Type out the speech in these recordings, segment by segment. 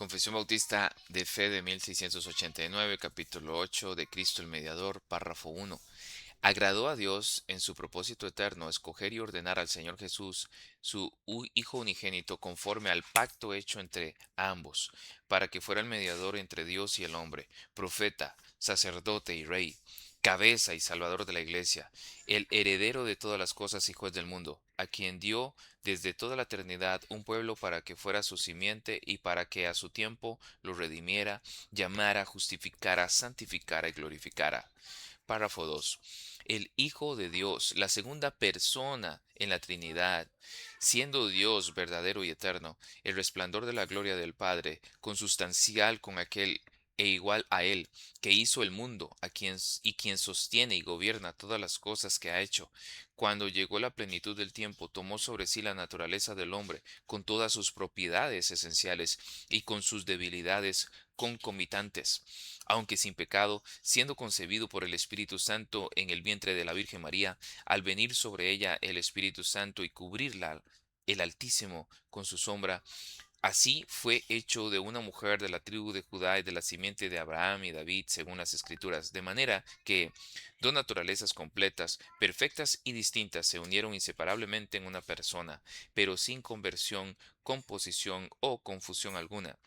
Confesión Bautista de Fe de 1689, capítulo 8 de Cristo el Mediador, párrafo 1. Agradó a Dios en su propósito eterno escoger y ordenar al Señor Jesús, su Hijo unigénito, conforme al pacto hecho entre ambos, para que fuera el mediador entre Dios y el hombre, profeta, sacerdote y rey, cabeza y salvador de la iglesia, el heredero de todas las cosas y juez del mundo, a quien dio desde toda la eternidad un pueblo para que fuera su simiente y para que a su tiempo lo redimiera, llamara, justificara, santificara y glorificara. Párrafo 2. El Hijo de Dios, la segunda persona en la Trinidad, siendo Dios verdadero y eterno, el resplandor de la gloria del Padre, consustancial con aquel e igual a él, que hizo el mundo, quien sostiene y gobierna todas las cosas que ha hecho. Cuando llegó la plenitud del tiempo, tomó sobre sí la naturaleza del hombre, con todas sus propiedades esenciales y con sus debilidades concomitantes, aunque sin pecado, siendo concebido por el Espíritu Santo en el vientre de la Virgen María, al venir sobre ella el Espíritu Santo y cubrirla el Altísimo con su sombra, así fue hecho de una mujer de la tribu de Judá y de la simiente de Abraham y David, según las Escrituras, de manera que dos naturalezas completas, perfectas y distintas se unieron inseparablemente en una persona, pero sin conversión, composición o confusión alguna.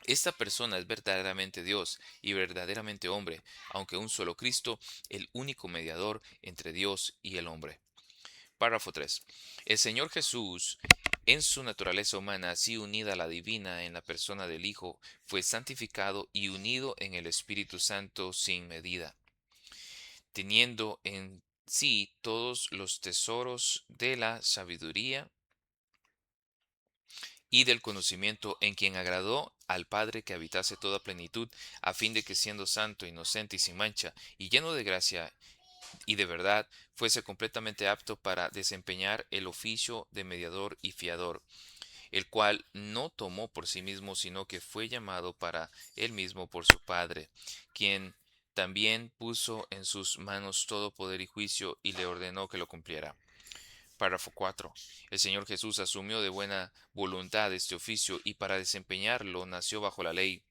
Esta persona es verdaderamente Dios y verdaderamente hombre, aunque un solo Cristo, el único mediador entre Dios y el hombre. Párrafo 3. El Señor Jesús, en su naturaleza humana, así unida a la divina en la persona del Hijo, fue santificado y unido en el Espíritu Santo sin medida, teniendo en sí todos los tesoros de la sabiduría y del conocimiento, en quien agradó al Padre que habitase toda plenitud, a fin de que siendo santo, inocente y sin mancha, y lleno de gracia y de verdad, fuese completamente apto para desempeñar el oficio de mediador y fiador, el cual no tomó por sí mismo, sino que fue llamado para él mismo por su Padre, quien también puso en sus manos todo poder y juicio, y le ordenó que lo cumpliera. Párrafo 4. El Señor Jesús asumió de buena voluntad este oficio y para desempeñarlo nació bajo la ley.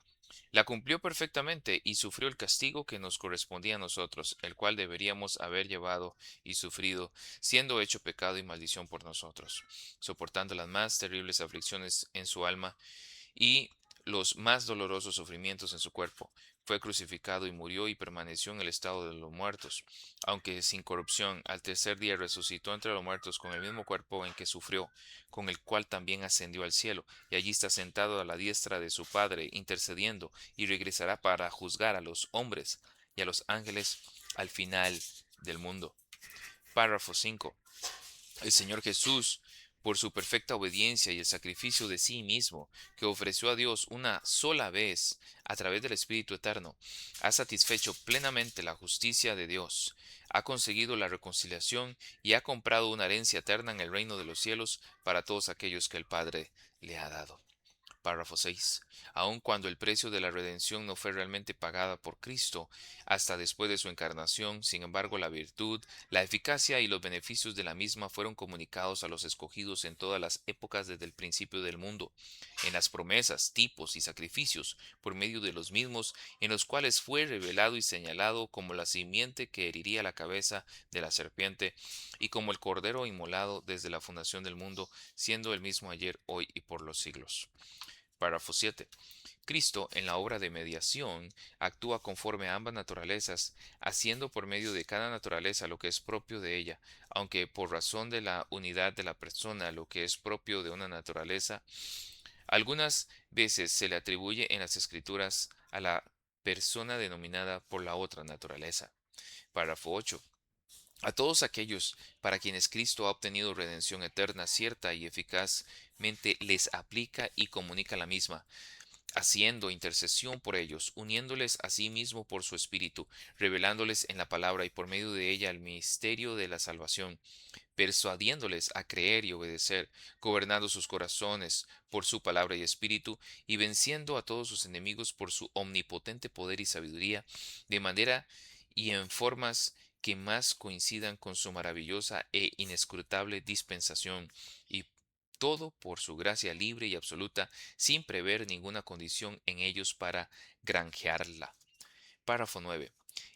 La cumplió perfectamente y sufrió el castigo que nos correspondía a nosotros, el cual deberíamos haber llevado y sufrido, siendo hecho pecado y maldición por nosotros, soportando las más terribles aflicciones en su alma y los más dolorosos sufrimientos en su cuerpo. Fue crucificado y murió y permaneció en el estado de los muertos, aunque sin corrupción. Al tercer día resucitó entre los muertos con el mismo cuerpo en que sufrió, con el cual también ascendió al cielo, y allí está sentado a la diestra de su Padre, intercediendo, y regresará para juzgar a los hombres y a los ángeles al final del mundo. Párrafo 5. El Señor Jesús, por su perfecta obediencia y el sacrificio de sí mismo, que ofreció a Dios una sola vez a través del Espíritu Eterno, ha satisfecho plenamente la justicia de Dios, ha conseguido la reconciliación y ha comprado una herencia eterna en el reino de los cielos para todos aquellos que el Padre le ha dado. Párrafo 6. Aun cuando el precio de la redención no fue realmente pagada por Cristo hasta después de su encarnación, sin embargo la virtud, la eficacia y los beneficios de la misma fueron comunicados a los escogidos en todas las épocas desde el principio del mundo, en las promesas, tipos y sacrificios, por medio de los mismos, en los cuales fue revelado y señalado como la simiente que heriría la cabeza de la serpiente y como el cordero inmolado desde la fundación del mundo, siendo el mismo ayer, hoy y por los siglos. Párrafo 7. Cristo, en la obra de mediación, actúa conforme a ambas naturalezas, haciendo por medio de cada naturaleza lo que es propio de ella, aunque por razón de la unidad de la persona lo que es propio de una naturaleza, algunas veces se le atribuye en las Escrituras a la persona denominada por la otra naturaleza. Párrafo 8. A todos aquellos para quienes Cristo ha obtenido redención eterna, cierta y eficazmente les aplica y comunica la misma, haciendo intercesión por ellos, uniéndoles a sí mismo por su Espíritu, revelándoles en la palabra y por medio de ella el misterio de la salvación, persuadiéndoles a creer y obedecer, gobernando sus corazones por su palabra y espíritu, y venciendo a todos sus enemigos por su omnipotente poder y sabiduría, de manera y en formas que más coincidan con su maravillosa e inescrutable dispensación, y todo por su gracia libre y absoluta, sin prever ninguna condición en ellos para granjearla. Párrafo 9.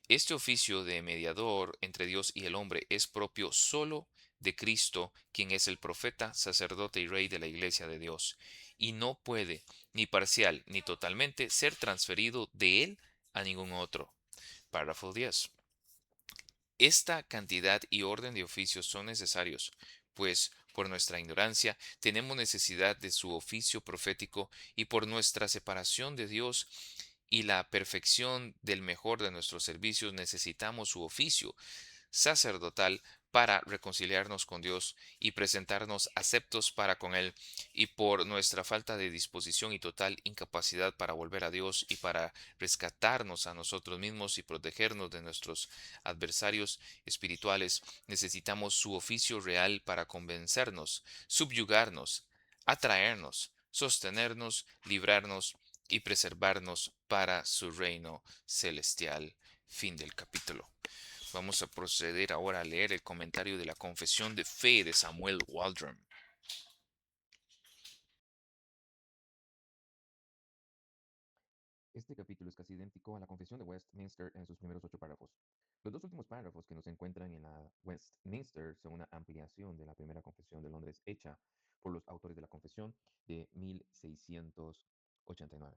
Este oficio de mediador entre Dios y el hombre es propio solo de Cristo, quien es el profeta, sacerdote y rey de la Iglesia de Dios, y no puede, ni parcial ni totalmente, ser transferido de él a ningún otro. Párrafo 10. Esta cantidad y orden de oficios son necesarios, pues por nuestra ignorancia tenemos necesidad de su oficio profético y por nuestra separación de Dios y la perfección del mejor de nuestros servicios necesitamos su oficio sacerdotal para reconciliarnos con Dios y presentarnos aceptos para con Él, y por nuestra falta de disposición y total incapacidad para volver a Dios y para rescatarnos a nosotros mismos y protegernos de nuestros adversarios espirituales, necesitamos su oficio real para convencernos, subyugarnos, atraernos, sostenernos, librarnos y preservarnos para su reino celestial. Fin del capítulo. Vamos a proceder ahora a leer el comentario de la Confesión de Fe de Samuel Waldron. Este capítulo es casi idéntico a la Confesión de Westminster en sus primeros 8 párrafos. Los dos últimos párrafos que nos encuentran en la Westminster son una ampliación de la primera Confesión de Londres hecha por los autores de la Confesión de 1689.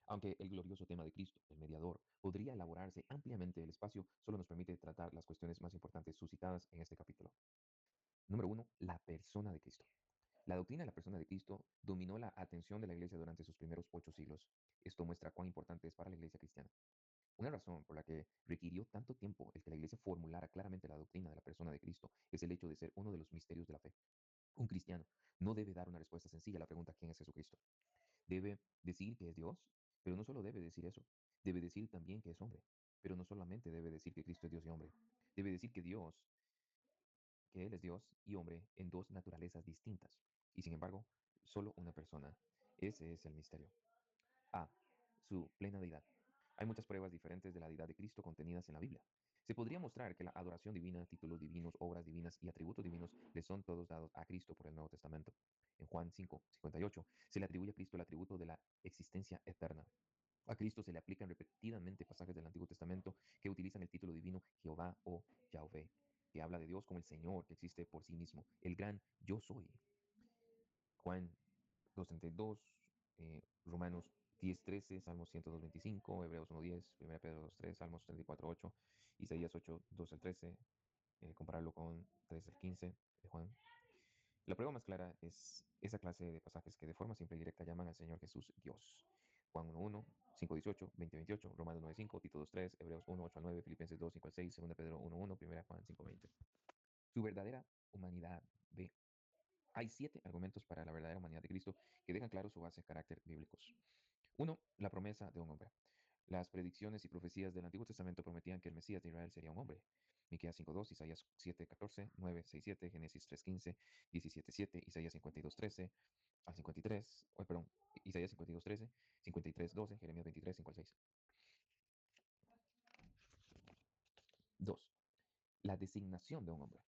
Aunque el glorioso tema de Cristo, el mediador, podría elaborarse ampliamente, el espacio solo nos permite tratar las cuestiones más importantes suscitadas en este capítulo. Número 1. La persona de Cristo. La doctrina de la persona de Cristo dominó la atención de la Iglesia durante sus primeros 8 siglos. Esto muestra cuán importante es para la Iglesia cristiana. Una razón por la que requirió tanto tiempo el que la Iglesia formulara claramente la doctrina de la persona de Cristo es el hecho de ser uno de los misterios de la fe. Un cristiano no debe dar una respuesta sencilla a la pregunta ¿quién es Jesucristo? Debe decir que es Dios, pero no solo debe decir eso, debe decir también que es hombre, pero no solamente debe decir que Cristo es Dios y hombre, debe decir que Él es Dios y hombre en dos naturalezas distintas, y sin embargo, solo una persona. Ese es el misterio. A. Su plena deidad. Hay muchas pruebas diferentes de la deidad de Cristo contenidas en la Biblia. Se podría mostrar que la adoración divina, títulos divinos, obras divinas y atributos divinos le son todos dados a Cristo por el Nuevo Testamento. En Juan 5:58 se le atribuye a Cristo el atributo de la existencia eterna. A Cristo se le aplican repetidamente pasajes del Antiguo Testamento que utilizan el título divino Jehová o Yahvé, que habla de Dios como el Señor que existe por sí mismo, el gran yo soy. Juan 2:32, Romanos 10:13, Salmos 102:25, Hebreos 1:10, 1 Pedro 2:3, Salmos 34:8, Isaías 8:2 al 13, compararlo con 3 al 15 de Juan. La prueba más clara es esa clase de pasajes que de forma simple y directa llaman al Señor Jesús Dios. Juan 1:1, 5:18, 20:28, Romanos 9:5, Tito 2:3, Hebreos 1:8 al 9, Filipenses 2:5 al 6, 2 Pedro 1:1, 1 Juan 5:20. Su verdadera humanidad. B. Hay 7 argumentos para la verdadera humanidad de Cristo que dejan claro su base de carácter bíblicos. 1. La promesa de un hombre. Las predicciones y profecías del Antiguo Testamento prometían que el Mesías de Israel sería un hombre. Miqueas 5:2, Isaías 7:14, 9:6-7, Génesis 3:15, 17:7, Isaías 52:13 al 53, perdón, Isaías 52:13, 53:12, Jeremías 23, 5 al 6. 2. La designación de un hombre.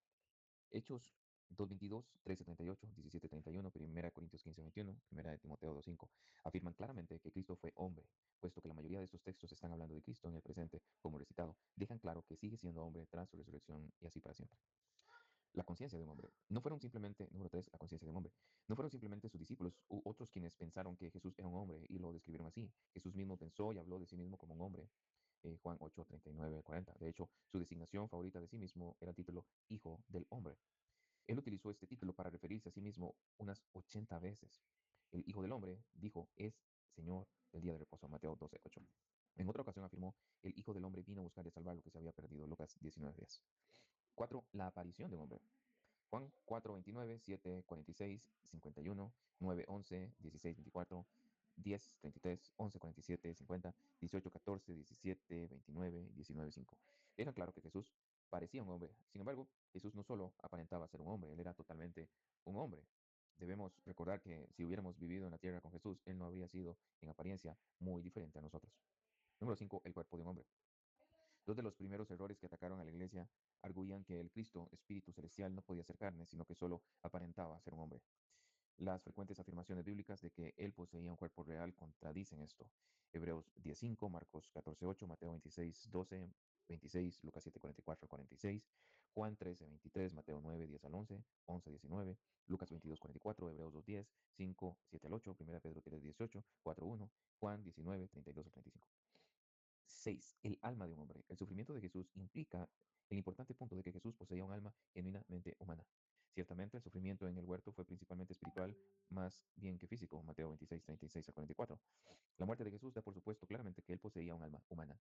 Hechos 2:22, 13:38, 17:31, 1 Corintios 15:21, 1 de Timoteo 2:5 afirman claramente que Cristo fue hombre, puesto que la mayoría de estos textos están hablando de Cristo en el presente, como recitado, dejan claro que sigue siendo hombre tras su resurrección y así para siempre. La conciencia de un hombre. No fueron simplemente, número 3, la conciencia de un hombre. No fueron simplemente sus discípulos u otros quienes pensaron que Jesús era un hombre y lo describieron así. Jesús mismo pensó y habló de sí mismo como un hombre. Juan 8:39-40. De hecho, su designación favorita de sí mismo era el título Hijo del Hombre. Él utilizó este título para referirse a sí mismo unas 80 veces. El Hijo del Hombre dijo, es Señor del día de reposo, Mateo 12:8. En otra ocasión afirmó, el Hijo del Hombre vino a buscar y a salvar lo que se había perdido, Lucas 19:10. 4. La aparición de un hombre. Juan 4:29, 7:46, 51, 9:11, 16:24, 10:33, 11:47, 50, 18:14, 17:29, 19:5. Dejan claro que Jesús parecía un hombre. Sin embargo, Jesús no solo aparentaba ser un hombre, él era totalmente un hombre. Debemos recordar que si hubiéramos vivido en la tierra con Jesús, él no habría sido en apariencia muy diferente a nosotros. Número 5. El cuerpo de un hombre. Dos de los primeros errores que atacaron a la iglesia arguían que el Cristo, espíritu celestial, no podía ser carne, sino que solo aparentaba ser un hombre. Las frecuentes afirmaciones bíblicas de que él poseía un cuerpo real contradicen esto. Hebreos 10:5, Marcos 14:8, Mateo 26:12, 26, Lucas 7:44 al 46, Juan 13:23, Mateo 9:10 al 11, 11:19, Lucas 22:44, Hebreos 2:10, 5:7 al 8, 1 Pedro 3:18, 4:1, Juan 19:32 al 35. 6. El alma de un hombre. El sufrimiento de Jesús implica el importante punto de que Jesús poseía un alma genuinamente humana. Ciertamente, el sufrimiento en el huerto fue principalmente espiritual, más bien que físico. Mateo 26:36 a 44. La muerte de Jesús da por supuesto claramente que él poseía un alma humana,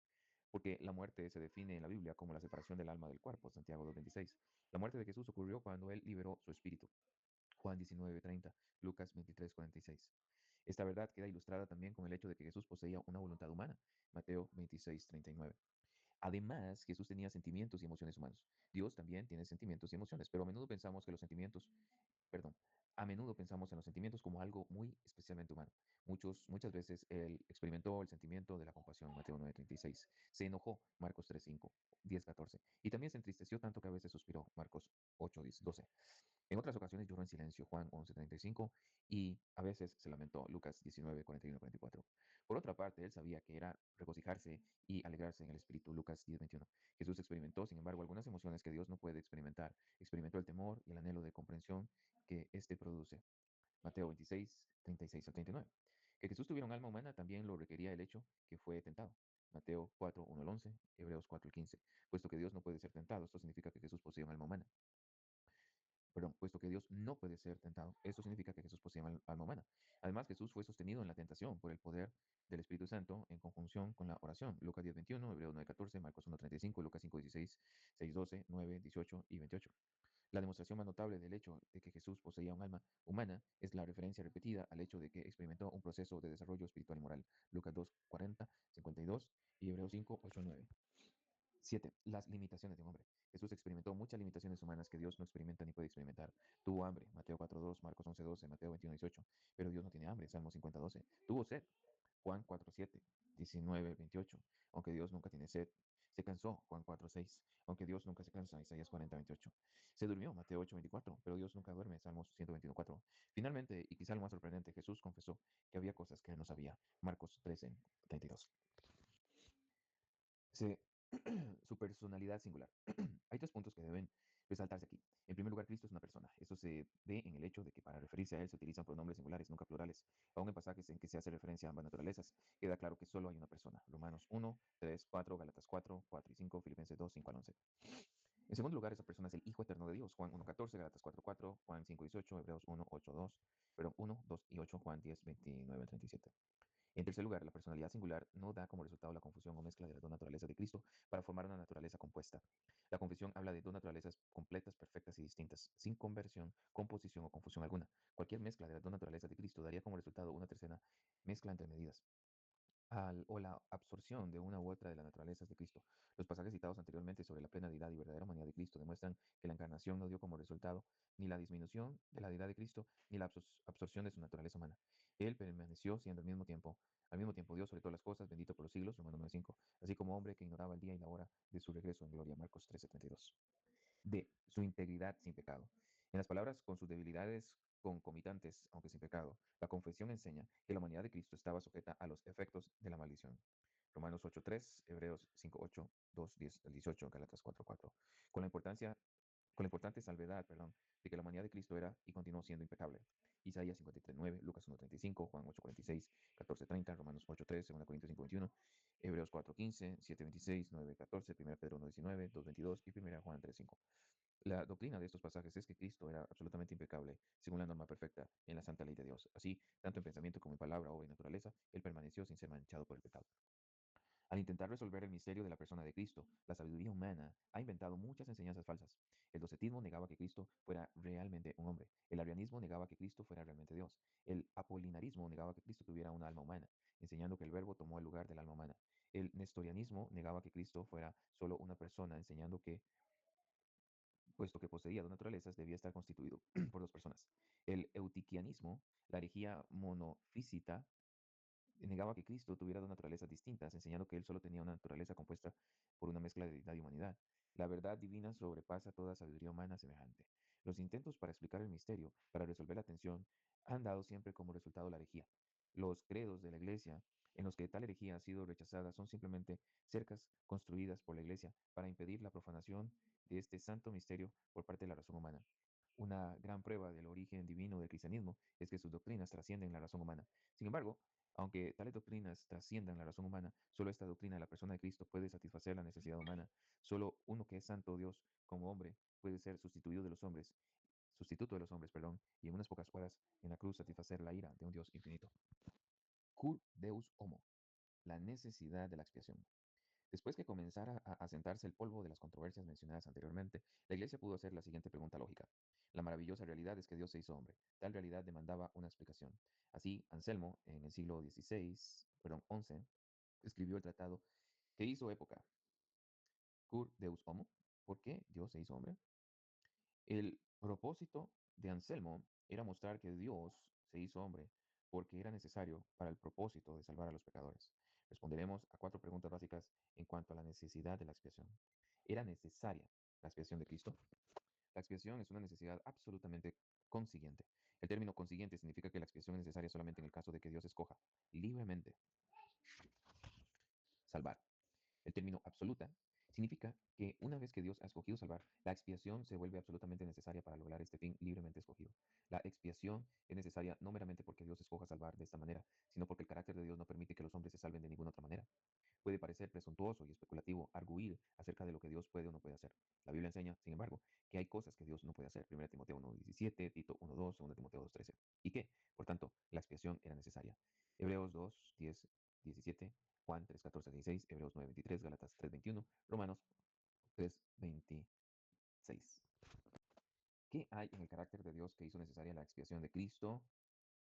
porque la muerte se define en la Biblia como la separación del alma del cuerpo. Santiago 2:26. La muerte de Jesús ocurrió cuando él liberó su espíritu. Juan 19:30, Lucas 23:46. Esta verdad queda ilustrada también con el hecho de que Jesús poseía una voluntad humana. Mateo 26:39. Además, Jesús tenía sentimientos y emociones humanos. Dios también tiene sentimientos y emociones, pero a menudo pensamos que los sentimientos, perdón, a menudo pensamos en los sentimientos como algo muy especialmente humano. Muchas veces él experimentó el sentimiento de la compasión, Mateo 9:36. Se enojó, Marcos 3:5, 10:14. Y también se entristeció tanto que a veces suspiró, Marcos 8:12. En otras ocasiones lloró en silencio, Juan 11:35, y a veces se lamentó, Lucas 19:41 44. Por otra parte, él sabía que era regocijarse y alegrarse en el Espíritu, Lucas 10:21. Jesús experimentó, sin embargo, algunas emociones que Dios no puede experimentar. Experimentó el temor y el anhelo de comprensión que éste produce, Mateo 26:36 al 39. Que Jesús tuviera un alma humana también lo requería el hecho que fue tentado. Mateo 4:1 al 11, Hebreos 4:15. Puesto que Dios no puede ser tentado, esto significa que Jesús posee un alma humana. Perdón, puesto que Dios no puede ser tentado. Esto significa que Jesús posee alma humana. Además, Jesús fue sostenido en la tentación por el poder del Espíritu Santo en conjunción con la oración. Lucas 10:21, Hebreos 9:14, Marcos 1:35, Lucas 5:16, 6:12, 9:18 y 28. La demostración más notable del hecho de que Jesús poseía un alma humana es la referencia repetida al hecho de que experimentó un proceso de desarrollo espiritual y moral. Lucas 2:40, 52 y Hebreos 5:8, 9. 7. Las limitaciones de un hombre. Jesús experimentó muchas limitaciones humanas que Dios no experimenta ni puede experimentar. Tuvo hambre, Mateo 4:2, Marcos 11:12, Mateo 21:18. Pero Dios no tiene hambre, Salmo 50:12. Tuvo sed, Juan 4:7, 19:28. Aunque Dios nunca tiene sed. Se cansó, Juan 4:6. Aunque Dios nunca se cansa, Isaías 40:28. Se durmió, Mateo 8:24. Pero Dios nunca duerme, Salmos 121:4. Finalmente, y quizá lo más sorprendente, Jesús confesó que había cosas que él no sabía. Marcos 13:32. Se- Su personalidad singular. Hay tres puntos que deben resaltarse aquí. En primer lugar, Cristo es una persona. Esto se ve en el hecho de que para referirse a Él se utilizan pronombres singulares, nunca plurales. Aún en pasajes en que se hace referencia a ambas naturalezas, queda claro que solo hay una persona. Romanos 1, 3, 4, Gálatas 4, 4 y 5, Filipenses 2, 5 al 11. En segundo lugar, esa persona es el Hijo eterno de Dios. Juan 1:14, Gálatas 4:4, Juan 5:18, Hebreos 1:8-2, perdón, 1, 2 y 8, Juan 10:29-37. En tercer lugar, la personalidad singular no da como resultado la confusión o mezcla de las dos naturalezas de Cristo para formar una naturaleza compuesta. La confusión habla de dos naturalezas completas, perfectas y distintas, sin conversión, composición o confusión alguna. Cualquier mezcla de las dos naturalezas de Cristo daría como resultado una tercera mezcla entre medidas o la absorción de una u otra de las naturalezas de Cristo. Los pasajes citados anteriormente sobre la plena deidad y verdadera humanidad de Cristo demuestran que la encarnación no dio como resultado ni la disminución de la deidad de Cristo ni la absorción de su naturaleza humana. Él permaneció siendo al mismo tiempo Dios sobre todas las cosas, bendito por los siglos, Romanos 9:5, así como hombre que ignoraba el día y la hora de su regreso en gloria, Marcos 13:32. D. Su integridad sin pecado. En las palabras con sus debilidades concomitantes, aunque sin pecado, la confesión enseña que la humanidad de Cristo estaba sujeta a los efectos de la maldición. Romanos 8:3, Hebreos 5:8, 2:10 al 18, Gálatas 4:4. Con la importancia con la importante salvedad, perdón, de que la humanidad de Cristo era y continuó siendo impecable. Isaías 53:9, Lucas 1:35, Juan 8:46, 14:30, Romanos 8:3, 2 Corintios 5:21, Hebreos 4:15, 7:26, 9:14, 1 Pedro 1:19, 2:22 y 1 Juan 3:5. La doctrina de estos pasajes es que Cristo era absolutamente impecable, según la norma perfecta en la santa ley de Dios. Así, tanto en pensamiento como en palabra o en naturaleza, él permaneció sin ser manchado por el pecado. Al intentar resolver el misterio de la persona de Cristo, la sabiduría humana ha inventado muchas enseñanzas falsas. El docetismo negaba que Cristo fuera realmente un hombre. El arianismo negaba que Cristo fuera realmente Dios. El apolinarismo negaba que Cristo tuviera una alma humana, enseñando que el verbo tomó el lugar del alma humana. El nestorianismo negaba que Cristo fuera solo una persona, enseñando que, puesto que poseía dos naturalezas, debía estar constituido por dos personas. El eutiquianismo, la herejía monofísita, negaba que Cristo tuviera dos naturalezas distintas, enseñando que él solo tenía una naturaleza compuesta por una mezcla de deidad y humanidad. La verdad divina sobrepasa toda sabiduría humana semejante. Los intentos para explicar el misterio, para resolver la tensión, han dado siempre como resultado la herejía. Los credos de la Iglesia en los que tal herejía ha sido rechazada son simplemente cercas construidas por la Iglesia para impedir la profanación de este santo misterio por parte de la razón humana. Una gran prueba del origen divino del cristianismo es que sus doctrinas trascienden la razón humana. Sin embargo, aunque tales doctrinas trasciendan la razón humana, solo esta doctrina de la persona de Cristo puede satisfacer la necesidad humana. Solo uno que es santo Dios como hombre puede ser sustituto de los hombres, perdón, y en unas pocas horas en la cruz satisfacer la ira de un Dios infinito. Cur Deus Homo, la necesidad de la expiación. Después que comenzara a asentarse el polvo de las controversias mencionadas anteriormente, la Iglesia pudo hacer la siguiente pregunta lógica. La maravillosa realidad es que Dios se hizo hombre. Tal realidad demandaba una explicación. Así, Anselmo, en el siglo XI, escribió el tratado que hizo época. Cur Deus Homo. ¿Por qué Dios se hizo hombre? El propósito de Anselmo era mostrar que Dios se hizo hombre porque era necesario para el propósito de salvar a los pecadores. Responderemos a cuatro preguntas básicas en cuanto a la necesidad de la expiación. ¿Era necesaria la expiación de Cristo? La expiación es una necesidad absolutamente consiguiente. El término consiguiente significa que la expiación es necesaria solamente en el caso de que Dios escoja libremente salvar. El término absoluta significa que una vez que Dios ha escogido salvar, la expiación se vuelve absolutamente necesaria para lograr este fin libremente escogido. La expiación es necesaria no meramente porque Dios escoja salvar de esta manera, sino porque el carácter de Dios no permite que los hombres se salven de ninguna otra manera. Puede parecer presuntuoso y especulativo arguir acerca de lo que Dios puede o no puede hacer. La Biblia enseña, sin embargo, que hay cosas que Dios no puede hacer. 1 Timoteo 1:17, Tito 1:2, 2 Timoteo 2:13. Y que, por tanto, la expiación era necesaria. Hebreos 2:10, 17, Juan 3:14-16, Hebreos 9:23, Gálatas 3:21, Romanos 3:26. ¿Qué hay en el carácter de Dios que hizo necesaria la expiación de Cristo?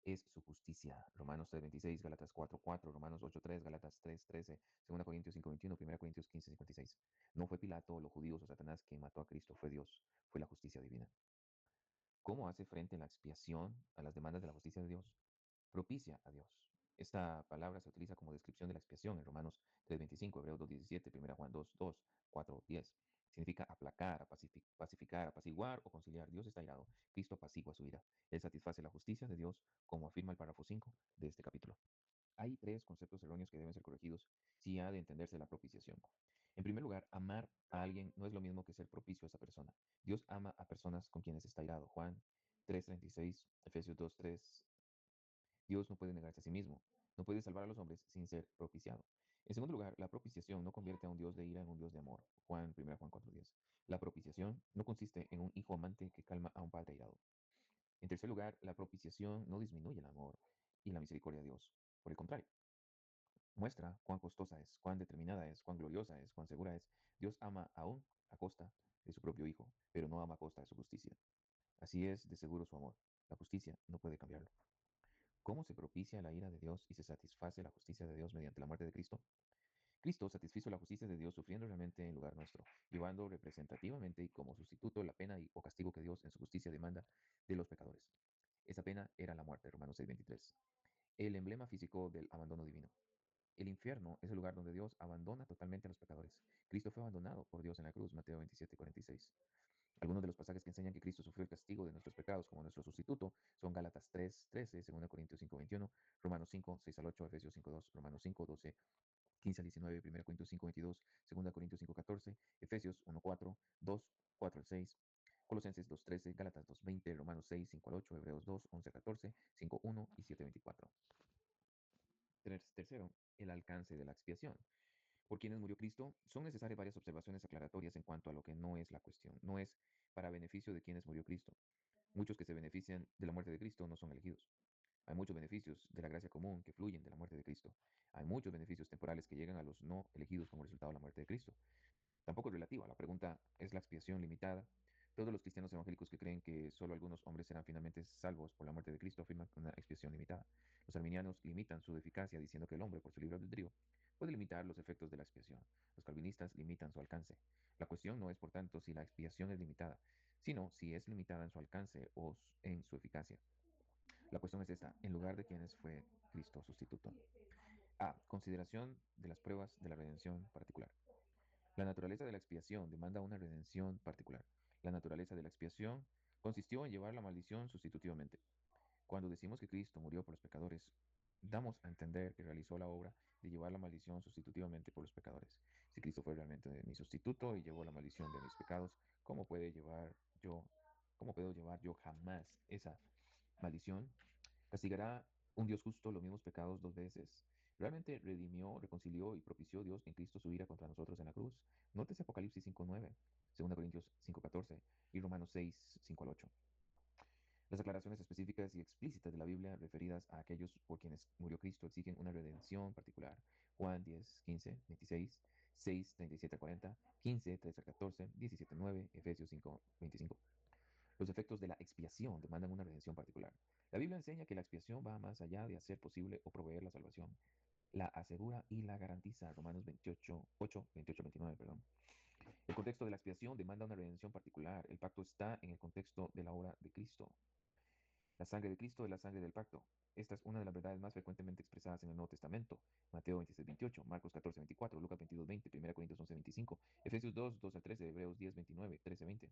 Es su justicia. Romanos 3:26, Gálatas 4:4, Romanos 8:3, Gálatas 3:13, 2 Corintios 5:21, 1 Corintios 15:56. No fue Pilato, o los judíos o Satanás quien mató a Cristo, fue Dios, fue la justicia divina. ¿Cómo hace frente la expiación a las demandas de la justicia de Dios? Propicia a Dios. Esta palabra se utiliza como descripción de la expiación en Romanos 3:25, Hebreos 2:17, 1 Juan 2:2, 4:10. Significa aplacar, pacificar, apaciguar o conciliar. Dios está irado. Cristo apacigua su ira. Él satisface la justicia de Dios, como afirma el párrafo 5 de este capítulo. Hay tres conceptos erróneos que deben ser corregidos si ha de entenderse la propiciación. En primer lugar, amar a alguien no es lo mismo que ser propicio a esa persona. Dios ama a personas con quienes está irado. Juan 3:36, Efesios 2:3. Dios no puede negarse a sí mismo. No puede salvar a los hombres sin ser propiciado. En segundo lugar, la propiciación no convierte a un Dios de ira en un Dios de amor. 1 Juan 4:10. La propiciación no consiste en un hijo amante que calma a un padre irado. En tercer lugar, la propiciación no disminuye el amor y la misericordia de Dios. Por el contrario, muestra cuán costosa es, cuán determinada es, cuán gloriosa es, cuán segura es. Dios ama aún a costa de su propio Hijo, pero no ama a costa de su justicia. Así es de seguro su amor. La justicia no puede cambiarlo. ¿Cómo se propicia la ira de Dios y se satisface la justicia de Dios mediante la muerte de Cristo? Cristo satisfizo la justicia de Dios sufriendo realmente en lugar nuestro, llevando representativamente y como sustituto la pena o castigo que Dios en su justicia demanda de los pecadores. Esa pena era la muerte, Romanos 6:23, el emblema físico del abandono divino. El infierno es el lugar donde Dios abandona totalmente a los pecadores. Cristo fue abandonado por Dios en la cruz, Mateo 27:46. Algunos de los pasajes que enseñan que Cristo sufrió el castigo de nuestros pecados como nuestro sustituto son Gálatas 3:13, 2 Corintios 5:21, Romanos 5:6-8, Efesios 5:2, Romanos 5:12, 15-19, 1 Corintios 5:22, 2 Corintios 5:14, Efesios 1:4, 2:4-6, Colosenses 2:13, Gálatas 2:20, Romanos 6:5-8, Hebreos 2:11-14, 5:1 y 7:24. Tercero, el alcance de la expiación. ¿Por quienes murió Cristo? Son necesarias varias observaciones aclaratorias en cuanto a lo que no es la cuestión. No es para beneficio de quienes murió Cristo. Muchos que se benefician de la muerte de Cristo no son elegidos. Hay muchos beneficios de la gracia común que fluyen de la muerte de Cristo. Hay muchos beneficios temporales que llegan a los no elegidos como resultado de la muerte de Cristo. Tampoco es relativa. La pregunta, ¿es la expiación limitada? Todos los cristianos evangélicos que creen que solo algunos hombres serán finalmente salvos por la muerte de Cristo afirman una expiación limitada. Los arminianos limitan su eficacia diciendo que el hombre, por su libre albedrío, puede limitar los efectos de la expiación. Los calvinistas limitan su alcance. La cuestión no es, por tanto, si la expiación es limitada, sino si es limitada en su alcance o en su eficacia. La cuestión es esta: en lugar de quienes fue Cristo sustituto. A. Consideración de las pruebas de la redención particular. La naturaleza de la expiación demanda una redención particular. La naturaleza de la expiación consistió en llevar la maldición sustitutivamente. Cuando decimos que Cristo murió por los pecadores, damos a entender que realizó la obra de llevar la maldición sustitutivamente por los pecadores. Si Cristo fue realmente mi sustituto y llevó la maldición de mis pecados, ¿cómo puede llevar yo, cómo puedo llevar yo jamás esa maldición? ¿Castigará un Dios justo los mismos pecados dos veces? ¿Realmente redimió, reconcilió y propició Dios en Cristo su ira contra nosotros en la cruz? Nótese Apocalipsis 5:9, 2 Corintios 5:14 y Romanos 6:5 al 8. Las declaraciones específicas y explícitas de la Biblia referidas a aquellos por quienes murió Cristo exigen una redención particular. Juan 10:15, 26, 6:37 al 40, 15, 13 al 14, 17:9, Efesios 5:25. Los efectos de la expiación demandan una redención particular. La Biblia enseña que la expiación va más allá de hacer posible o proveer la salvación. La asegura y la garantiza. Romanos 28, 8, 28, 29, perdón. El contexto de la expiación demanda una redención particular. El pacto está en el contexto de la obra de Cristo. La sangre de Cristo es la sangre del pacto. Esta es una de las verdades más frecuentemente expresadas en el Nuevo Testamento. Mateo 26:28, Marcos 14:24, Lucas 22:20, 1 Corintios 11:25, Efesios 2:2 al 13, Hebreos 10:29, 13:20.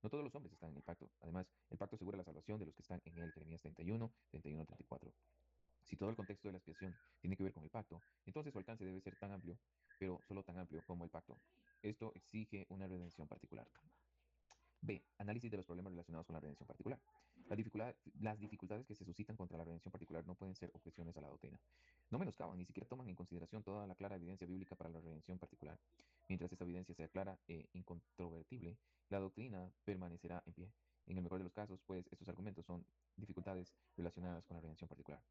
No todos los hombres están en el pacto. Además, el pacto asegura la salvación de los que están en él. Jeremías 31, 31, 34. Si todo el contexto de la expiación tiene que ver con el pacto, entonces su alcance debe ser tan amplio, pero solo tan amplio como el pacto. Esto exige una redención particular. B. Análisis de los problemas relacionados con la redención particular. Las dificultades que se suscitan contra la redención particular no pueden ser objeciones a la doctrina. No menoscaban, ni siquiera toman en consideración toda la clara evidencia bíblica para la redención particular. Mientras esta evidencia sea clara e incontrovertible, la doctrina permanecerá en pie. En el mejor de los casos, pues, estos argumentos son dificultades relacionadas con la redención particular.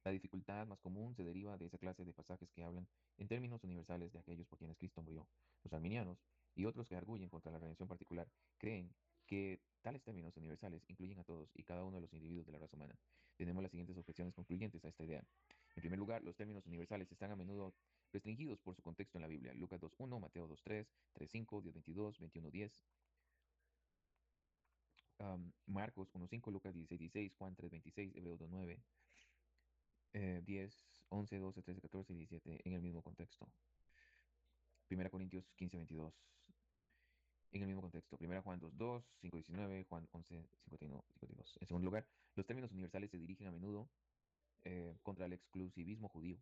La dificultad más común se deriva de esa clase de pasajes que hablan en términos universales de aquellos por quienes Cristo murió. Los arminianos y otros que arguyen contra la redención particular creen que tales términos universales incluyen a todos y cada uno de los individuos de la raza humana. Tenemos las siguientes objeciones concluyentes a esta idea. En primer lugar, los términos universales están a menudo restringidos por su contexto en la Biblia. Lucas 2:1, Mateo 2:3, 3:5, 10:22, 21:10, Marcos 1:5, Lucas 16:16, Juan 3:26, Hebreos 2:9, 10, 11, 12, 13, 14 y 17 en el mismo contexto. 1 Corintios 15:22 en el mismo contexto. 1 Juan 2:2, 5:19, Juan 11:51, 52. En segundo lugar, los términos universales se dirigen a menudo contra el exclusivismo judío.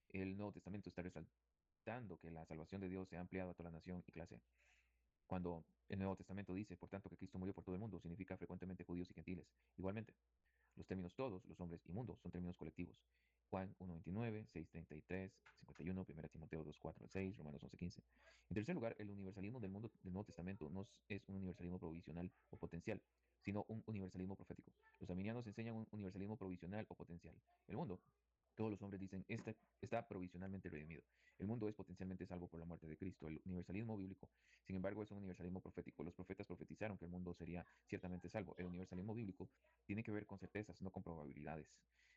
El Nuevo Testamento está resaltando que la salvación de Dios se ha ampliado a toda la nación y clase. Cuando el Nuevo Testamento dice, por tanto, que Cristo murió por todo el mundo, significa frecuentemente judíos y gentiles. Igualmente, los términos todos, los hombres y mundo, son términos colectivos. Juan 1:29, 6:33, 51, 1 Timoteo 2:4 al 6, Romanos 11:15. En tercer lugar, el universalismo del mundo del Nuevo Testamento no es un universalismo provisional o potencial, sino un universalismo profético. Los arminianos enseñan un universalismo provisional o potencial. El mundo, todos los hombres dicen, este está provisionalmente redimido. El mundo es potencialmente salvo por la muerte de Cristo. El universalismo bíblico, sin embargo, es un universalismo profético. Los profetas profetizaron que el mundo sería ciertamente salvo. El universalismo bíblico tiene que ver con certezas, no con probabilidades.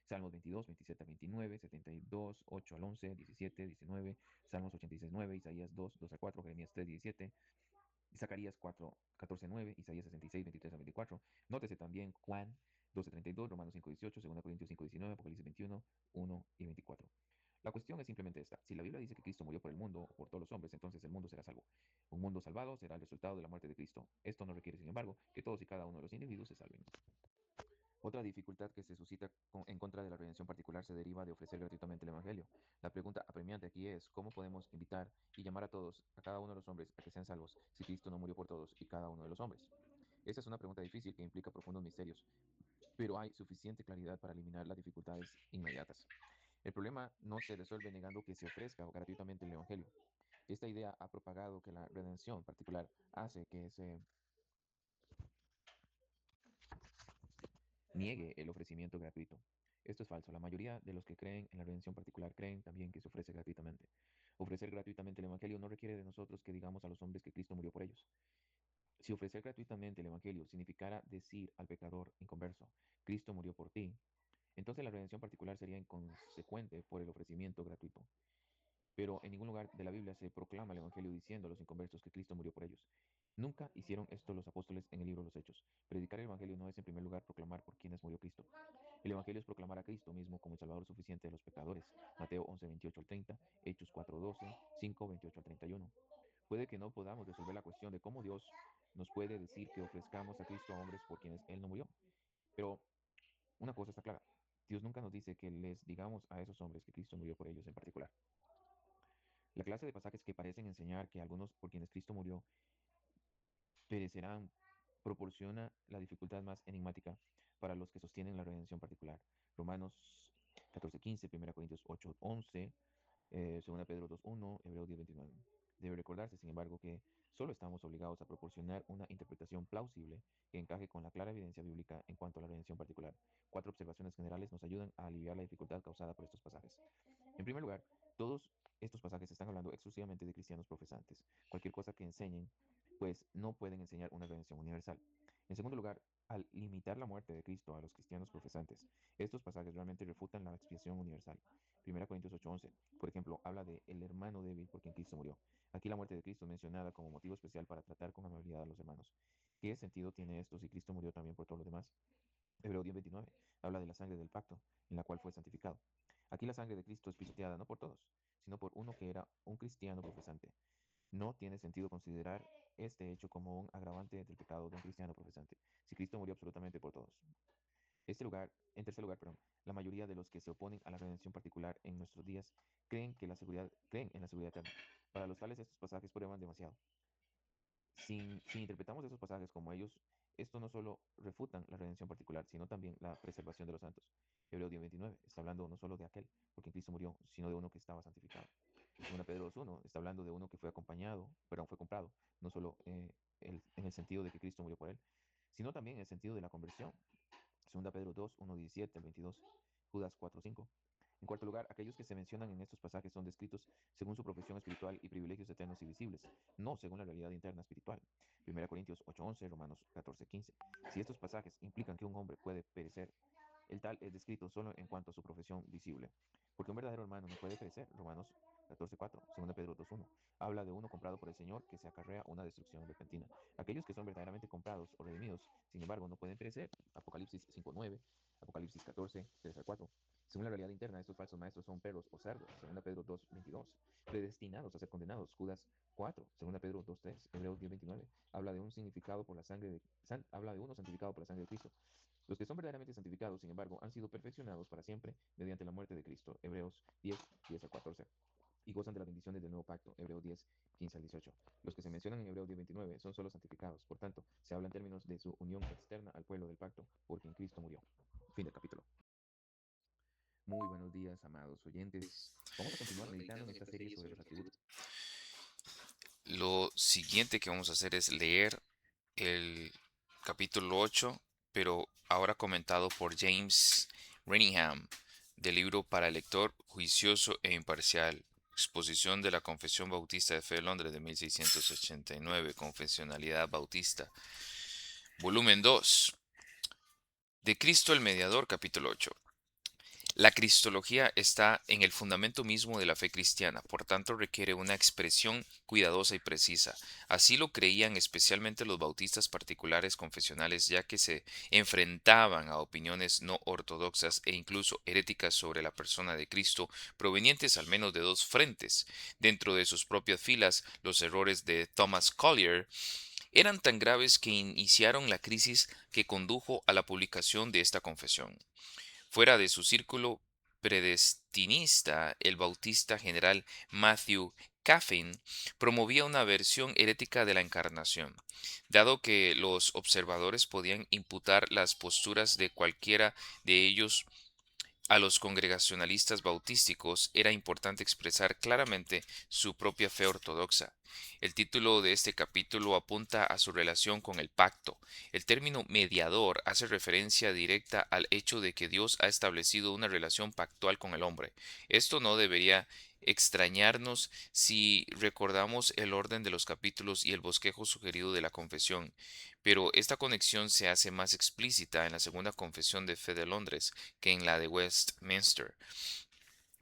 Salmos 22, 27 a 29, 72, 8 al 11, 17, 19, Salmos 86, 9, Isaías 2, 2 a 4, Jeremías 3, 17, Zacarías 4, 14, 9, Isaías 66, 23 a 24. Nótese también Juan 12, 32, Romanos 5, 18, 2 Corintios 5, 19, Apocalipsis 21, 1 y 24. La cuestión es simplemente esta. Si la Biblia dice que Cristo murió por el mundo o por todos los hombres, entonces el mundo será salvo. Un mundo salvado será el resultado de la muerte de Cristo. Esto no requiere, sin embargo, que todos y cada uno de los individuos se salven. Otra dificultad que se suscita en contra de la redención particular se deriva de ofrecer gratuitamente el Evangelio. La pregunta apremiante aquí es, ¿cómo podemos invitar y llamar a todos, a cada uno de los hombres, a que sean salvos, si Cristo no murió por todos y cada uno de los hombres? Esta es una pregunta difícil que implica profundos misterios, pero hay suficiente claridad para eliminar las dificultades inmediatas. El problema no se resuelve negando que se ofrezca gratuitamente el Evangelio. Esta idea ha propagado que la redención particular hace que se niegue el ofrecimiento gratuito. Esto es falso. La mayoría de los que creen en la redención particular creen también que se ofrece gratuitamente. Ofrecer gratuitamente el Evangelio no requiere de nosotros que digamos a los hombres que Cristo murió por ellos. Si ofrecer gratuitamente el Evangelio significara decir al pecador inconverso, Cristo murió por ti, entonces la redención particular sería inconsecuente por el ofrecimiento gratuito. Pero en ningún lugar de la Biblia se proclama el Evangelio diciendo a los inconversos que Cristo murió por ellos. Nunca hicieron esto los apóstoles en el libro de los Hechos. Predicar el Evangelio no es en primer lugar proclamar por quienes murió Cristo. El Evangelio es proclamar a Cristo mismo como el Salvador suficiente de los pecadores. Mateo 11, 28 al 30, Hechos 4, 12, 5, 28 al 31. Puede que no podamos resolver la cuestión de cómo Dios nos puede decir que ofrezcamos a Cristo a hombres por quienes Él no murió. Pero una cosa está clara. Dios nunca nos dice que les digamos a esos hombres que Cristo murió por ellos en particular. La clase de pasajes que parecen enseñar que algunos por quienes Cristo murió perecerán proporciona la dificultad más enigmática para los que sostienen la redención particular. Romanos 14:15, 1 Corintios 8:11, 2 Pedro 2:1, Hebreos 10:29. Debe recordarse, sin embargo, que solo estamos obligados a proporcionar una interpretación plausible que encaje con la clara evidencia bíblica en cuanto a la redención particular. Cuatro observaciones generales nos ayudan a aliviar la dificultad causada por estos pasajes. En primer lugar, todos estos pasajes están hablando exclusivamente de cristianos profesantes. Cualquier cosa que enseñen, pues no pueden enseñar una redención universal. En segundo lugar, al limitar la muerte de Cristo a los cristianos profesantes, estos pasajes realmente refutan la expiación universal. 1 Corintios 8:11, por ejemplo, habla de el hermano débil por quien Cristo murió. Aquí la muerte de Cristo es mencionada como motivo especial para tratar con amabilidad a los hermanos. ¿Qué sentido tiene esto si Cristo murió también por todos los demás? Hebreos 10:29 habla de la sangre del pacto, en la cual fue santificado. Aquí la sangre de Cristo es pisoteada no por todos, sino por uno que era un cristiano profesante. No tiene sentido considerar este hecho como un agravante del pecado de un cristiano profesante, si Cristo murió absolutamente por todos. En tercer lugar, perdón, la mayoría de los que se oponen a la redención particular en nuestros días creen en la seguridad eterna. Para los tales estos pasajes prueban demasiado. Si interpretamos esos pasajes como ellos, esto no solo refutan la redención particular, sino también la preservación de los santos. Hebreos 10:29 está hablando no solo de aquel por quien Cristo murió, sino de uno que estaba santificado. 1 Pedro 2:1 está hablando de uno que fue acompañado, perdón, fue comprado, no solo en el sentido de que Cristo murió por él, sino también en el sentido de la conversión. 2 Pedro 2:1-17 al 22, Judas 4:5. En cuarto lugar, aquellos que se mencionan en estos pasajes son descritos según su profesión espiritual y privilegios eternos y visibles, no según la realidad interna espiritual. 1 Corintios 8:11, Romanos 14:15. Si estos pasajes implican que un hombre puede perecer, el tal es descrito solo en cuanto a su profesión visible. Porque un verdadero hermano no puede perecer. Romanos 14:4, 2 Pedro 2:1. Habla de uno comprado por el Señor que se acarrea una destrucción repentina. Aquellos que son verdaderamente comprados o redimidos, sin embargo, no pueden perecer. Apocalipsis 5:9, Apocalipsis 14, 3-4. Según la realidad interna, estos falsos maestros son perros o cerdos. 2 Pedro 2:22. Predestinados a ser condenados. Judas 4, 2 Pedro 2:3, Hebreos 10:29. Habla de un significado por la sangre de, habla de uno santificado por la sangre de Cristo. Los que son verdaderamente santificados, sin embargo, han sido perfeccionados para siempre mediante la muerte de Cristo. Hebreos 10, 10-14. Y gozan de las bendiciones del nuevo pacto. Hebreos 10, 15-18. Los que se mencionan en Hebreos 10:29 son solo santificados. Por tanto, se habla en términos de su unión externa al pueblo del pacto, por quien Cristo murió. Fin del capítulo. Muy buenos días, amados oyentes. Vamos a continuar meditando en esta serie sobre los atributos. Lo siguiente que vamos a hacer es leer el capítulo 8, pero ahora comentado por James Renningham, del libro para el lector juicioso e imparcial. Exposición de la Confesión Bautista de Fe de Londres de 1689, Confesionalidad Bautista. Volumen 2. De Cristo el Mediador, capítulo 8. La cristología está en el fundamento mismo de la fe cristiana, por tanto requiere una expresión cuidadosa y precisa. Así lo creían especialmente los bautistas particulares confesionales, ya que se enfrentaban a opiniones no ortodoxas e incluso heréticas sobre la persona de Cristo, provenientes al menos de dos frentes. Dentro de sus propias filas, los errores de Thomas Collier eran tan graves que iniciaron la crisis que condujo a la publicación de esta confesión. Fuera de su círculo predestinista, el bautista general Matthew Caffin promovía una versión herética de la encarnación, dado que los observadores podían imputar las posturas de cualquiera de ellos a los congregacionalistas bautísticos. Era importante expresar claramente su propia fe ortodoxa. El título de este capítulo apunta a su relación con el pacto. El término mediador hace referencia directa al hecho de que Dios ha establecido una relación pactual con el hombre. Esto no debería extrañarnos si recordamos el orden de los capítulos y el bosquejo sugerido de la confesión, pero esta conexión se hace más explícita en la segunda confesión de fe de Londres que en la de Westminster.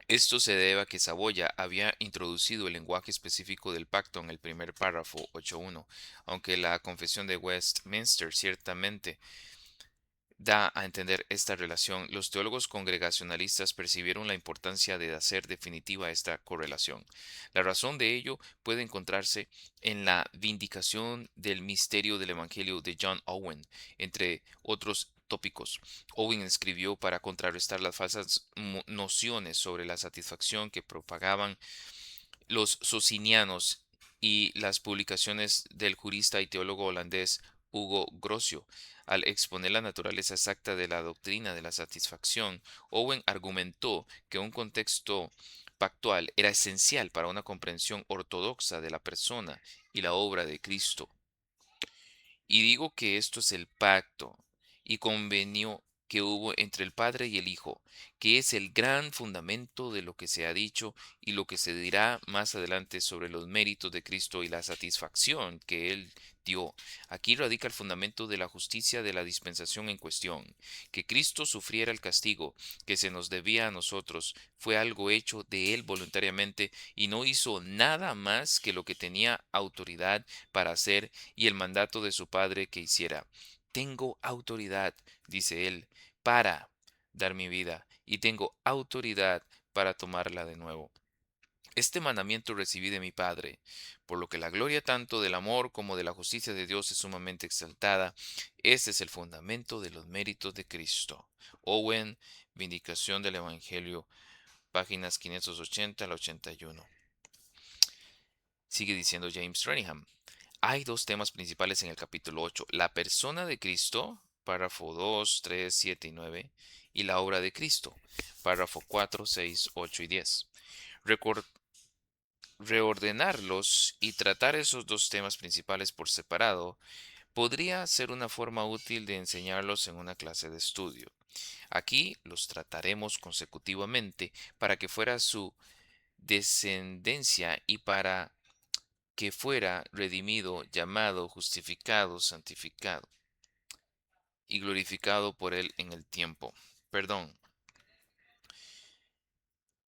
Esto se debe a que Saboya había introducido el lenguaje específico del pacto en el primer párrafo 8.1, aunque la confesión de Westminster ciertamente da a entender esta relación, los teólogos congregacionalistas percibieron la importancia de hacer definitiva esta correlación. La razón de ello puede encontrarse en la vindicación del misterio del Evangelio de John Owen, entre otros tópicos. Owen escribió para contrarrestar las falsas nociones sobre la satisfacción que propagaban los socinianos y las publicaciones del jurista y teólogo holandés Hugo Grocio. Al exponer la naturaleza exacta de la doctrina de la satisfacción, Owen argumentó que un contexto pactual era esencial para una comprensión ortodoxa de la persona y la obra de Cristo. Y digo que esto es el pacto y convenio que hubo entre el Padre y el Hijo, que es el gran fundamento de lo que se ha dicho y lo que se dirá más adelante sobre los méritos de Cristo y la satisfacción que Él dio. Aquí radica el fundamento de la justicia de la dispensación en cuestión. Que Cristo sufriera el castigo que se nos debía a nosotros fue algo hecho de Él voluntariamente y no hizo nada más que lo que tenía autoridad para hacer y el mandato de su padre que hiciera. Tengo autoridad, dice él, para dar mi vida y tengo autoridad para tomarla de nuevo. Este mandamiento recibí de mi Padre, por lo que la gloria tanto del amor como de la justicia de Dios es sumamente exaltada. Este es el fundamento de los méritos de Cristo. Owen, Vindicación del Evangelio, páginas 580 al 81. Sigue diciendo James Renningham. Hay dos temas principales en el capítulo 8: la persona de Cristo, párrafo 2, 3, 7 y 9, y la obra de Cristo, párrafo 4, 6, 8 y 10. Recor- Reordenarlos y tratar esos dos temas principales por separado podría ser una forma útil de enseñarlos en una clase de estudio. Aquí los trataremos consecutivamente para que fuera su descendencia y para que fuera redimido, llamado, justificado, santificado y glorificado por él en el tiempo. Perdón,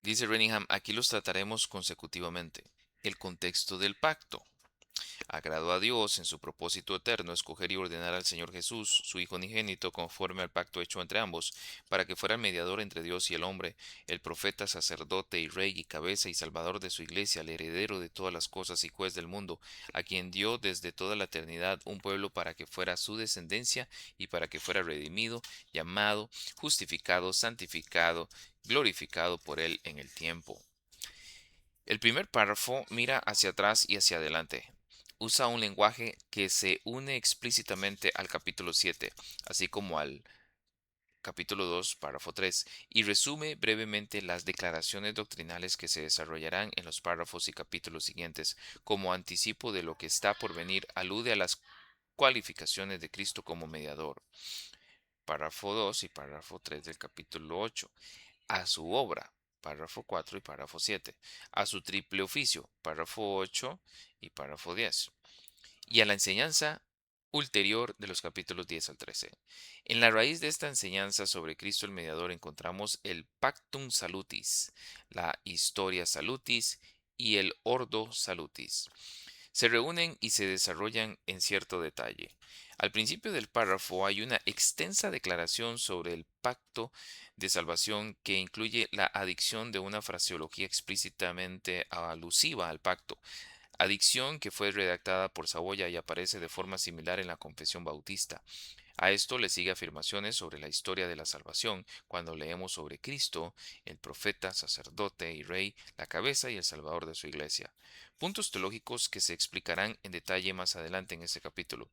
dice Renningham, aquí los trataremos consecutivamente. El contexto del pacto. Agradó a Dios en su propósito eterno escoger y ordenar al Señor Jesús, su Hijo unigénito, conforme al pacto hecho entre ambos, para que fuera el mediador entre Dios y el hombre, el profeta, sacerdote y rey y cabeza y salvador de su iglesia, el heredero de todas las cosas y juez del mundo, a quien dio desde toda la eternidad un pueblo para que fuera su descendencia y para que fuera redimido, llamado, justificado, santificado, glorificado por él en el tiempo. El primer párrafo mira hacia atrás y hacia adelante. Usa un lenguaje que se une explícitamente al capítulo 7, así como al capítulo 2, párrafo 3, y resume brevemente las declaraciones doctrinales que se desarrollarán en los párrafos y capítulos siguientes. Como anticipo de lo que está por venir, alude a las cualificaciones de Cristo como mediador. Párrafo 2 y párrafo 3 del capítulo 8. A su obra, párrafo 4 y párrafo 7, a su triple oficio, párrafo 8 y párrafo 10, y a la enseñanza ulterior de los capítulos 10 al 13. En la raíz de esta enseñanza sobre Cristo el mediador encontramos el Pactum Salutis, la Historia Salutis y el Ordo Salutis. Se reúnen y se desarrollan en cierto detalle. Al principio del párrafo hay una extensa declaración sobre el pacto de salvación que incluye la adicción de una fraseología explícitamente alusiva al pacto, adicción que fue redactada por Saboya y aparece de forma similar en la Confesión Bautista. A esto le sigue afirmaciones sobre la historia de la salvación, cuando leemos sobre Cristo, el profeta, sacerdote y rey, la cabeza y el salvador de su iglesia. Puntos teológicos que se explicarán en detalle más adelante en este capítulo.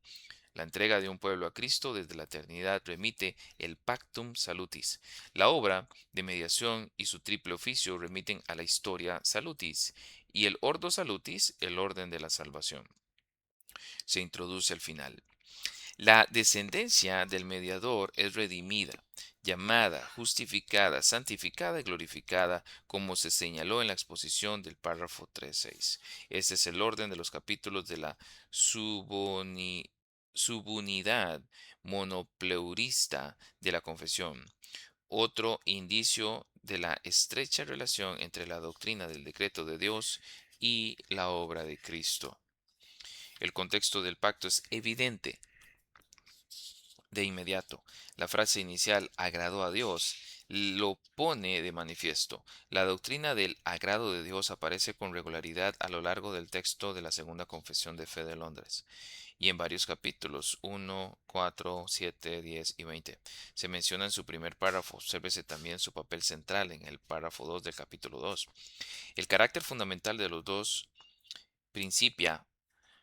La entrega de un pueblo a Cristo desde la eternidad remite el Pactum Salutis. La obra de mediación y su triple oficio remiten a la historia Salutis. Y el Ordo Salutis, el orden de la salvación. Se introduce al final. La descendencia del mediador es redimida, llamada, justificada, santificada y glorificada, como se señaló en la exposición del párrafo 3.6. Este es el orden de los capítulos de la subunidad monopleurista de la confesión. Otro indicio de la estrecha relación entre la doctrina del decreto de Dios y la obra de Cristo. El contexto del pacto es evidente. De inmediato, la frase inicial agradó a Dios lo pone de manifiesto. La doctrina del agrado de Dios aparece con regularidad a lo largo del texto de la Segunda Confesión de Fe de Londres y en varios capítulos 1, 4, 7, 10 y 20. Se menciona en su primer párrafo. Obsérvese también su papel central en el párrafo 2 del capítulo 2. El carácter fundamental de los dos principia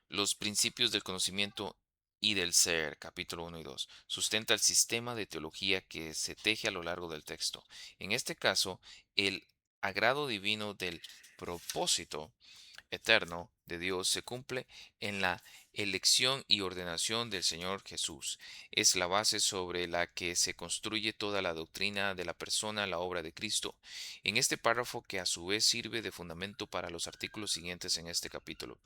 los principios del conocimiento y del ser, capítulo 1 y 2, sustenta el sistema de teología que se teje a lo largo del texto. En este caso, el agrado divino del propósito eterno de Dios se cumple en la elección y ordenación del Señor Jesús. Es la base sobre la que se construye toda la doctrina de la persona, la obra de Cristo. En este párrafo, que a su vez sirve de fundamento para los artículos siguientes en este capítulo.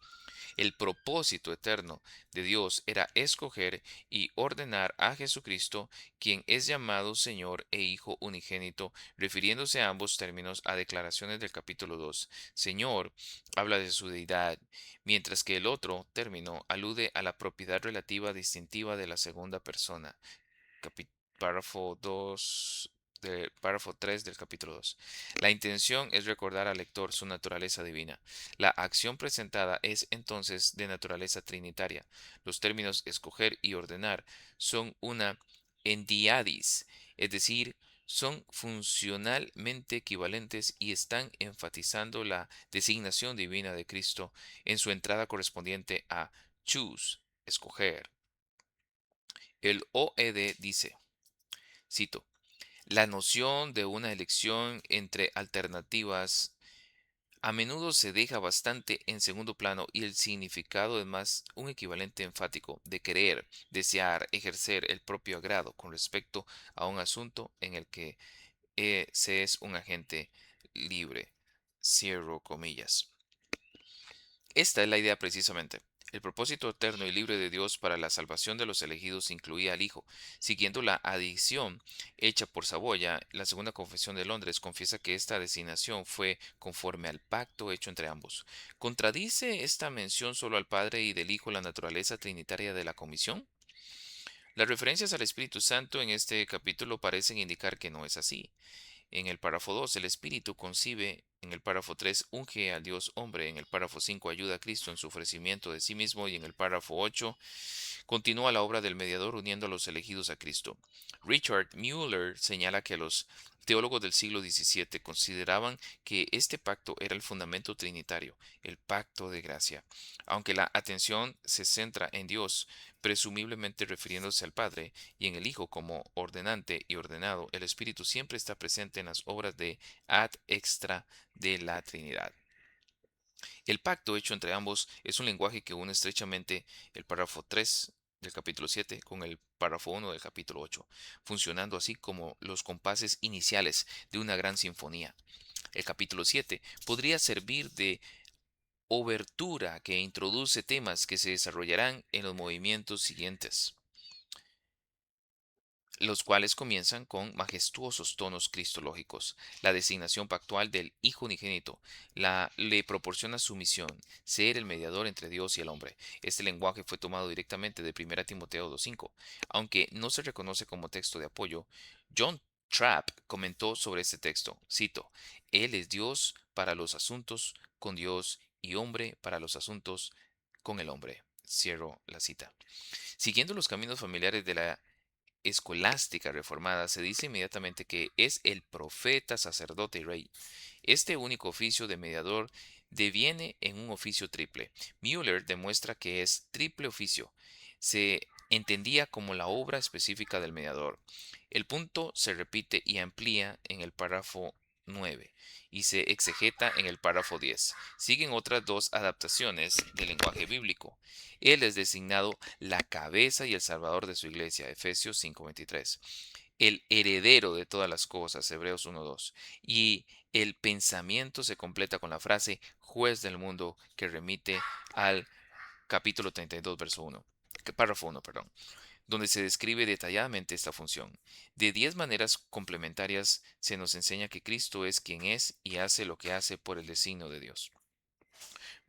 El propósito eterno de Dios era escoger y ordenar a Jesucristo, quien es llamado Señor e Hijo unigénito, refiriéndose a ambos términos a declaraciones del capítulo 2. Señor habla de su deidad, mientras que el otro término alude a la propiedad relativa distintiva de la segunda persona. Capi- Párrafo 2 párrafo 3 del capítulo 2. La intención es recordar al lector su naturaleza divina. La acción presentada es entonces de naturaleza trinitaria. Los términos escoger y ordenar son una endiadis, es decir, son funcionalmente equivalentes y están enfatizando la designación divina de Cristo en su entrada correspondiente a choose, escoger. El OED dice, cito, la noción de una elección entre alternativas a menudo se deja bastante en segundo plano y el significado es más un equivalente enfático de querer, desear, ejercer el propio agrado con respecto a un asunto en el que se es un agente libre. Cierro comillas. Esta es la idea precisamente. El propósito eterno y libre de Dios para la salvación de los elegidos incluía al Hijo. Siguiendo la adición hecha por Saboya, la Segunda Confesión de Londres confiesa que esta designación fue conforme al pacto hecho entre ambos. ¿Contradice esta mención solo al Padre y del Hijo la naturaleza trinitaria de la comisión? Las referencias al Espíritu Santo en este capítulo parecen indicar que no es así. En el párrafo 2, el Espíritu concibe; en el párrafo 3, unge al Dios hombre; en el párrafo 5, ayuda a Cristo en su ofrecimiento de sí mismo; y en el párrafo 8, continúa la obra del mediador uniendo a los elegidos a Cristo. Richard Mueller señala que los teólogos del siglo XVII consideraban que este pacto era el fundamento trinitario, el pacto de gracia. Aunque la atención se centra en Dios, presumiblemente refiriéndose al Padre, y en el Hijo como ordenante y ordenado, el Espíritu siempre está presente en las obras de ad extra de la Trinidad. El pacto hecho entre ambos es un lenguaje que une estrechamente el párrafo 3 del capítulo 7 con el párrafo 1 del capítulo 8, funcionando así como los compases iniciales de una gran sinfonía. El capítulo 7 podría servir de obertura que introduce temas que se desarrollarán en los movimientos siguientes, los cuales comienzan con majestuosos tonos cristológicos. La designación pactual del Hijo unigénito le proporciona su misión, ser el mediador entre Dios y el hombre. Este lenguaje fue tomado directamente de 1 Timoteo 2.5. Aunque no se reconoce como texto de apoyo, John Trapp comentó sobre este texto, cito, Él es Dios para los asuntos con Dios y hombre para los asuntos con el hombre. Cierro la cita. Siguiendo los caminos familiares de la escolástica reformada, se dice inmediatamente que es el profeta, sacerdote y rey. Este único oficio de mediador deviene en un oficio triple. Müller demuestra que es triple oficio. Se entendía como la obra específica del mediador. El punto se repite y amplía en el párrafo 9 y se exegeta en el párrafo 10. Siguen otras dos adaptaciones del lenguaje bíblico. Él es designado la cabeza y el salvador de su iglesia, Efesios 5:23. El heredero de todas las cosas, Hebreos 1:2. Y el pensamiento se completa con la frase juez del mundo, que remite al capítulo 32, verso 1. Párrafo 1, perdón, donde se describe detalladamente esta función. De 10 maneras complementarias se nos enseña que Cristo es quien es y hace lo que hace por el designio de Dios.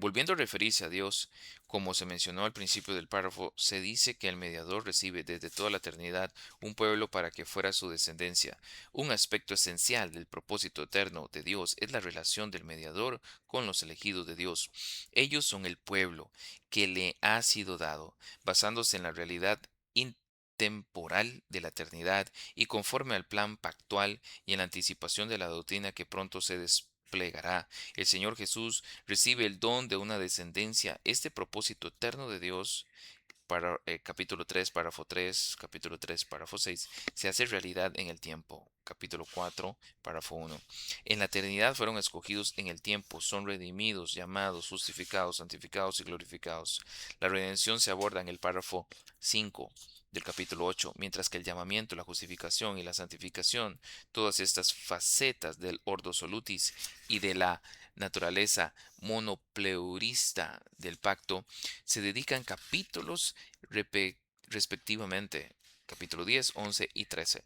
Volviendo a referirse a Dios, como se mencionó al principio del párrafo, se dice que el mediador recibe desde toda la eternidad un pueblo para que fuera su descendencia. Un aspecto esencial del propósito eterno de Dios es la relación del mediador con los elegidos de Dios. Ellos son el pueblo que le ha sido dado, basándose en la realidad intemporal de la eternidad y conforme al plan pactual y en la anticipación de la doctrina que pronto se desplegará. El Señor Jesús recibe el don de una descendencia. Este propósito eterno de Dios, para capítulo 3 párrafo 3 capítulo 3 párrafo 6 se hace realidad en el tiempo. Capítulo 4 párrafo 1. En la eternidad fueron escogidos en el tiempo, son redimidos, llamados, justificados, santificados y glorificados. La redención se aborda en el párrafo 5 del capítulo 8, mientras que el llamamiento, la justificación y la santificación, todas estas facetas del ordo solutis y de la naturaleza monopleurista del pacto, se dedican capítulos respectivamente, capítulo 10, 11 y 13.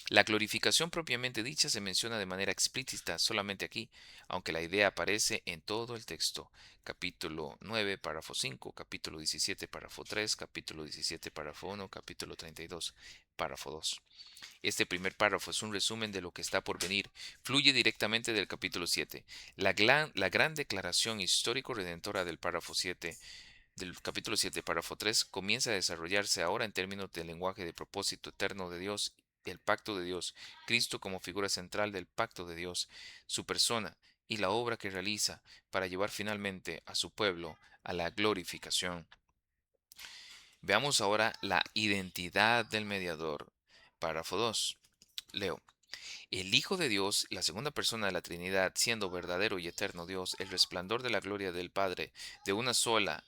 La glorificación propiamente dicha se menciona de manera explícita solamente aquí, aunque la idea aparece en todo el texto. Capítulo 9, párrafo 5, capítulo 17, párrafo 3, capítulo 17, párrafo 1, capítulo 32, párrafo 2. Este primer párrafo es un resumen de lo que está por venir. Fluye directamente del capítulo 7. La gran declaración histórico-redentora del capítulo 7, párrafo 3, comienza a desarrollarse ahora en términos del lenguaje de propósito eterno de Dios, el pacto de Dios, Cristo como figura central del pacto de Dios, su persona y la obra que realiza para llevar finalmente a su pueblo a la glorificación. Veamos ahora la identidad del mediador. Párrafo 2. Leo. El Hijo de Dios, la segunda persona de la Trinidad, siendo verdadero y eterno Dios, el resplandor de la gloria del Padre, de una sola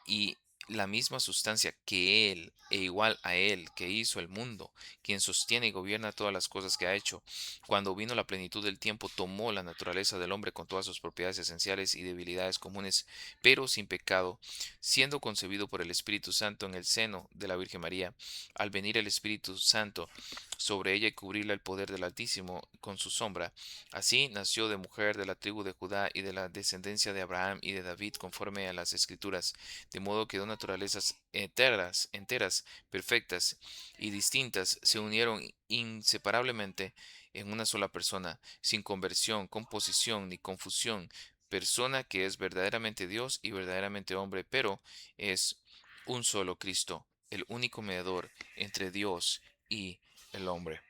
y la misma sustancia que Él e igual a Él que hizo el mundo, quien sostiene y gobierna todas las cosas que ha hecho, cuando vino la plenitud del tiempo, tomó la naturaleza del hombre con todas sus propiedades esenciales y debilidades comunes, pero sin pecado, siendo concebido por el Espíritu Santo en el seno de la Virgen María. Al venir el Espíritu Santo sobre ella y cubrirla el poder del Altísimo con su sombra, así nació de mujer de la tribu de Judá y de la descendencia de Abraham y de David conforme a las Escrituras, de modo que dos naturalezas enteras, perfectas y distintas se unieron inseparablemente en una sola persona, sin conversión, composición ni confusión, persona que es verdaderamente Dios y verdaderamente hombre, pero es un solo Cristo, el único mediador entre Dios y el hombre.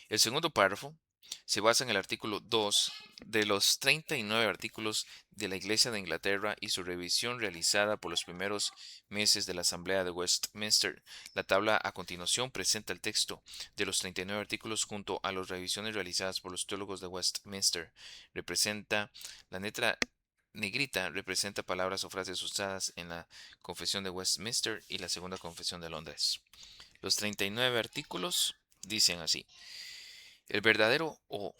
El segundo párrafo se basa en el artículo 2 de los 39 artículos de la Iglesia de Inglaterra y su revisión realizada por los primeros meses de la Asamblea de Westminster. La tabla a continuación presenta el texto de los 39 artículos junto a las revisiones realizadas por los teólogos de Westminster. Representa la letra negrita representa palabras o frases usadas en la Confesión de Westminster y la Segunda Confesión de Londres. Los 39 artículos dicen así: el verdadero o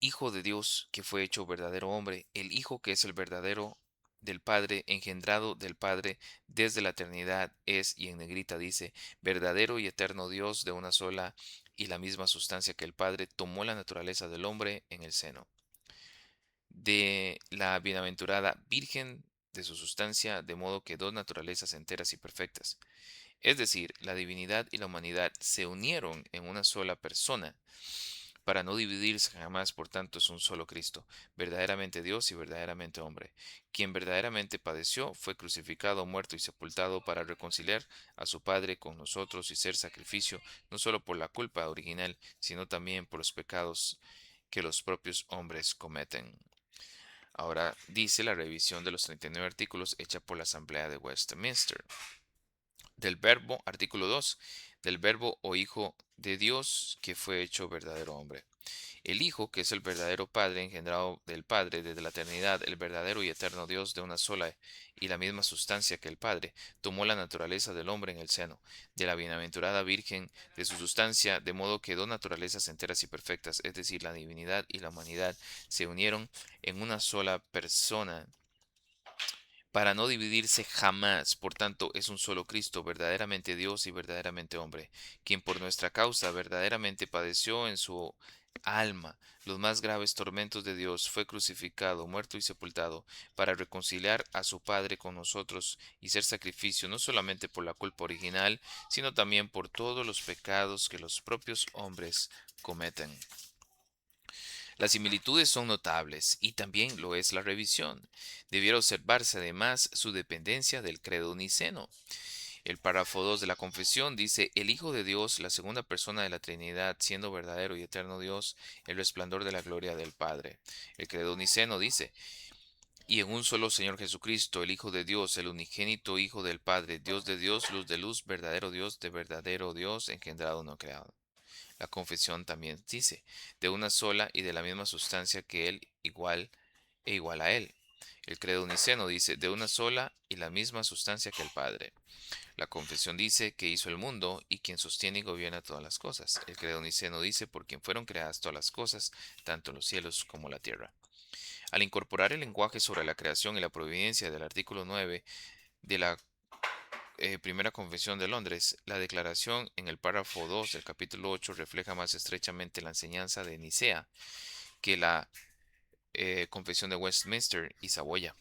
Hijo de Dios que fue hecho verdadero hombre, el Hijo que es el verdadero del Padre, engendrado del Padre desde la eternidad, es, y en negrita dice, verdadero y eterno Dios de una sola y la misma sustancia que el Padre, tomó la naturaleza del hombre en el seno de la bienaventurada Virgen de su sustancia, de modo que dos naturalezas enteras y perfectas, es decir, la divinidad y la humanidad, se unieron en una sola persona para no dividirse jamás. Por tanto es un solo Cristo, verdaderamente Dios y verdaderamente hombre, quien verdaderamente padeció, fue crucificado, muerto y sepultado para reconciliar a su Padre con nosotros y ser sacrificio no solo por la culpa original, sino también por los pecados que los propios hombres cometen. Ahora dice la revisión de los 39 artículos hecha por la Asamblea de Westminster. Del verbo, artículo 2, del verbo o Hijo de Dios que fue hecho verdadero hombre. El Hijo, que es el verdadero Padre, engendrado del Padre desde la eternidad, el verdadero y eterno Dios de una sola y la misma sustancia que el Padre, tomó la naturaleza del hombre en el seno de la bienaventurada Virgen de su sustancia, de modo que dos naturalezas enteras y perfectas, es decir, la divinidad y la humanidad, se unieron en una sola persona para no dividirse jamás. Por tanto, es un solo Cristo, verdaderamente Dios y verdaderamente hombre, quien por nuestra causa verdaderamente padeció en su alma, los más graves tormentos de Dios, fue crucificado, muerto y sepultado, para reconciliar a su Padre con nosotros y ser sacrificio no solamente por la culpa original, sino también por todos los pecados que los propios hombres cometen. Las similitudes son notables y también lo es la revisión. Debiera observarse además su dependencia del credo niceno. El párrafo 2 de la confesión dice, el Hijo de Dios, la segunda persona de la Trinidad, siendo verdadero y eterno Dios, el resplandor de la gloria del Padre. El credo niceno dice, y en un solo Señor Jesucristo, el Hijo de Dios, el unigénito Hijo del Padre, Dios de luz, verdadero Dios de verdadero Dios, engendrado, no creado. La confesión también dice, de una sola y de la misma sustancia que Él, igual e igual a Él. El credo niceno dice, de una sola y la misma sustancia que el Padre. La confesión dice que hizo el mundo y quien sostiene y gobierna todas las cosas. El credo niceno dice por quien fueron creadas todas las cosas, tanto los cielos como la tierra. Al incorporar el lenguaje sobre la creación y la providencia del artículo 9 de la Primera Confesión de Londres, la declaración en el párrafo 2 del capítulo 8 refleja más estrechamente la enseñanza de Nicea que la Confesión de Westminster y Saboya.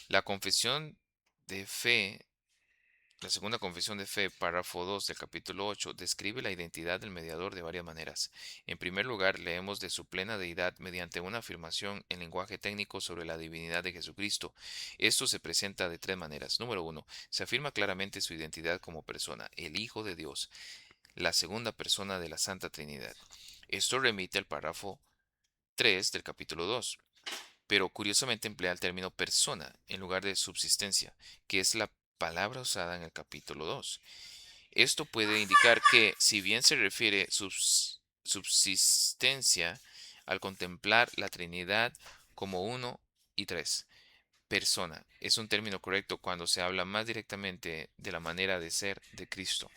La confesión de fe La segunda confesión de fe, párrafo 2 del capítulo 8, describe la identidad del mediador de varias maneras. En primer lugar, leemos de su plena deidad mediante una afirmación en lenguaje técnico sobre la divinidad de Jesucristo. Esto se presenta de tres maneras. Número uno, se afirma claramente su identidad como persona, el Hijo de Dios, la segunda persona de la Santa Trinidad. Esto remite al párrafo 3 del capítulo 2, pero curiosamente emplea el término persona en lugar de subsistencia, que es la palabra usada en el capítulo 2. Esto puede indicar que, si bien se refiere subsistencia al contemplar la Trinidad como uno y tres, persona es un término correcto cuando se habla más directamente de la manera de ser de Cristo.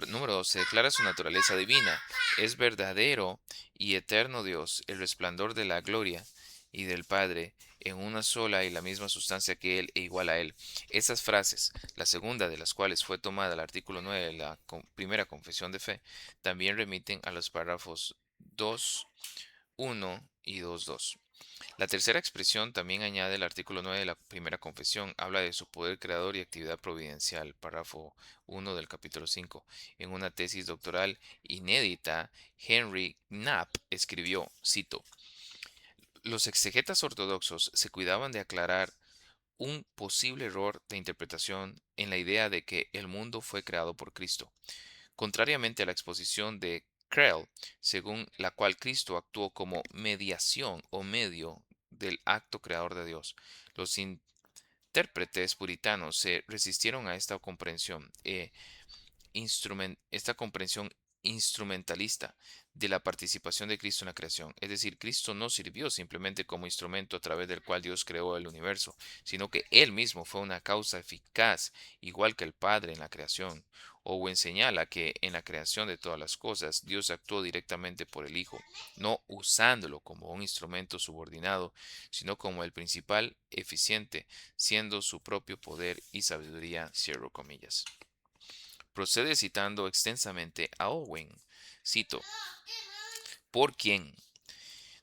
Número 2, se declara su naturaleza divina. Es verdadero y eterno Dios, el resplandor de la gloria y del Padre, en una sola y la misma sustancia que Él e igual a Él. Estas frases, la segunda de las cuales fue tomada al artículo 9 de la primera confesión de fe, también remiten a los párrafos 2, 1 y 2.2. La tercera expresión también añade el artículo 9 de la primera confesión, habla de su poder creador y actividad providencial, párrafo 1 del capítulo 5. En una tesis doctoral inédita, Henry Knapp escribió, cito, los exegetas ortodoxos se cuidaban de aclarar un posible error de interpretación en la idea de que el mundo fue creado por Cristo. Contrariamente a la exposición de Creel, según la cual Cristo actuó como mediación o medio del acto creador de Dios, los intérpretes puritanos se resistieron a esta comprensión instrumentalista de la participación de Cristo en la creación. Es decir, Cristo no sirvió simplemente como instrumento a través del cual Dios creó el universo, sino que Él mismo fue una causa eficaz, igual que el Padre en la creación. Owen señala que en la creación de todas las cosas, Dios actuó directamente por el Hijo, no usándolo como un instrumento subordinado, sino como el principal eficiente, siendo su propio poder y sabiduría, cierro comillas. Procede citando extensamente a Owen. Cito, ¿por quién?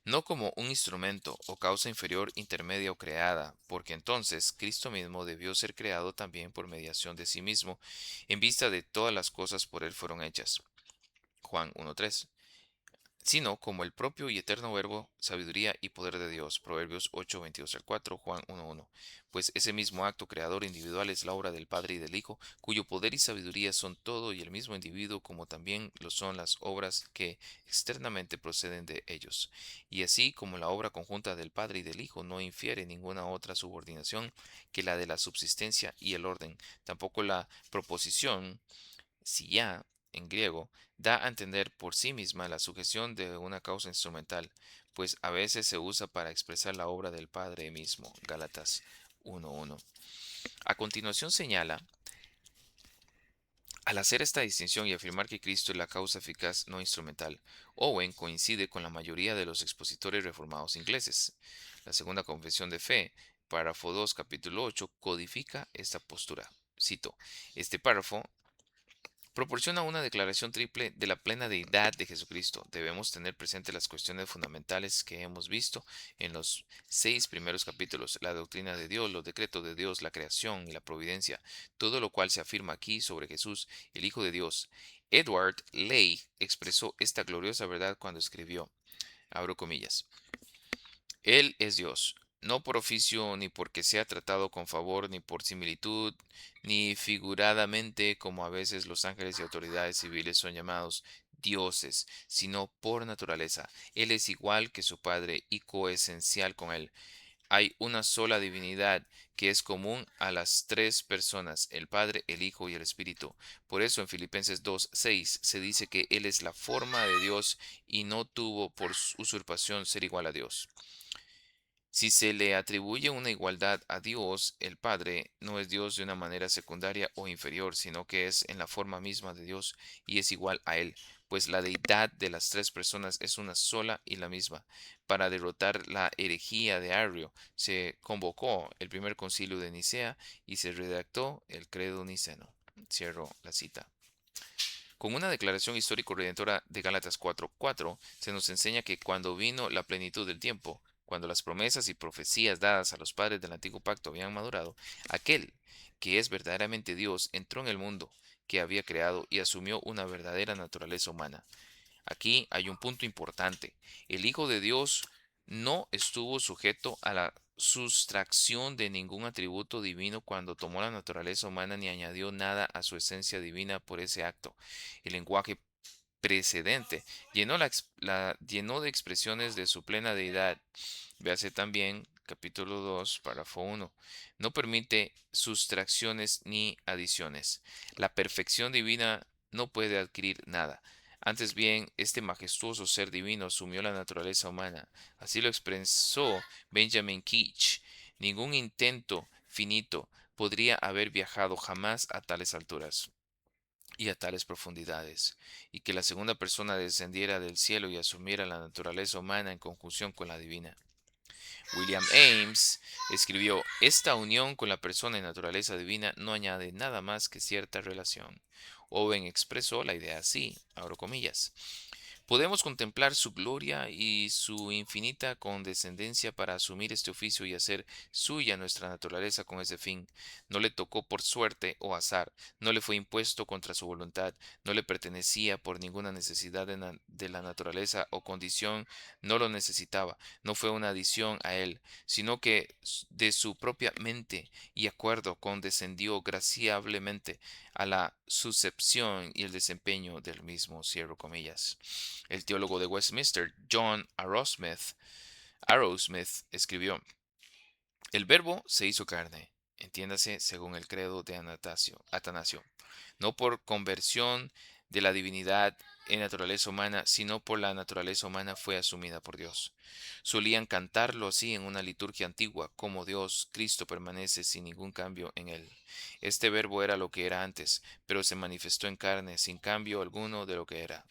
No como un instrumento o causa inferior, intermedia o creada, porque entonces Cristo mismo debió ser creado también por mediación de sí mismo, en vista de todas las cosas por él fueron hechas. Juan 1.3, sino como el propio y eterno verbo, sabiduría y poder de Dios. Proverbios 8, 22 al 4, Juan 1.1. Pues ese mismo acto creador individual es la obra del Padre y del Hijo, cuyo poder y sabiduría son todo y el mismo individuo, como también lo son las obras que externamente proceden de ellos. Y así como la obra conjunta del Padre y del Hijo no infiere ninguna otra subordinación que la de la subsistencia y el orden, tampoco la proposición si ya, en griego, da a entender por sí misma la sujeción de una causa instrumental, pues a veces se usa para expresar la obra del Padre mismo. Gálatas 1.1. A continuación señala, al hacer esta distinción y afirmar que Cristo es la causa eficaz no instrumental, Owen coincide con la mayoría de los expositores reformados ingleses. La segunda confesión de fe, párrafo 2, capítulo 8, codifica esta postura. Cito, este párrafo proporciona una declaración triple de la plena deidad de Jesucristo. Debemos tener presente las cuestiones fundamentales que hemos visto en los 6 primeros capítulos: la doctrina de Dios, los decretos de Dios, la creación y la providencia, todo lo cual se afirma aquí sobre Jesús, el Hijo de Dios. Edward Ley expresó esta gloriosa verdad cuando escribió, abro comillas: Él es Dios, no por oficio, ni porque sea tratado con favor, ni por similitud, ni figuradamente, como a veces los ángeles y autoridades civiles son llamados dioses, sino por naturaleza. Él es igual que su Padre y coesencial con él. Hay una sola divinidad que es común a las 3 personas, el Padre, el Hijo y el Espíritu. Por eso en Filipenses 2:6 se dice que Él es la forma de Dios y no tuvo por usurpación ser igual a Dios. Si se le atribuye una igualdad a Dios, el Padre no es Dios de una manera secundaria o inferior, sino que es en la forma misma de Dios y es igual a Él, pues la deidad de las 3 personas es una sola y la misma. Para derrotar la herejía de Arrio, se convocó el primer concilio de Nicea y se redactó el credo niceno. Cierro la cita. Con una declaración histórico-redentora de Gálatas 4:4, se nos enseña que cuando vino la plenitud del tiempo, cuando las promesas y profecías dadas a los padres del antiguo pacto habían madurado, aquel que es verdaderamente Dios entró en el mundo que había creado y asumió una verdadera naturaleza humana. Aquí hay un punto importante. El Hijo de Dios no estuvo sujeto a la sustracción de ningún atributo divino cuando tomó la naturaleza humana ni añadió nada a su esencia divina por ese acto. El lenguaje precedente llenó de expresiones de su plena deidad. Véase también capítulo 2, párrafo 1. No permite sustracciones ni adiciones. La perfección divina no puede adquirir nada. Antes bien, este majestuoso ser divino asumió la naturaleza humana. Así lo expresó Benjamin Keach. Ningún intento finito podría haber viajado jamás a tales alturas y a tales profundidades, y que la segunda persona descendiera del cielo y asumiera la naturaleza humana en conjunción con la divina. William Ames escribió: esta unión con la persona y naturaleza divina no añade nada más que cierta relación. Owen expresó la idea así, abro comillas: podemos contemplar su gloria y su infinita condescendencia para asumir este oficio y hacer suya nuestra naturaleza con ese fin. No le tocó por suerte o azar, no le fue impuesto contra su voluntad, no le pertenecía por ninguna necesidad de la naturaleza o condición, no lo necesitaba, no fue una adición a él, sino que de su propia mente y acuerdo condescendió graciablemente a la sucepción y el desempeño del mismo, cierro comillas. El teólogo de Westminster, John Arrowsmith, escribió: el verbo se hizo carne, entiéndase según el credo de Atanasio, no por conversión de la divinidad en naturaleza humana, sino por la naturaleza humana fue asumida por Dios. Solían cantarlo así en una liturgia antigua: como Dios, Cristo permanece sin ningún cambio en él. Este verbo era lo que era antes, pero se manifestó en carne, sin cambio alguno de lo que era.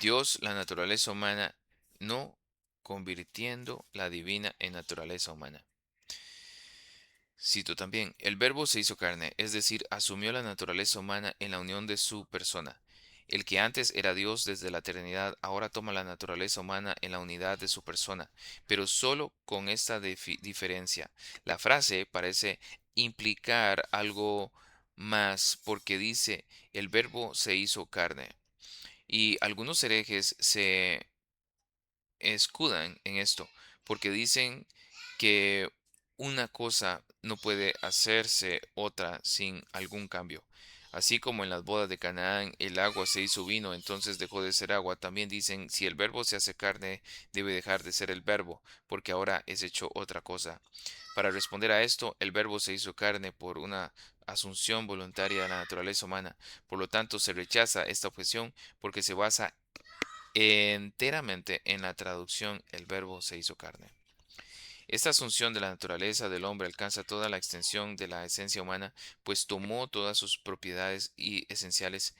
Dios, la naturaleza humana, no convirtiendo la divina en naturaleza humana. Cito también: el Verbo se hizo carne, es decir, asumió la naturaleza humana en la unión de su persona. El que antes era Dios desde la eternidad, ahora toma la naturaleza humana en la unidad de su persona, pero solo con esta diferencia. La frase parece implicar algo más porque dice: el Verbo se hizo carne. Y algunos herejes se escudan en esto, porque dicen que una cosa no puede hacerse otra sin algún cambio. Así como en las bodas de Canaán el agua se hizo vino, entonces dejó de ser agua. También dicen: si el verbo se hace carne, debe dejar de ser el verbo, porque ahora es hecho otra cosa. Para responder a esto, el verbo se hizo carne por una asunción voluntaria de la naturaleza humana. Por lo tanto, se rechaza esta objeción porque se basa enteramente en la traducción: el verbo se hizo carne. Esta asunción de la naturaleza del hombre alcanza toda la extensión de la esencia humana, pues tomó todas sus propiedades y esenciales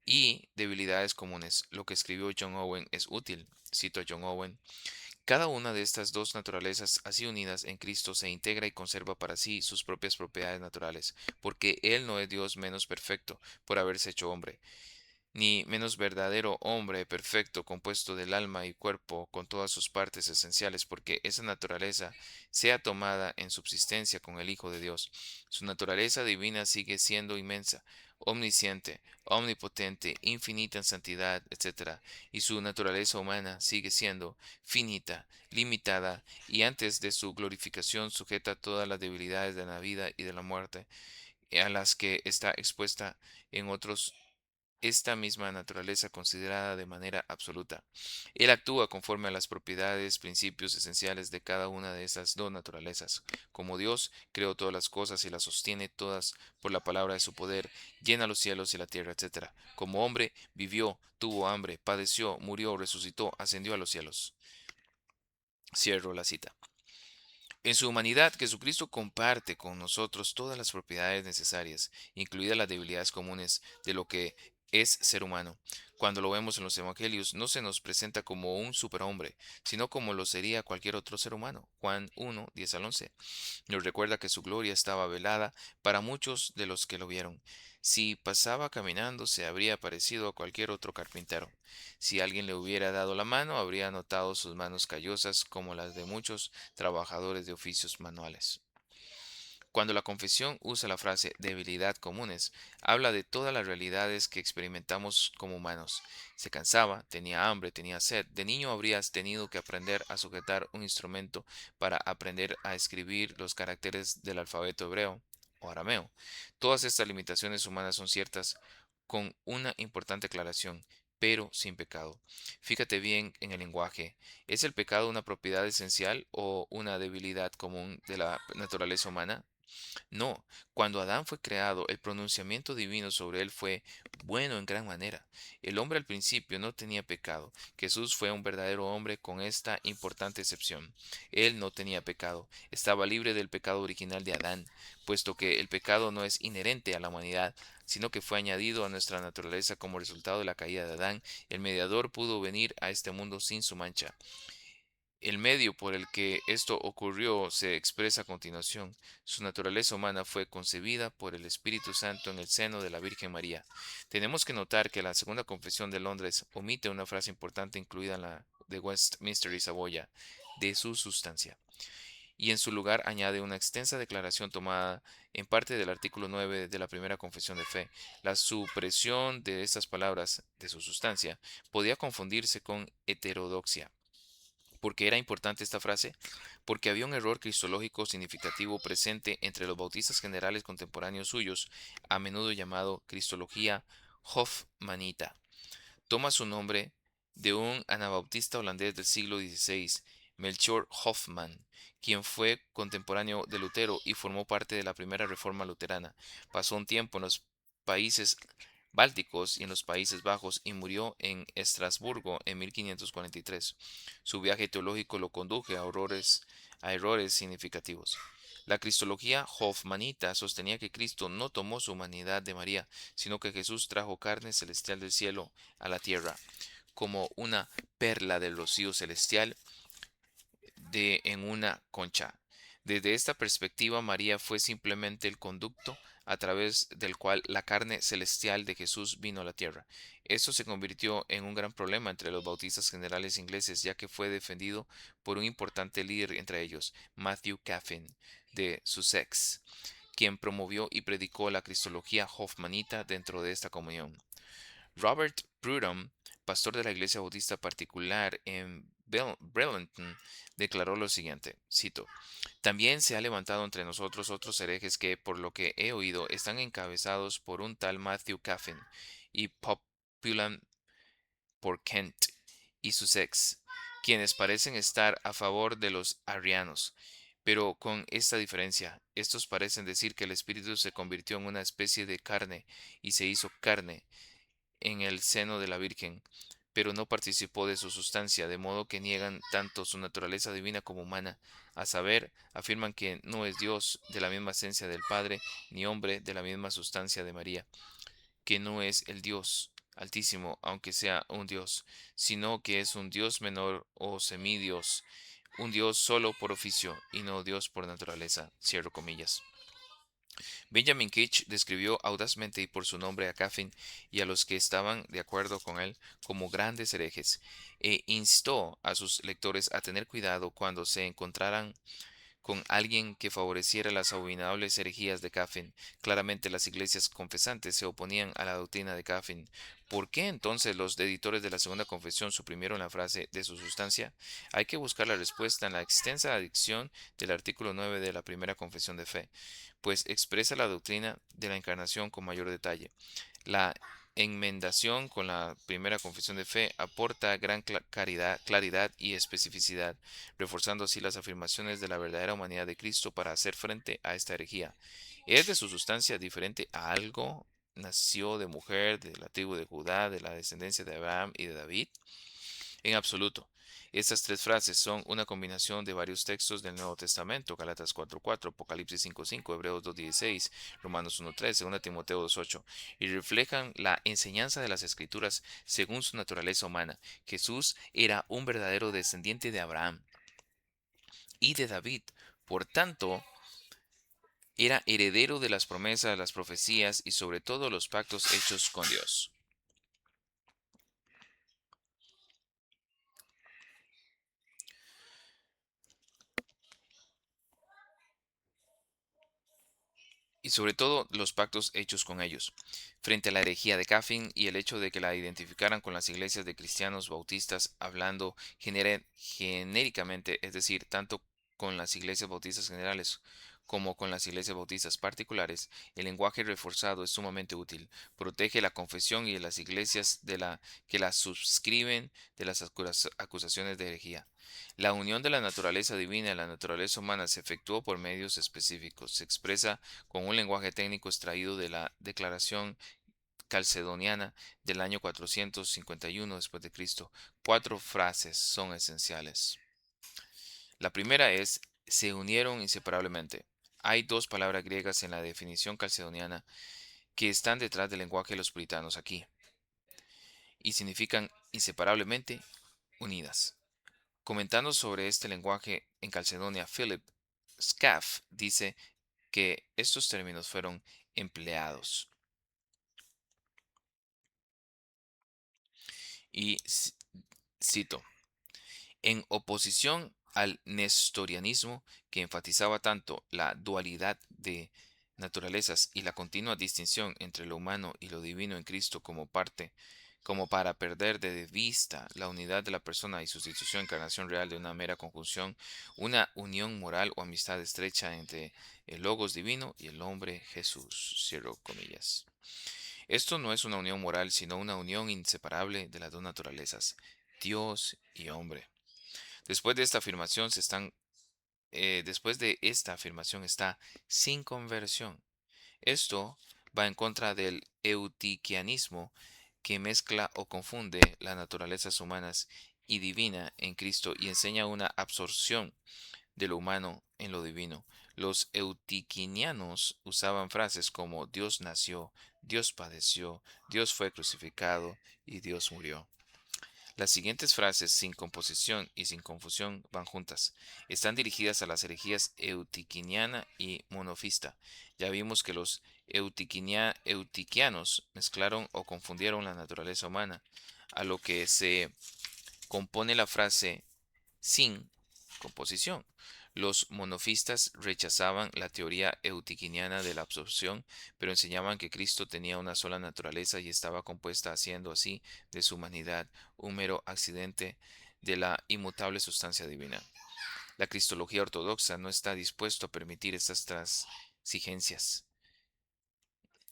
y debilidades comunes. Lo que escribió John Owen es útil. Cito a John Owen: Cada una de estas dos naturalezas, así unidas en Cristo, se integra y conserva para sí sus propias propiedades naturales, porque Él no es Dios menos perfecto por haberse hecho hombre, ni menos verdadero hombre perfecto compuesto del alma y cuerpo con todas sus partes esenciales, porque esa naturaleza sea tomada en subsistencia con el Hijo de Dios. Su naturaleza divina sigue siendo inmensa, omnisciente, omnipotente, infinita en santidad, etc. Y su naturaleza humana sigue siendo finita, limitada, y antes de su glorificación sujeta a todas las debilidades de la vida y de la muerte, a las que está expuesta en otros esta misma naturaleza considerada de manera absoluta. Él actúa conforme a las propiedades, principios esenciales de cada una de esas dos naturalezas. Como Dios creó todas las cosas y las sostiene todas por la palabra de su poder, llena los cielos y la tierra, etc. Como hombre, vivió, tuvo hambre, padeció, murió, resucitó, ascendió a los cielos. Cierro la cita. En su humanidad, Jesucristo comparte con nosotros todas las propiedades necesarias, incluidas las debilidades comunes de lo que es ser humano. Cuando lo vemos en los evangelios, no se nos presenta como un superhombre, sino como lo sería cualquier otro ser humano. Juan 1, 10 al 11. Nos recuerda que su gloria estaba velada para muchos de los que lo vieron. Si pasaba caminando, se habría parecido a cualquier otro carpintero. Si alguien le hubiera dado la mano, habría notado sus manos callosas como las de muchos trabajadores de oficios manuales. Cuando la confesión usa la frase debilidad comunes, habla de todas las realidades que experimentamos como humanos. Se cansaba, tenía hambre, tenía sed. De niño habrías tenido que aprender a sujetar un instrumento para aprender a escribir los caracteres del alfabeto hebreo o arameo. Todas estas limitaciones humanas son ciertas con una importante aclaración, pero sin pecado. Fíjate bien en el lenguaje. ¿Es el pecado una propiedad esencial o una debilidad común de la naturaleza humana? No, cuando Adán fue creado, el pronunciamiento divino sobre él fue bueno en gran manera. El hombre al principio no tenía pecado. Jesús fue un verdadero hombre con esta importante excepción. Él no tenía pecado, estaba libre del pecado original de Adán, puesto que el pecado no es inherente a la humanidad, sino que fue añadido a nuestra naturaleza como resultado de la caída de Adán. El mediador pudo venir a este mundo sin su mancha. El medio por el que esto ocurrió se expresa a continuación. Su naturaleza humana fue concebida por el Espíritu Santo en el seno de la Virgen María. Tenemos que notar que la Segunda Confesión de Londres omite una frase importante incluida en la de Westminster y Saboya, de su sustancia, y en su lugar añade una extensa declaración tomada en parte del artículo 9 de la Primera Confesión de Fe. La supresión de estas palabras, de su sustancia, podía confundirse con heterodoxia. ¿Por qué era importante esta frase? Porque había un error cristológico significativo presente entre los bautistas generales contemporáneos suyos, a menudo llamado Cristología Hofmanita. Toma su nombre de un anabautista holandés del siglo XVI, Melchior Hofmann, quien fue contemporáneo de Lutero y formó parte de la primera reforma luterana. Pasó un tiempo en los países bálticos y en los Países Bajos y murió en Estrasburgo en 1543. Su viaje teológico lo condujo a errores significativos. La cristología hofmanita sostenía que Cristo no tomó su humanidad de María, sino que Jesús trajo carne celestial del cielo a la tierra, como una perla del rocío celestial en una concha. Desde esta perspectiva, María fue simplemente el conducto a través del cual la carne celestial de Jesús vino a la tierra. Esto se convirtió en un gran problema entre los bautistas generales ingleses, ya que fue defendido por un importante líder entre ellos, Matthew Caffin, de Sussex, quien promovió y predicó la cristología hofmanita dentro de esta comunión. Robert Prudhomme, pastor de la Iglesia Bautista particular en Burlington, declaró lo siguiente, cito: También se ha levantado entre nosotros otros herejes que, por lo que he oído, están encabezados por un tal Matthew Caffin y populan por Kent y Sussex, quienes parecen estar a favor de los arrianos, pero con esta diferencia: estos parecen decir que el Espíritu se convirtió en una especie de carne y se hizo carne en el seno de la Virgen, pero no participó de su sustancia, de modo que niegan tanto su naturaleza divina como humana. A saber, afirman que no es Dios de la misma esencia del Padre, ni hombre de la misma sustancia de María, que no es el Dios Altísimo, aunque sea un Dios, sino que es un Dios menor o semidios, un Dios solo por oficio y no Dios por naturaleza. Cierro comillas. Benjamin Keach describió audazmente y por su nombre a Caffin y a los que estaban de acuerdo con él como grandes herejes, e instó a sus lectores a tener cuidado cuando se encontraran con alguien que favoreciera las abominables herejías de Caffin. Claramente las iglesias confesantes se oponían a la doctrina de Caffin. ¿Por qué entonces los editores de la segunda confesión suprimieron la frase de su sustancia? Hay que buscar la respuesta en la extensa adicción del artículo 9 de la primera confesión de fe, pues expresa la doctrina de la encarnación con mayor detalle. La enmendación con la primera confesión de fe aporta gran claridad y especificidad, reforzando así las afirmaciones de la verdadera humanidad de Cristo para hacer frente a esta herejía. ¿Es de su sustancia diferente a algo? ¿Nació de mujer, de la tribu de Judá, de la descendencia de Abraham y de David? En absoluto. Estas tres frases son una combinación de varios textos del Nuevo Testamento: Galatas 4:4, Apocalipsis 5:5, Hebreos 2:16, Romanos 1:13, 2 Timoteo 2:8, y reflejan la enseñanza de las Escrituras según su naturaleza humana. Jesús era un verdadero descendiente de Abraham y de David. Por tanto, era heredero de las promesas, las profecías y sobre todo los pactos hechos con Dios. Y sobre todo los pactos hechos con ellos. Frente a la herejía de Caffin y el hecho de que la identificaran con las iglesias de cristianos bautistas, hablando genéricamente, es decir, tanto con las iglesias bautistas generales como con las iglesias bautistas particulares, el lenguaje reforzado es sumamente útil. Protege la confesión y las iglesias que la suscriben de las acusaciones de herejía. La unión de la naturaleza divina y la naturaleza humana se efectuó por medios específicos. Se expresa con un lenguaje técnico extraído de la Declaración Calcedoniana del año 451 después de Cristo. Cuatro frases son esenciales. La primera es: se unieron inseparablemente. Hay dos palabras griegas en la definición calcedoniana que están detrás del lenguaje de los puritanos aquí y significan inseparablemente unidas. Comentando sobre este lenguaje en Calcedonia, Philip Scaff dice que estos términos fueron empleados. Y cito: en oposición al nestorianismo, que enfatizaba tanto la dualidad de naturalezas y la continua distinción entre lo humano y lo divino en Cristo como para perder de vista la unidad de la persona y sustitución encarnación real de una mera conjunción, una unión moral o amistad estrecha entre el Logos divino y el hombre Jesús. Cierro comillas. Esto no es una unión moral, sino una unión inseparable de las dos naturalezas, Dios y hombre. Después de esta afirmación después de esta afirmación está sin conversión. Esto va en contra del eutiquianismo, que mezcla o confunde las naturalezas humanas y divina en Cristo y enseña una absorción de lo humano en lo divino. Los eutiquinianos usaban frases como Dios nació, Dios padeció, Dios fue crucificado y Dios murió. Las siguientes frases, sin composición y sin confusión, van juntas. Están dirigidas a las herejías eutiquiniana y monofista. Ya vimos que los eutiquianos mezclaron o confundieron la naturaleza humana, a lo que se compone la frase sin composición. Los monofistas rechazaban la teoría eutiquiniana de la absorción, pero enseñaban que Cristo tenía una sola naturaleza y estaba compuesta, haciendo así de su humanidad un mero accidente de la inmutable sustancia divina. La cristología ortodoxa no está dispuesto a permitir estas transigencias.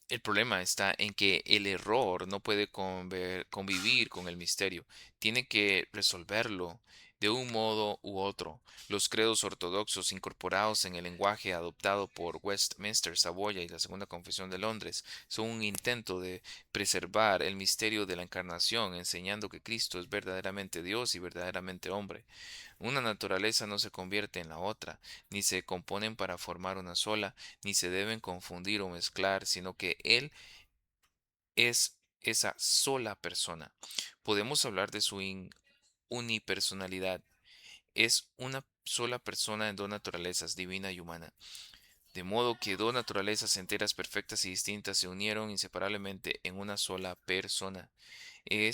El problema está en que el error no puede convivir con el misterio. Tiene que resolverlo de un modo u otro. Los credos ortodoxos incorporados en el lenguaje adoptado por Westminster, Saboya y la Segunda Confesión de Londres son un intento de preservar el misterio de la encarnación, enseñando que Cristo es verdaderamente Dios y verdaderamente hombre. Una naturaleza no se convierte en la otra, ni se componen para formar una sola, ni se deben confundir o mezclar, sino que Él es esa sola persona. Podemos hablar de su unipersonalidad. Es una sola persona en dos naturalezas, divina y humana. De modo que dos naturalezas enteras, perfectas y distintas se unieron inseparablemente en una sola persona. Él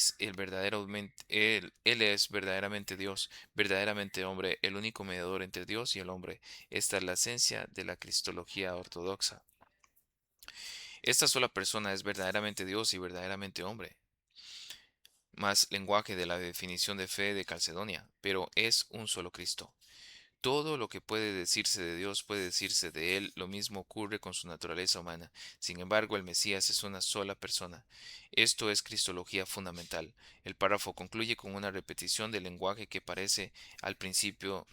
es verdaderamente Dios, verdaderamente hombre, el único mediador entre Dios y el hombre. Esta es la esencia de la cristología ortodoxa. Esta sola persona es verdaderamente Dios y verdaderamente hombre, más lenguaje de la definición de fe de Calcedonia, pero es un solo Cristo. Todo lo que puede decirse de Dios puede decirse de Él, lo mismo ocurre con su naturaleza humana. Sin embargo, el Mesías es una sola persona. Esto es cristología fundamental. El párrafo concluye con una repetición del lenguaje que aparece al principio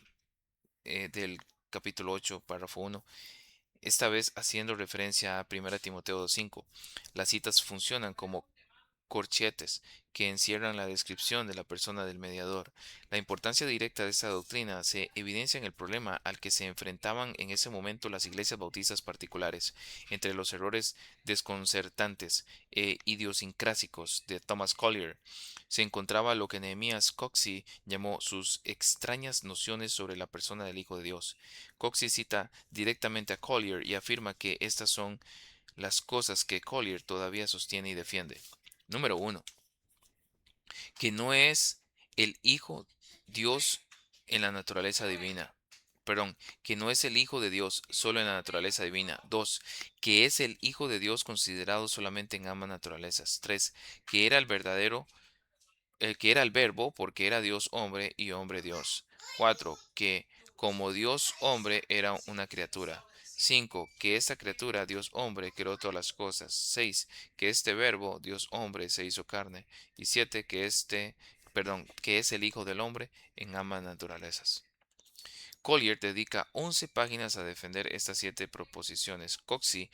del capítulo 8, párrafo 1, esta vez haciendo referencia a 1 Timoteo 2:5. Las citas funcionan como corchetes que encierran la descripción de la persona del mediador. La importancia directa de esta doctrina se evidencia en el problema al que se enfrentaban en ese momento las iglesias bautistas particulares. Entre los errores desconcertantes e idiosincrásicos de Thomas Collier se encontraba lo que Nehemías Coxey llamó sus extrañas nociones sobre la persona del Hijo de Dios. Coxey cita directamente a Collier y afirma que estas son las cosas que Collier todavía sostiene y defiende. Número uno, que no es el Hijo Dios en la naturaleza divina. Perdón, que no es el Hijo de Dios solo en la naturaleza divina. Dos, que es el Hijo de Dios considerado solamente en ambas naturalezas. Tres, que era el verdadero el que era el verbo porque era Dios hombre y hombre Dios. 4. Que como Dios hombre era una criatura. 5. Que esta criatura, Dios hombre, creó todas las cosas. 6. Que este verbo, Dios hombre, se hizo carne. Y 7. Que es el Hijo del hombre en ambas naturalezas. Collier dedica 11 páginas a defender estas 7 proposiciones. Coxey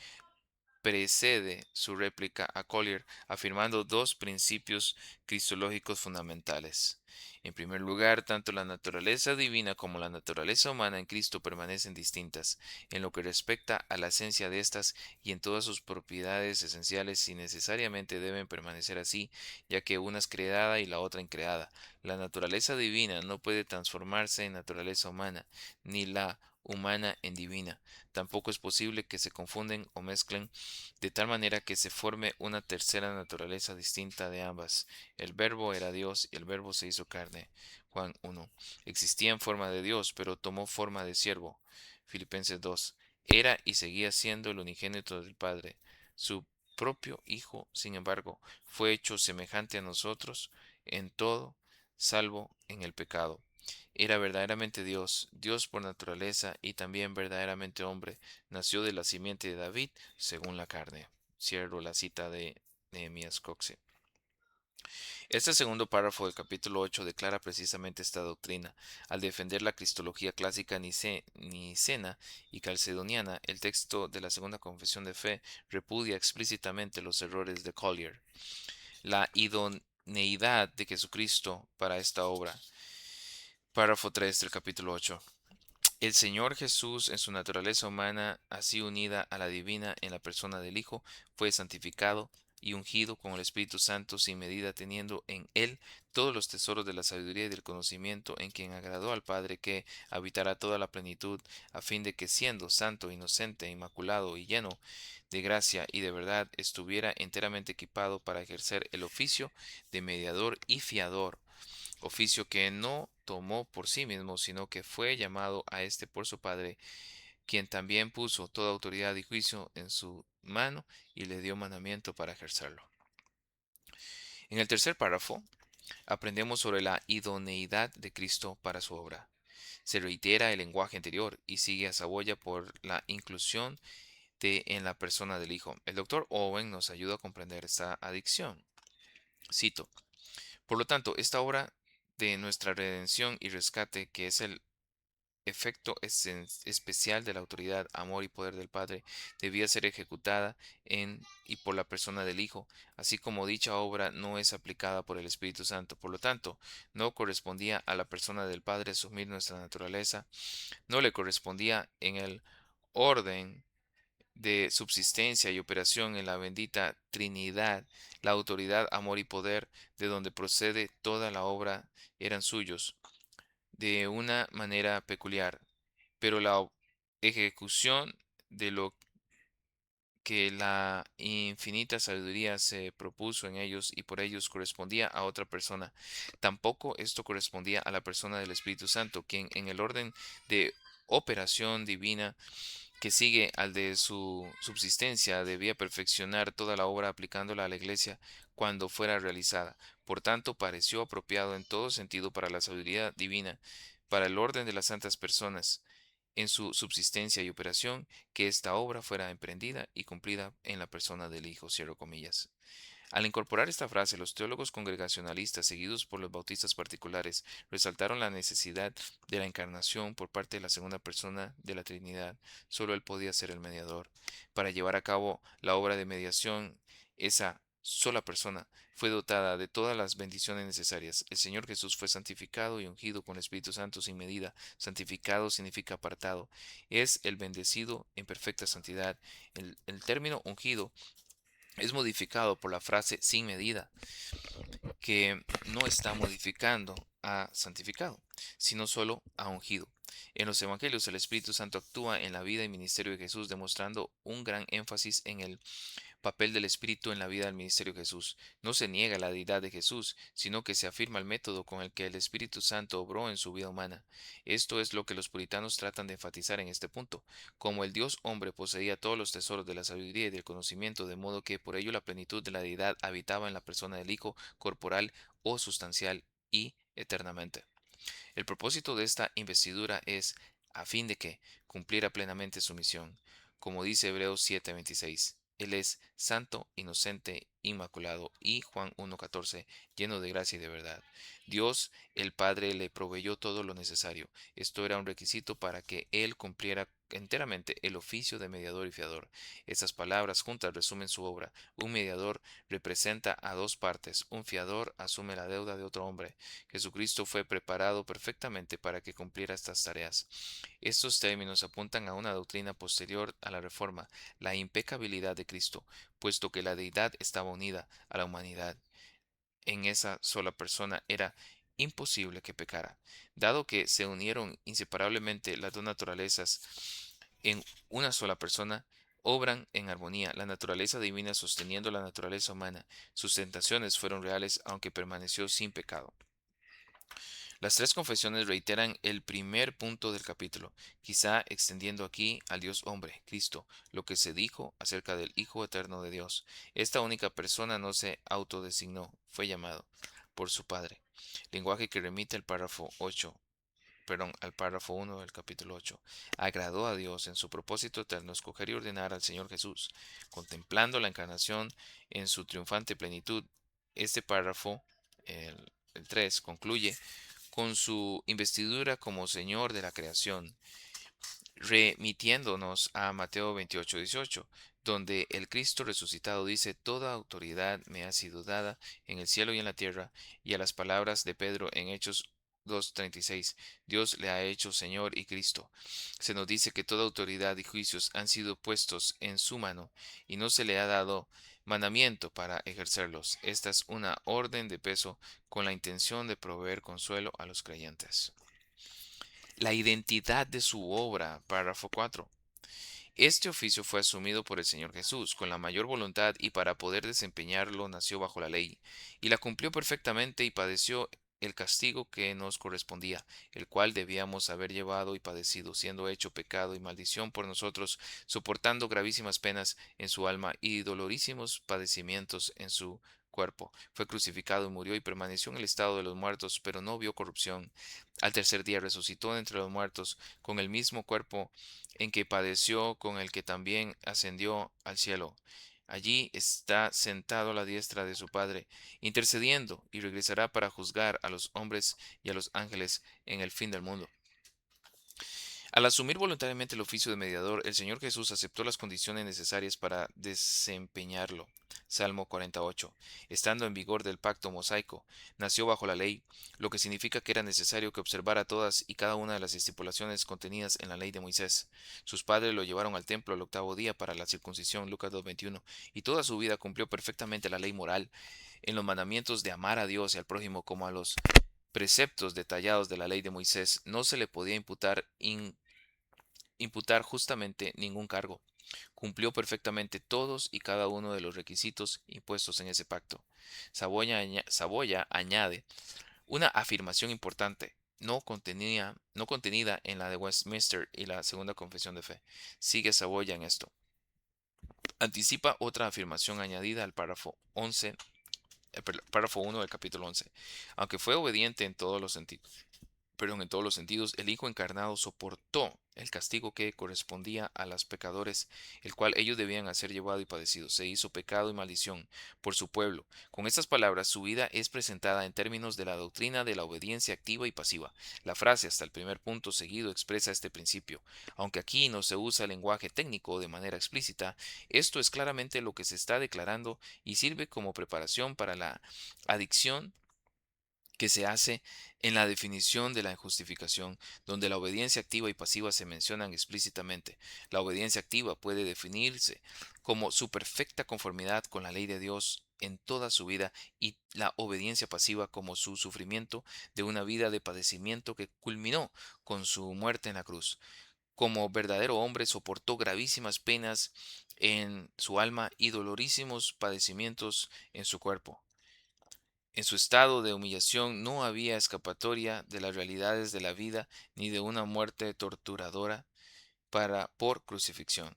precede su réplica a Collier afirmando dos principios cristológicos fundamentales. En primer lugar, tanto la naturaleza divina como la naturaleza humana en Cristo permanecen distintas en lo que respecta a la esencia de éstas y en todas sus propiedades esenciales y necesariamente deben permanecer así, ya que una es creada y la otra increada. La naturaleza divina no puede transformarse en naturaleza humana, ni la humana en divina. Tampoco es posible que se confunden o mezclen de tal manera que se forme una tercera naturaleza distinta de ambas. El verbo era Dios y el verbo se hizo carne. Juan 1. Existía en forma de Dios, pero tomó forma de siervo. Filipenses 2. Era y seguía siendo el unigénito del Padre. Su propio Hijo, sin embargo, fue hecho semejante a nosotros en todo, salvo en el pecado. Era verdaderamente Dios, Dios por naturaleza y también verdaderamente hombre. Nació de la simiente de David según la carne. Cierro la cita de Nehemías Coxe. Este segundo párrafo del capítulo 8 declara precisamente esta doctrina. Al defender la cristología clásica nicena y calcedoniana, el texto de la segunda confesión de fe repudia explícitamente los errores de Collier. La idoneidad de Jesucristo para esta obra. Párrafo 3 del capítulo 8. El Señor Jesús, en su naturaleza humana, así unida a la divina en la persona del Hijo, fue santificado y ungido con el Espíritu Santo sin medida, teniendo en él todos los tesoros de la sabiduría y del conocimiento, en quien agradó al Padre que habitará toda la plenitud, a fin de que siendo santo, inocente, inmaculado y lleno de gracia y de verdad, estuviera enteramente equipado para ejercer el oficio de mediador y fiador, oficio que no tomó por sí mismo, sino que fue llamado a éste por su Padre, quien también puso toda autoridad y juicio en su mano y le dio mandamiento para ejercerlo. En el tercer párrafo, aprendemos sobre la idoneidad de Cristo para su obra. Se reitera el lenguaje anterior y sigue a Saboya por la inclusión de en la persona del Hijo. El doctor Owen nos ayuda a comprender esta adicción. Cito: por lo tanto, esta obra de nuestra redención y rescate, que es el efecto especial de la autoridad, amor y poder del Padre, debía ser ejecutada en y por la persona del Hijo, así como dicha obra no es aplicada por el Espíritu Santo. Por lo tanto, no correspondía a la persona del Padre asumir nuestra naturaleza, no le correspondía en el orden de subsistencia y operación en la bendita Trinidad, la autoridad, amor y poder de donde procede toda la obra eran suyos, de una manera peculiar, pero la ejecución de lo que la infinita sabiduría se propuso en ellos y por ellos correspondía a otra persona. Tampoco esto correspondía a la persona del Espíritu Santo, quien en el orden de operación divina que sigue al de su subsistencia debía perfeccionar toda la obra aplicándola a la iglesia cuando fuera realizada. Por tanto, pareció apropiado en todo sentido para la sabiduría divina, para el orden de las santas personas, en su subsistencia y operación, que esta obra fuera emprendida y cumplida en la persona del Hijo, cierro comillas. Al incorporar esta frase, los teólogos congregacionalistas, seguidos por los bautistas particulares, resaltaron la necesidad de la encarnación por parte de la segunda persona de la Trinidad. Solo Él podía ser el mediador. Para llevar a cabo la obra de mediación, esa sola persona fue dotada de todas las bendiciones necesarias. El Señor Jesús fue santificado y ungido con el Espíritu Santo sin medida. Santificado significa apartado. Es el bendecido en perfecta santidad. El término ungido es modificado por la frase sin medida, que no está modificando a santificado, sino solo a ungido. En los evangelios el Espíritu Santo actúa en la vida y ministerio de Jesús, demostrando un gran énfasis en el papel del Espíritu en la vida del ministerio de Jesús. No se niega la deidad de Jesús, sino que se afirma el método con el que el Espíritu Santo obró en su vida humana. Esto es lo que los puritanos tratan de enfatizar en este punto. Como el Dios hombre poseía todos los tesoros de la sabiduría y del conocimiento, de modo que por ello la plenitud de la deidad habitaba en la persona del Hijo corporal o sustancial y eternamente. El propósito de esta investidura es a fin de que cumpliera plenamente su misión, como dice Hebreos 7:26. Él es santo, inocente, inmaculado y Juan 1:14, lleno de gracia y de verdad. Dios, el Padre, le proveyó todo lo necesario. Esto era un requisito para que Él cumpliera enteramente el oficio de mediador y fiador. Estas palabras juntas resumen su obra. Un mediador representa a dos partes. Un fiador asume la deuda de otro hombre. Jesucristo fue preparado perfectamente para que cumpliera estas tareas. Estos términos apuntan a una doctrina posterior a la Reforma, la impecabilidad de Cristo, puesto que la deidad estaba unida a la humanidad. En esa sola persona era imposible que pecara. Dado que se unieron inseparablemente las dos naturalezas en una sola persona, obran en armonía, la naturaleza divina sosteniendo la naturaleza humana. Sus tentaciones fueron reales, aunque permaneció sin pecado. Las tres confesiones reiteran el primer punto del capítulo, quizá extendiendo aquí al Dios hombre, Cristo, lo que se dijo acerca del Hijo eterno de Dios. Esta única persona no se autodesignó, fue llamado por su Padre. Lenguaje que remite al párrafo 8, perdón, al párrafo 1 del capítulo 8. Agradó a Dios en su propósito eterno escoger y ordenar al Señor Jesús, contemplando la encarnación en su triunfante plenitud. Este párrafo, el 3, concluye con su investidura como Señor de la creación, remitiéndonos a Mateo 28:18, donde el Cristo resucitado dice, Toda autoridad me ha sido dada en el cielo y en la tierra, y a las palabras de Pedro en Hechos 2:36, Dios le ha hecho Señor y Cristo. Se nos dice que toda autoridad y juicios han sido puestos en su mano, y no se le ha dado mandamiento para ejercerlos. Esta es una orden de peso con la intención de proveer consuelo a los creyentes. La identidad de su obra, párrafo 4. Este oficio fue asumido por el Señor Jesús con la mayor voluntad y para poder desempeñarlo nació bajo la ley, y la cumplió perfectamente y padeció el castigo que nos correspondía, el cual debíamos haber llevado y padecido, siendo hecho pecado y maldición por nosotros, soportando gravísimas penas en su alma y dolorísimos padecimientos en su cuerpo. Fue crucificado y murió y permaneció en el estado de los muertos, pero no vio corrupción. Al tercer día resucitó de entre los muertos con el mismo cuerpo en que padeció, con el que también ascendió al cielo. Allí está sentado a la diestra de su Padre, intercediendo, y regresará para juzgar a los hombres y a los ángeles en el fin del mundo. Al asumir voluntariamente el oficio de mediador, el Señor Jesús aceptó las condiciones necesarias para desempeñarlo. Salmo 48. Estando en vigor del pacto mosaico, nació bajo la ley, lo que significa que era necesario que observara todas y cada una de las estipulaciones contenidas en la ley de Moisés. Sus padres lo llevaron al templo al octavo día para la circuncisión, Lucas 2:21, y toda su vida cumplió perfectamente la ley moral en los mandamientos de amar a Dios y al prójimo como a los preceptos detallados de la ley de Moisés. No se le podía imputar justamente ningún cargo. Cumplió perfectamente todos y cada uno de los requisitos impuestos en ese pacto. Saboya añade una afirmación importante, no contenida en la de Westminster y la segunda confesión de fe. Sigue Saboya en esto. Anticipa otra afirmación añadida al párrafo 1 del capítulo 11. Aunque fue obediente en todos los sentidos, pero en todos los sentidos, el Hijo encarnado soportó el castigo que correspondía a los pecadores, el cual ellos debían hacer llevado y padecido. Se hizo pecado y maldición por su pueblo. Con estas palabras, su vida es presentada en términos de la doctrina de la obediencia activa y pasiva. La frase hasta el primer punto seguido expresa este principio. Aunque aquí no se usa el lenguaje técnico de manera explícita, esto es claramente lo que se está declarando y sirve como preparación para la adicción que se hace en la definición de la justificación, donde la obediencia activa y pasiva se mencionan explícitamente. La obediencia activa puede definirse como su perfecta conformidad con la ley de Dios en toda su vida y la obediencia pasiva como su sufrimiento de una vida de padecimiento que culminó con su muerte en la cruz. Como verdadero hombre soportó gravísimas penas en su alma y dolorísimos padecimientos en su cuerpo. En su estado de humillación no había escapatoria de las realidades de la vida ni de una muerte torturadora por crucifixión.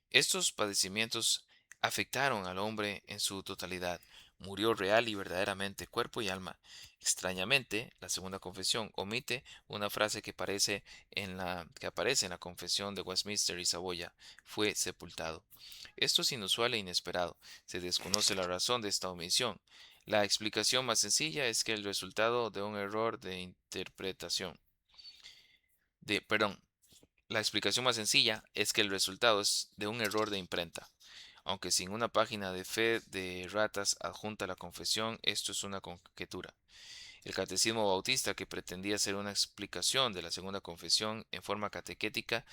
Estos padecimientos afectaron al hombre en su totalidad. Murió real y verdaderamente, cuerpo y alma. Extrañamente, la segunda confesión omite una frase que aparece en la confesión de Westminster y Saboya. Fue sepultado. Esto es inusual e inesperado. Se desconoce la razón de esta omisión. La explicación más sencilla es que el resultado de un error de interpretación. Perdón, la explicación más sencilla es que el resultado es de un error de imprenta. Aunque sin una página de fe de ratas adjunta a la confesión, esto es una conjetura. El catecismo bautista, que pretendía ser una explicación de la segunda confesión en forma catequética,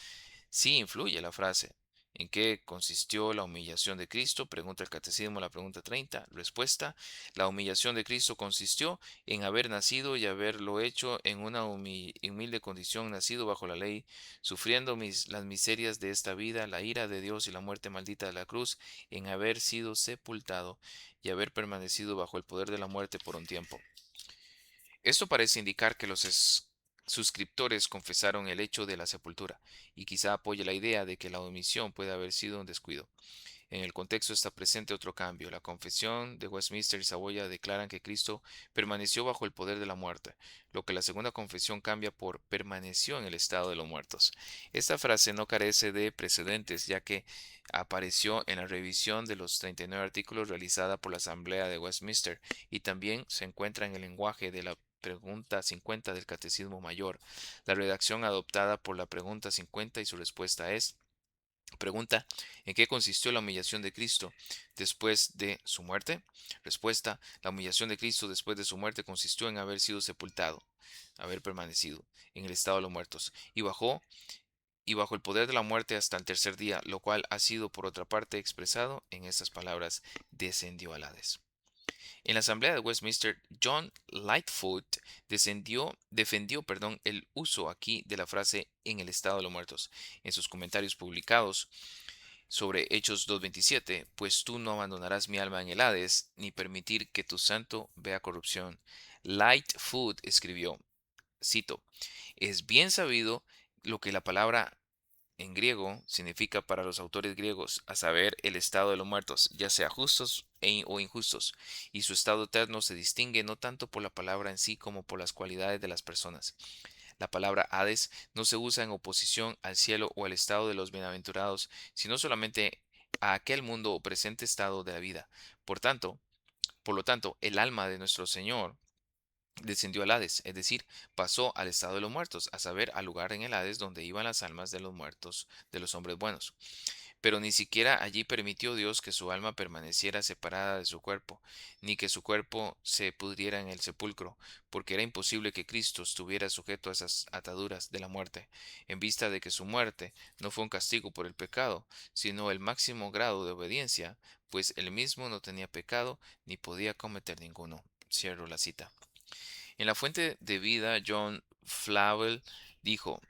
sí influye la frase. ¿En qué consistió la humillación de Cristo? Pregunta el Catecismo, la pregunta 30. Respuesta. La humillación de Cristo consistió en haber nacido y haberlo hecho en una humilde condición, nacido bajo la ley, sufriendo las miserias de esta vida, la ira de Dios y la muerte maldita de la cruz, en haber sido sepultado y haber permanecido bajo el poder de la muerte por un tiempo. Esto parece indicar que los suscriptores confesaron el hecho de la sepultura, y quizá apoye la idea de que la omisión puede haber sido un descuido. En el contexto está presente otro cambio. La confesión de Westminster y Saboya declaran que Cristo permaneció bajo el poder de la muerte, lo que la segunda confesión cambia por permaneció en el estado de los muertos. Esta frase no carece de precedentes, ya que apareció en la revisión de los 39 artículos realizada por la Asamblea de Westminster y también se encuentra en el lenguaje de la pregunta 50 del Catecismo Mayor. La redacción adoptada por la pregunta 50 y su respuesta es: pregunta: ¿en qué consistió la humillación de Cristo después de su muerte? Respuesta: la humillación de Cristo después de su muerte consistió en haber sido sepultado, haber permanecido en el estado de los muertos, y bajo el poder de la muerte hasta el tercer día, lo cual ha sido por otra parte expresado en estas palabras: descendió al Hades. En la Asamblea de Westminster, John Lightfoot defendió el uso aquí de la frase en el estado de los muertos. En sus comentarios publicados sobre Hechos 2:27, pues tú no abandonarás mi alma en el Hades, ni permitir que tu santo vea corrupción. Lightfoot escribió, cito: es bien sabido lo que la palabra en griego significa para los autores griegos, a saber, el estado de los muertos, ya sea justos o injustos, y su estado eterno se distingue no tanto por la palabra en sí como por las cualidades de las personas. La palabra Hades no se usa en oposición al cielo o al estado de los bienaventurados, sino solamente a aquel mundo o presente estado de la vida. Por tanto, por lo tanto, el alma de nuestro Señor descendió al Hades, es decir, pasó al estado de los muertos, a saber, al lugar en el Hades donde iban las almas de los muertos, de los hombres buenos. Pero ni siquiera allí permitió Dios que su alma permaneciera separada de su cuerpo, ni que su cuerpo se pudriera en el sepulcro, porque era imposible que Cristo estuviera sujeto a esas ataduras de la muerte, en vista de que su muerte no fue un castigo por el pecado, sino el máximo grado de obediencia, pues él mismo no tenía pecado ni podía cometer ninguno. Cierro la cita. En la Fuente de Vida, John Flavel dijo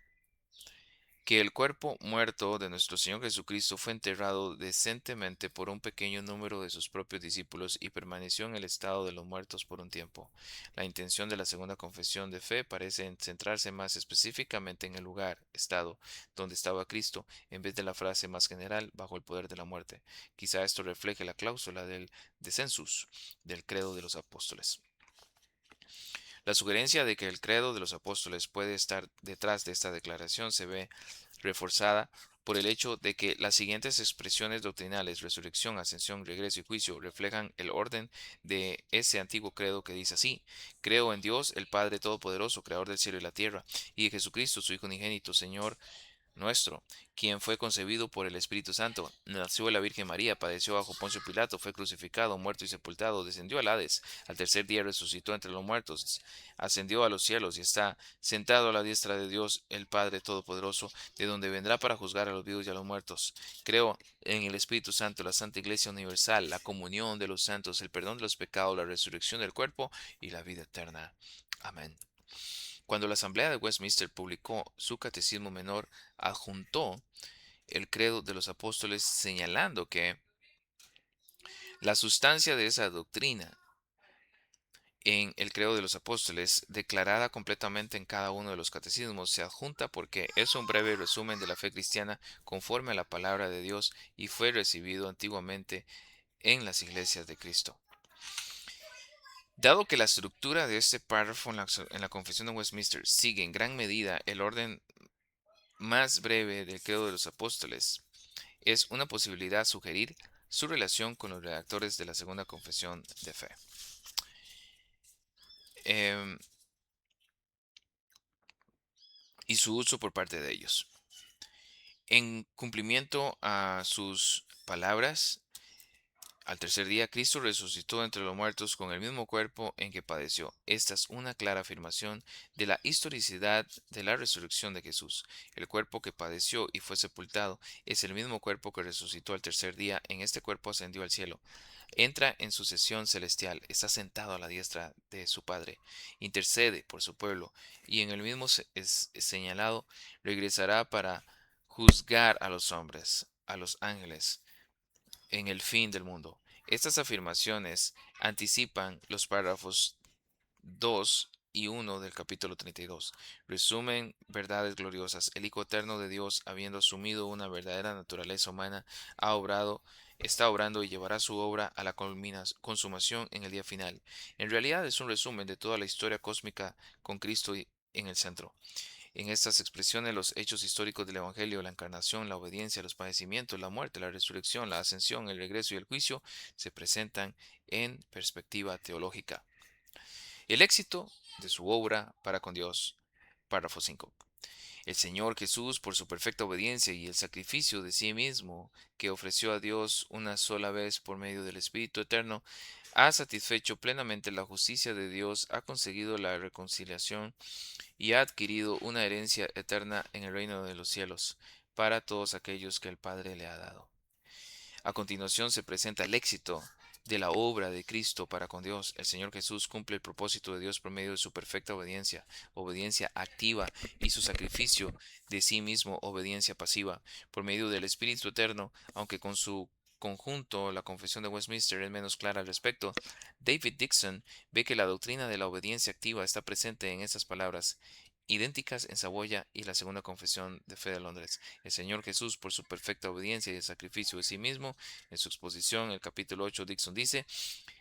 que el cuerpo muerto de nuestro Señor Jesucristo fue enterrado decentemente por un pequeño número de sus propios discípulos y permaneció en el estado de los muertos por un tiempo. La intención de la segunda confesión de fe parece centrarse más específicamente en el lugar, estado, donde estaba Cristo, en vez de la frase más general, bajo el poder de la muerte. Quizá esto refleje la cláusula del descensus del credo de los apóstoles. La sugerencia de que el credo de los apóstoles puede estar detrás de esta declaración se ve reforzada por el hecho de que las siguientes expresiones doctrinales, resurrección, ascensión, regreso y juicio, reflejan el orden de ese antiguo credo que dice así: creo en Dios, el Padre Todopoderoso, Creador del cielo y la tierra, y de Jesucristo, su Hijo unigénito, Señor nuestro, quien fue concebido por el Espíritu Santo, nació de la Virgen María, padeció bajo Poncio Pilato, fue crucificado, muerto y sepultado, descendió al Hades, al tercer día resucitó entre los muertos, ascendió a los cielos y está sentado a la diestra de Dios el Padre Todopoderoso, de donde vendrá para juzgar a los vivos y a los muertos. Creo en el Espíritu Santo, la Santa Iglesia Universal, la comunión de los santos, el perdón de los pecados, la resurrección del cuerpo y la vida eterna. Amén. Cuando la Asamblea de Westminster publicó su Catecismo Menor, adjuntó el credo de los apóstoles señalando que la sustancia de esa doctrina en el credo de los apóstoles, declarada completamente en cada uno de los catecismos, se adjunta porque es un breve resumen de la fe cristiana conforme a la palabra de Dios y fue recibido antiguamente en las iglesias de Cristo. Dado que la estructura de este párrafo en la Confesión de Westminster sigue en gran medida el orden más breve del credo de los apóstoles, es una posibilidad sugerir su relación con los redactores de la Segunda Confesión de Fe. Em, y su uso por parte de ellos. En cumplimiento a sus palabras, al tercer día Cristo resucitó entre los muertos con el mismo cuerpo en que padeció. Esta es una clara afirmación de la historicidad de la resurrección de Jesús. El cuerpo que padeció y fue sepultado es el mismo cuerpo que resucitó al tercer día. En este cuerpo ascendió al cielo. Entra en sucesión celestial, está sentado a la diestra de su Padre, intercede por su pueblo, y en el mismo es señalado regresará para juzgar a los hombres, a los ángeles, en el fin del mundo. Estas afirmaciones anticipan los párrafos 2 y 1 del capítulo 32. Resumen verdades gloriosas. El Hijo Eterno de Dios, habiendo asumido una verdadera naturaleza humana, ha obrado, está obrando y llevará su obra a la consumación en el día final. En realidad es un resumen de toda la historia cósmica con Cristo en el centro. En estas expresiones, los hechos históricos del Evangelio, la encarnación, la obediencia, los padecimientos, la muerte, la resurrección, la ascensión, el regreso y el juicio se presentan en perspectiva teológica. El éxito de su obra para con Dios. Párrafo 5. El Señor Jesús, por su perfecta obediencia y el sacrificio de sí mismo que ofreció a Dios una sola vez por medio del Espíritu Eterno, ha satisfecho plenamente la justicia de Dios, ha conseguido la reconciliación y ha adquirido una herencia eterna en el reino de los cielos para todos aquellos que el Padre le ha dado. A continuación se presenta el éxito de la obra de Cristo para con Dios. El Señor Jesús cumple el propósito de Dios por medio de su perfecta obediencia, obediencia activa, y su sacrificio de sí mismo, obediencia pasiva, por medio del Espíritu Eterno, aunque con su conjunto la Confesión de Westminster es menos clara al respecto. David Dixon ve que la doctrina de la obediencia activa está presente en estas palabras idénticas en Saboya y la Segunda Confesión de Fe de Londres. El Señor Jesús, por su perfecta obediencia y el sacrificio de sí mismo, en su exposición, el capítulo 8, Dixon dice: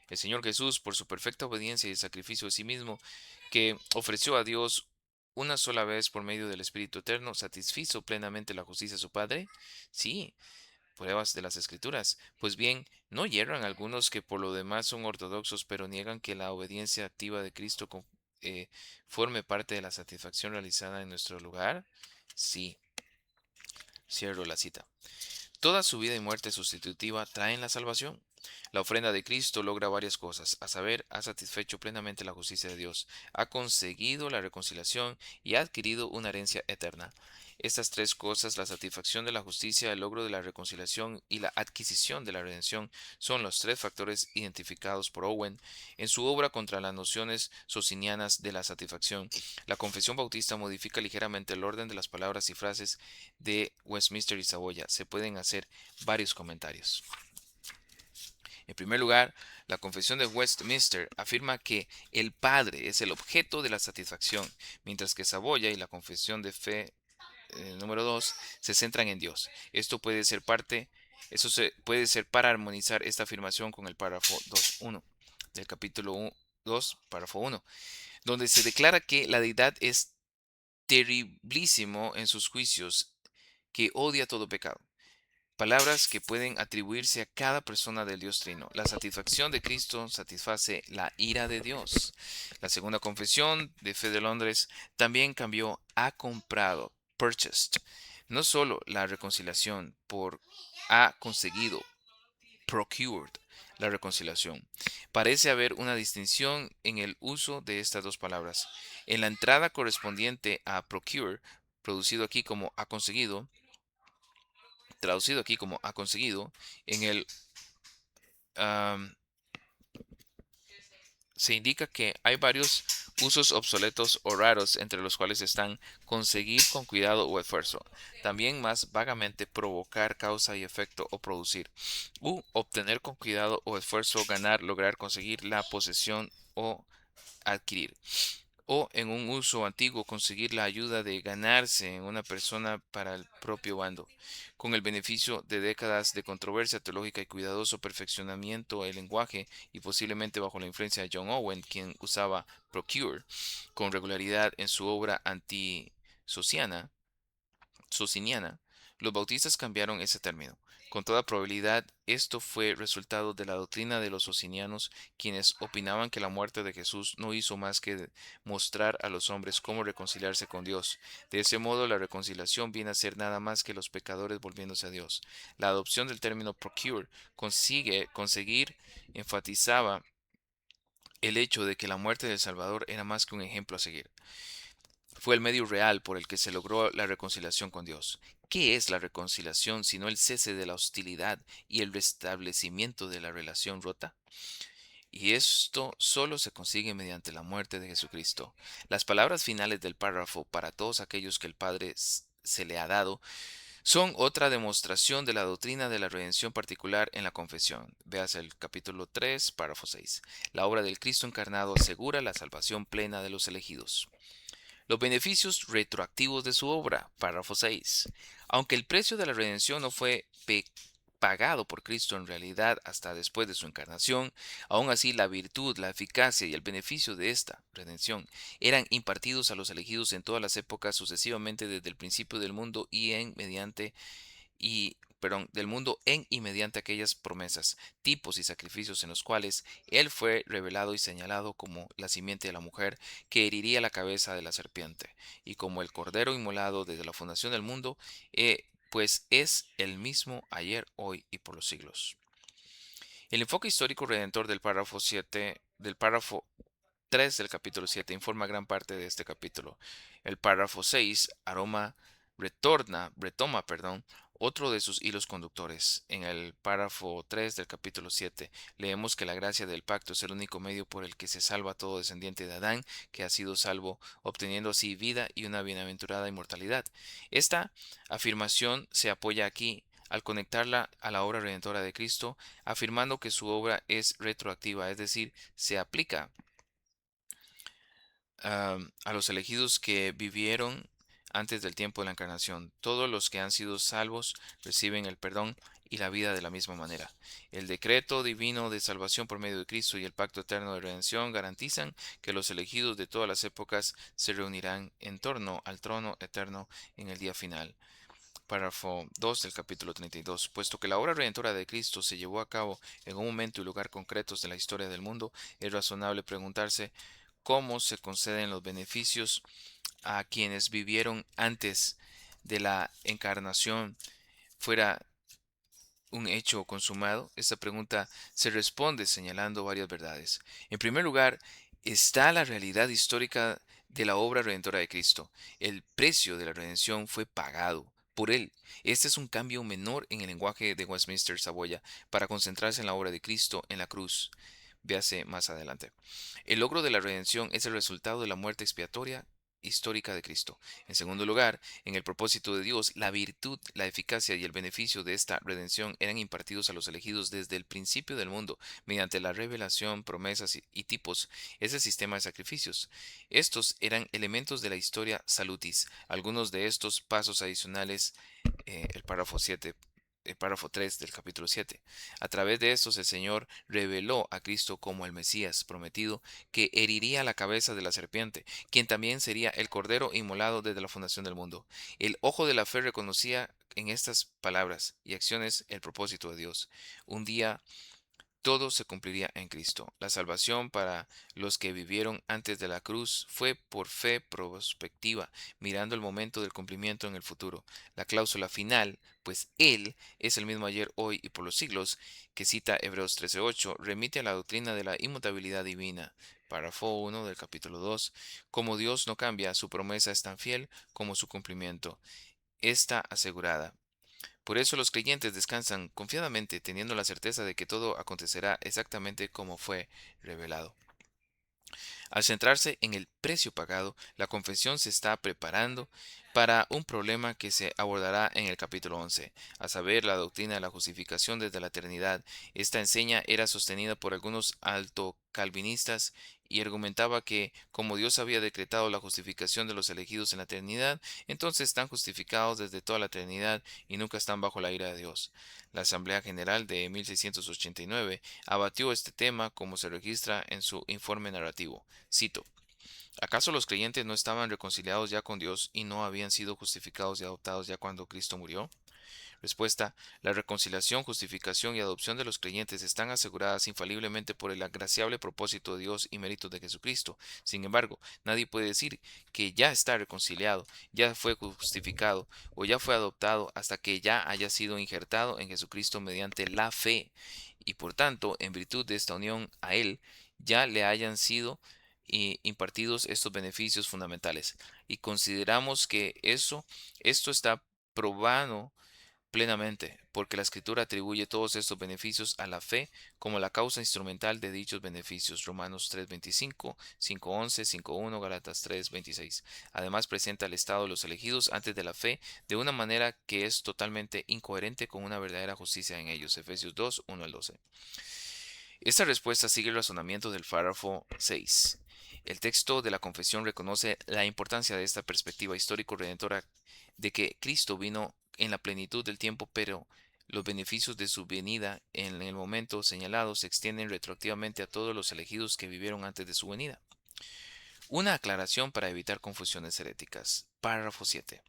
el Señor Jesús, por su perfecta obediencia y el sacrificio de sí mismo, que ofreció a Dios una sola vez por medio del Espíritu Eterno, satisfizo plenamente la justicia de su Padre. Sí, pruebas de las Escrituras. Pues bien, no hierran algunos que por lo demás son ortodoxos, pero niegan que la obediencia activa de Cristo forme parte de la satisfacción realizada en nuestro lugar? Sí, cierro la cita. Toda su vida y muerte sustitutiva traen la salvación. La ofrenda de Cristo logra varias cosas, a saber, ha satisfecho plenamente la justicia de Dios, ha conseguido la reconciliación y ha adquirido una herencia eterna. Estas tres cosas, la satisfacción de la justicia, el logro de la reconciliación y la adquisición de la redención, son los tres factores identificados por Owen en su obra contra las nociones socinianas de la satisfacción. La Confesión Bautista modifica ligeramente el orden de las palabras y frases de Westminster y Saboya. Se pueden hacer varios comentarios. En primer lugar, la Confesión de Westminster afirma que el Padre es el objeto de la satisfacción, mientras que Saboya y la Confesión de Fe número 2 se centran en Dios. Puede ser para armonizar esta afirmación con el párrafo 2.1 del capítulo 2, párrafo 1, donde se declara que la deidad es terriblísimo en sus juicios, que odia todo pecado. Palabras que pueden atribuirse a cada persona del Dios Trino. La satisfacción de Cristo satisface la ira de Dios. La segunda confesión de fe de Londres también cambió ha comprado, purchased. No solo la reconciliación ha conseguido, procured, la reconciliación. Parece haber una distinción en el uso de estas dos palabras. En la entrada correspondiente a procure, producido aquí como ha conseguido, traducido aquí como ha conseguido, en el am, se indica que hay varios usos obsoletos o raros, entre los cuales están conseguir con cuidado o esfuerzo, también más vagamente provocar causa y efecto o producir, u obtener con cuidado o esfuerzo, ganar, lograr, conseguir la posesión o adquirir, o en un uso antiguo conseguir la ayuda de ganarse en una persona para el propio bando. Con el beneficio de décadas de controversia teológica y cuidadoso perfeccionamiento del lenguaje, y posiblemente bajo la influencia de John Owen, quien usaba procure con regularidad en su obra antisociana, sociniana, los bautistas cambiaron ese término. Con toda probabilidad, esto fue resultado de la doctrina de los socinianos, quienes opinaban que la muerte de Jesús no hizo más que mostrar a los hombres cómo reconciliarse con Dios. De ese modo, la reconciliación viene a ser nada más que los pecadores volviéndose a Dios. La adopción del término procure, conseguir, enfatizaba el hecho de que la muerte del Salvador era más que un ejemplo a seguir. Fue el medio real por el que se logró la reconciliación con Dios. ¿Qué es la reconciliación sino el cese de la hostilidad y el restablecimiento de la relación rota? Y esto solo se consigue mediante la muerte de Jesucristo. Las palabras finales del párrafo para todos aquellos que el Padre se le ha dado son otra demostración de la doctrina de la redención particular en la confesión. Veas el capítulo 3, párrafo 6. La obra del Cristo encarnado asegura la salvación plena de los elegidos. Los beneficios retroactivos de su obra, párrafo 6. Aunque el precio de la redención no fue pagado por Cristo en realidad hasta después de su encarnación, aún así la virtud, la eficacia y el beneficio de esta redención eran impartidos a los elegidos en todas las épocas sucesivamente desde el principio del mundo del mundo en y mediante aquellas promesas, tipos y sacrificios en los cuales él fue revelado y señalado como la simiente de la mujer que heriría la cabeza de la serpiente, y como el cordero inmolado desde la fundación del mundo, pues es el mismo ayer, hoy y por los siglos. El enfoque histórico redentor del párrafo 7, del párrafo 3 del capítulo 7 informa gran parte de este capítulo. El párrafo 6 retoma, otro de sus hilos conductores. En el párrafo 3 del capítulo 7 leemos que la gracia del pacto es el único medio por el que se salva todo descendiente de Adán que ha sido salvo, obteniendo así vida y una bienaventurada inmortalidad. Esta afirmación se apoya aquí al conectarla a la obra redentora de Cristo, afirmando que su obra es retroactiva, es decir, se aplica a los elegidos que vivieron antes del tiempo de la encarnación. Todos los que han sido salvos reciben el perdón y la vida de la misma manera. El decreto divino de salvación por medio de Cristo y el pacto eterno de redención garantizan que los elegidos de todas las épocas se reunirán en torno al trono eterno en el día final. Párrafo 2 del capítulo 32. Puesto que la obra redentora de Cristo se llevó a cabo en un momento y lugar concretos de la historia del mundo, es razonable preguntarse cómo se conceden los beneficios a quienes vivieron antes de la encarnación fuera un hecho consumado? Esta pregunta se responde señalando varias verdades. En primer lugar, está la realidad histórica de la obra redentora de Cristo. El precio de la redención fue pagado por Él. Este es un cambio menor en el lenguaje de Westminster Saboya para concentrarse en la obra de Cristo en la cruz. Véase más adelante. El logro de la redención es el resultado de la muerte expiatoria histórica de Cristo. En segundo lugar, en el propósito de Dios, la virtud, la eficacia y el beneficio de esta redención eran impartidos a los elegidos desde el principio del mundo, mediante la revelación, promesas y tipos, ese sistema de sacrificios. Estos eran elementos de la historia salutis. Algunos de estos pasos adicionales, el párrafo 7, el párrafo 3 del capítulo 7. A través de estos el Señor reveló a Cristo como el Mesías prometido que heriría la cabeza de la serpiente, quien también sería el Cordero inmolado desde la fundación del mundo. El ojo de la fe reconocía en estas palabras y acciones el propósito de Dios. Un día todo se cumpliría en Cristo. La salvación para los que vivieron antes de la cruz fue por fe prospectiva, mirando el momento del cumplimiento en el futuro. La cláusula final, pues Él es el mismo ayer, hoy y por los siglos, que cita Hebreos 13:8, remite a la doctrina de la inmutabilidad divina. Párrafo 1 del capítulo 2. Como Dios no cambia, su promesa es tan fiel como su cumplimiento. Está asegurada. Por eso los creyentes descansan confiadamente, teniendo la certeza de que todo acontecerá exactamente como fue revelado. Al centrarse en el precio pagado, la confesión se está preparando para un problema que se abordará en el capítulo 11, a saber, la doctrina de la justificación desde la eternidad. Esta enseña era sostenida por algunos altocalvinistas y argumentaba que, como Dios había decretado la justificación de los elegidos en la eternidad, entonces están justificados desde toda la eternidad y nunca están bajo la ira de Dios. La Asamblea General de 1689 abatió este tema como se registra en su informe narrativo. Cito: ¿Acaso los creyentes no estaban reconciliados ya con Dios y no habían sido justificados y adoptados ya cuando Cristo murió? Respuesta: la reconciliación, justificación y adopción de los creyentes están aseguradas infaliblemente por el agraciable propósito de Dios y méritos de Jesucristo. Sin embargo, nadie puede decir que ya está reconciliado, ya fue justificado o ya fue adoptado hasta que ya haya sido injertado en Jesucristo mediante la fe y por tanto, en virtud de esta unión a Él, ya le hayan sido impartidos estos beneficios fundamentales. Y consideramos que esto está probado plenamente, porque la Escritura atribuye todos estos beneficios a la fe como la causa instrumental de dichos beneficios. Romanos 3:25, 5:11, 5:1, Galatas 3:26. Además presenta el estado de los elegidos antes de la fe de una manera que es totalmente incoherente con una verdadera justicia en ellos. Efesios 2:1 al 12. Esta respuesta sigue el razonamiento del párrafo 6. El texto de la confesión reconoce la importancia de esta perspectiva histórico-redentora de que Cristo vino en la plenitud del tiempo, pero los beneficios de su venida en el momento señalado se extienden retroactivamente a todos los elegidos que vivieron antes de su venida. Una aclaración para evitar confusiones heréticas. Párrafo 7.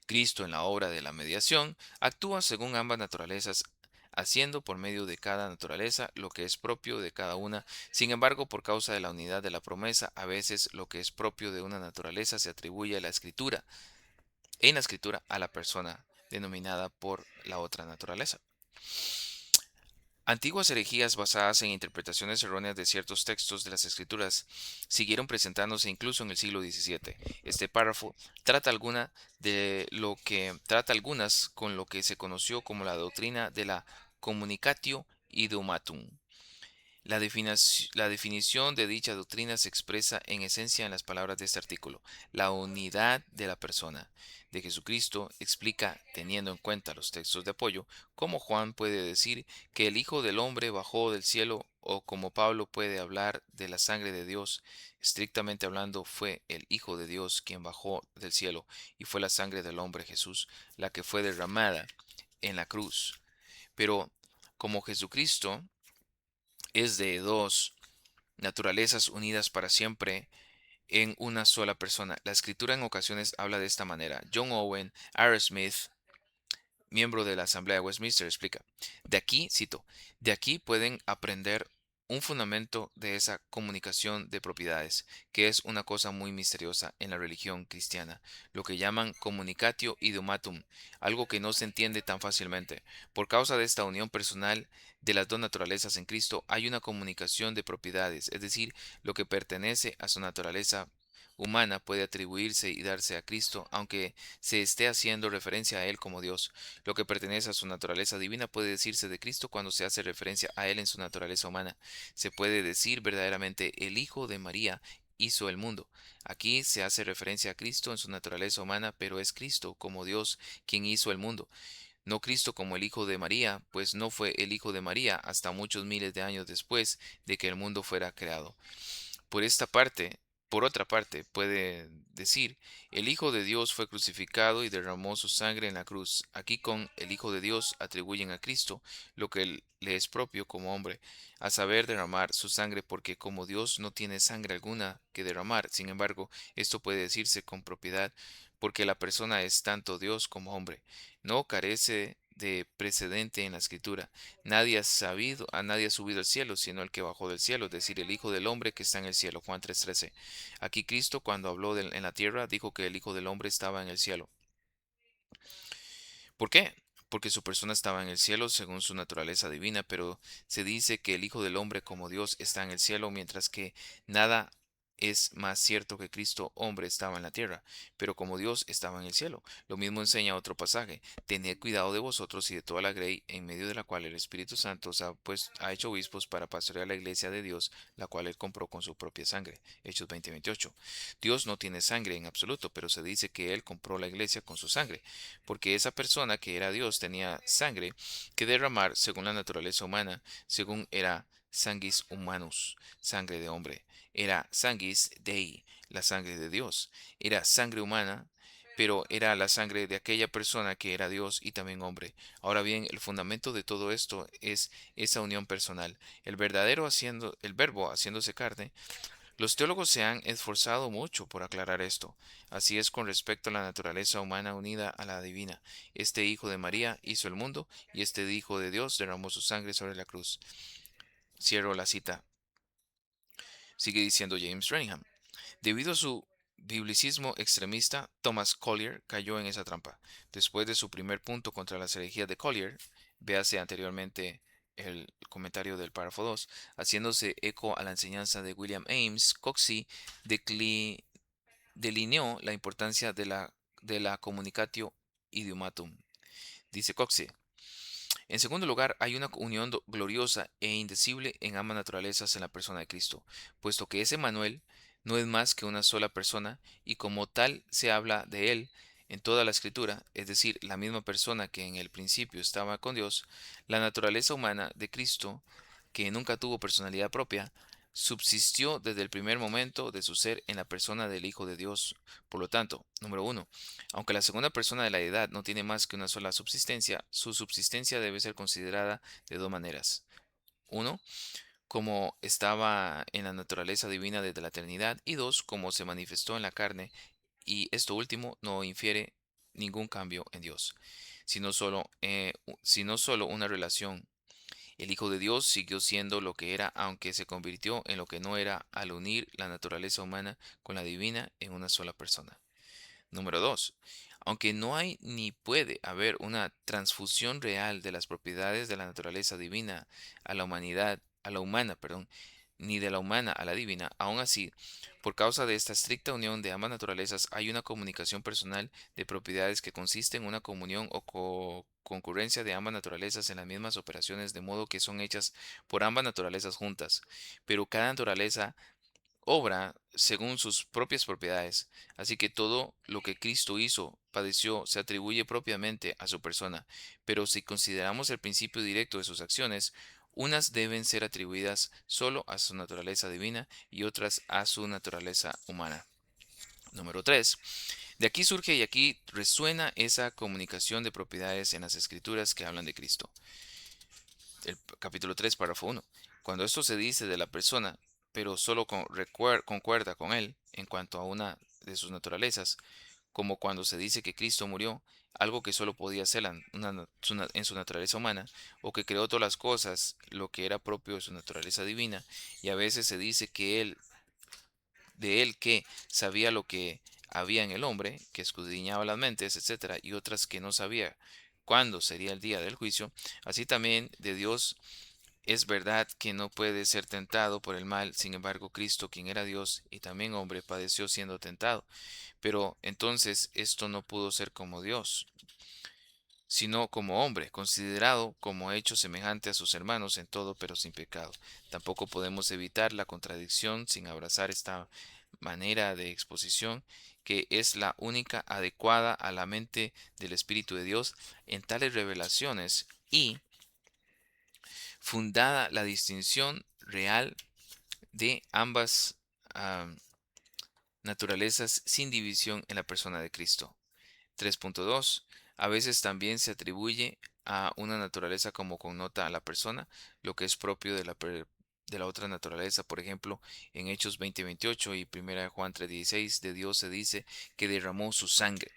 Cristo en la obra de la mediación actúa según ambas naturalezas, haciendo por medio de cada naturaleza lo que es propio de cada una. Sin embargo, por causa de la unidad de la promesa, a veces lo que es propio de una naturaleza se atribuye a la escritura, en la escritura a la persona denominada por la otra naturaleza. Antiguas herejías basadas en interpretaciones erróneas de ciertos textos de las Escrituras siguieron presentándose incluso en el siglo XVII. Este párrafo trata algunas con lo que se conoció como la doctrina de la communicatio idiomatum. La definición de dicha doctrina se expresa en esencia en las palabras de este artículo. La unidad de la persona de Jesucristo explica, teniendo en cuenta los textos de apoyo, cómo Juan puede decir que el Hijo del Hombre bajó del cielo o como Pablo puede hablar de la sangre de Dios. Estrictamente hablando, fue el Hijo de Dios quien bajó del cielo y fue la sangre del hombre Jesús la que fue derramada en la cruz. Pero como Jesucristo es de dos naturalezas unidas para siempre en una sola persona. La escritura en ocasiones habla de esta manera. John Owen, R. Smith, miembro de la Asamblea de Westminster, explica. De aquí, cito, de aquí pueden aprender un fundamento de esa comunicación de propiedades, que es una cosa muy misteriosa en la religión cristiana, lo que llaman communicatio idiomatum, algo que no se entiende tan fácilmente. Por causa de esta unión personal de las dos naturalezas en Cristo, hay una comunicación de propiedades, es decir, lo que pertenece a su naturaleza humana puede atribuirse y darse a Cristo, aunque se esté haciendo referencia a Él como Dios. Lo que pertenece a su naturaleza divina puede decirse de Cristo cuando se hace referencia a Él en su naturaleza humana. Se puede decir verdaderamente el Hijo de María hizo el mundo. Aquí se hace referencia a Cristo en su naturaleza humana, pero es Cristo como Dios quien hizo el mundo, no Cristo como el Hijo de María, pues no fue el Hijo de María hasta muchos miles de años después de que el mundo fuera creado. Por esta parte, por otra parte, puede decir, el Hijo de Dios fue crucificado y derramó su sangre en la cruz. Aquí con el Hijo de Dios atribuyen a Cristo lo que le es propio como hombre, a saber, derramar su sangre, porque como Dios no tiene sangre alguna que derramar. Sin embargo, esto puede decirse con propiedad, porque la persona es tanto Dios como hombre. No carece de precedente en la Escritura. Nadie ha subido al cielo, sino el que bajó del cielo, es decir, el Hijo del Hombre que está en el cielo. Juan 3:13. Aquí Cristo, cuando habló en la tierra, dijo que el Hijo del Hombre estaba en el cielo. ¿Por qué? Porque su persona estaba en el cielo según su naturaleza divina, pero se dice que el Hijo del Hombre como Dios está en el cielo, mientras que nada es más cierto que Cristo hombre estaba en la tierra, pero como Dios estaba en el cielo. Lo mismo enseña otro pasaje. Tened cuidado de vosotros y de toda la grey en medio de la cual el Espíritu Santo os ha, pues, ha hecho obispos para pastorear la iglesia de Dios, la cual él compró con su propia sangre. Hechos 20:28. Dios no tiene sangre en absoluto, pero se dice que él compró la iglesia con su sangre, porque esa persona que era Dios tenía sangre que derramar según la naturaleza humana, según era sanguis humanus, sangre de hombre, era sanguis Dei, la sangre de Dios, era sangre humana, pero era la sangre de aquella persona que era Dios y también hombre. Ahora bien, el fundamento de todo esto es esa unión personal, el verbo haciéndose carne. Los teólogos se han esforzado mucho por aclarar esto. Así es con respecto a la naturaleza humana unida a la divina. Este Hijo de María hizo el mundo y este Hijo de Dios derramó su sangre sobre la cruz. Cierro la cita. Sigue diciendo James Renningham. Debido a su biblicismo extremista, Thomas Collier cayó en esa trampa. Después de su primer punto contra las herejías de Collier, véase anteriormente el comentario del párrafo 2, haciéndose eco a la enseñanza de William Ames, Coxey delineó la importancia de la communicatio idiomatum. Dice Coxey, en segundo lugar, hay una unión gloriosa e indecible en ambas naturalezas en la persona de Cristo, puesto que ese Manuel no es más que una sola persona y como tal se habla de él en toda la escritura, es decir, la misma persona que en el principio estaba con Dios, la naturaleza humana de Cristo, que nunca tuvo personalidad propia, subsistió desde el primer momento de su ser en la persona del Hijo de Dios. Por lo tanto, número uno, aunque la segunda persona de la deidad no tiene más que una sola subsistencia, su subsistencia debe ser considerada de dos maneras. Uno, como estaba en la naturaleza divina desde la eternidad, y dos, como se manifestó en la carne, y esto último no infiere ningún cambio en Dios, sino solo una relación. El Hijo de Dios siguió siendo lo que era, aunque se convirtió en lo que no era al unir la naturaleza humana con la divina en una sola persona. Número 2. Aunque no hay ni puede haber una transfusión real de las propiedades de la naturaleza divina a la humana, perdón, ni de la humana a la divina, aún así, por causa de esta estricta unión de ambas naturalezas, hay una comunicación personal de propiedades que consiste en una comunión o concurrencia de ambas naturalezas en las mismas operaciones, de modo que son hechas por ambas naturalezas juntas, pero cada naturaleza obra según sus propias propiedades. Así que todo lo que Cristo hizo, padeció, se atribuye propiamente a su persona. Pero si consideramos el principio directo de sus acciones, unas deben ser atribuidas solo a su naturaleza divina y otras a su naturaleza humana. Número 3. De aquí surge y aquí resuena esa comunicación de propiedades en las escrituras que hablan de Cristo. El capítulo 3 párrafo 1. Cuando esto se dice de la persona, pero solo concuerda con él en cuanto a una de sus naturalezas, como cuando se dice que Cristo murió, algo que solo podía hacer en su naturaleza humana, o que creó todas las cosas, lo que era propio de su naturaleza divina, y a veces se dice que de él que sabía lo que había en el hombre, que escudriñaba las mentes, etcétera, y otras que no sabía cuándo sería el día del juicio. Así también de Dios es verdad que no puede ser tentado por el mal. Sin embargo, Cristo, quien era Dios y también hombre, padeció siendo tentado. Pero entonces esto no pudo ser como Dios, sino como hombre, considerado como hecho semejante a sus hermanos en todo, pero sin pecado. Tampoco podemos evitar la contradicción sin abrazar esta manera de exposición, que es la única adecuada a la mente del Espíritu de Dios en tales revelaciones, y fundada la distinción real de ambas naturalezas sin división en la persona de Cristo. 3.2. A veces también se atribuye a una naturaleza como connota a la persona, lo que es propio de la otra naturaleza. Por ejemplo, en Hechos 20:28 y 1 Juan 3:16, de Dios se dice que derramó su sangre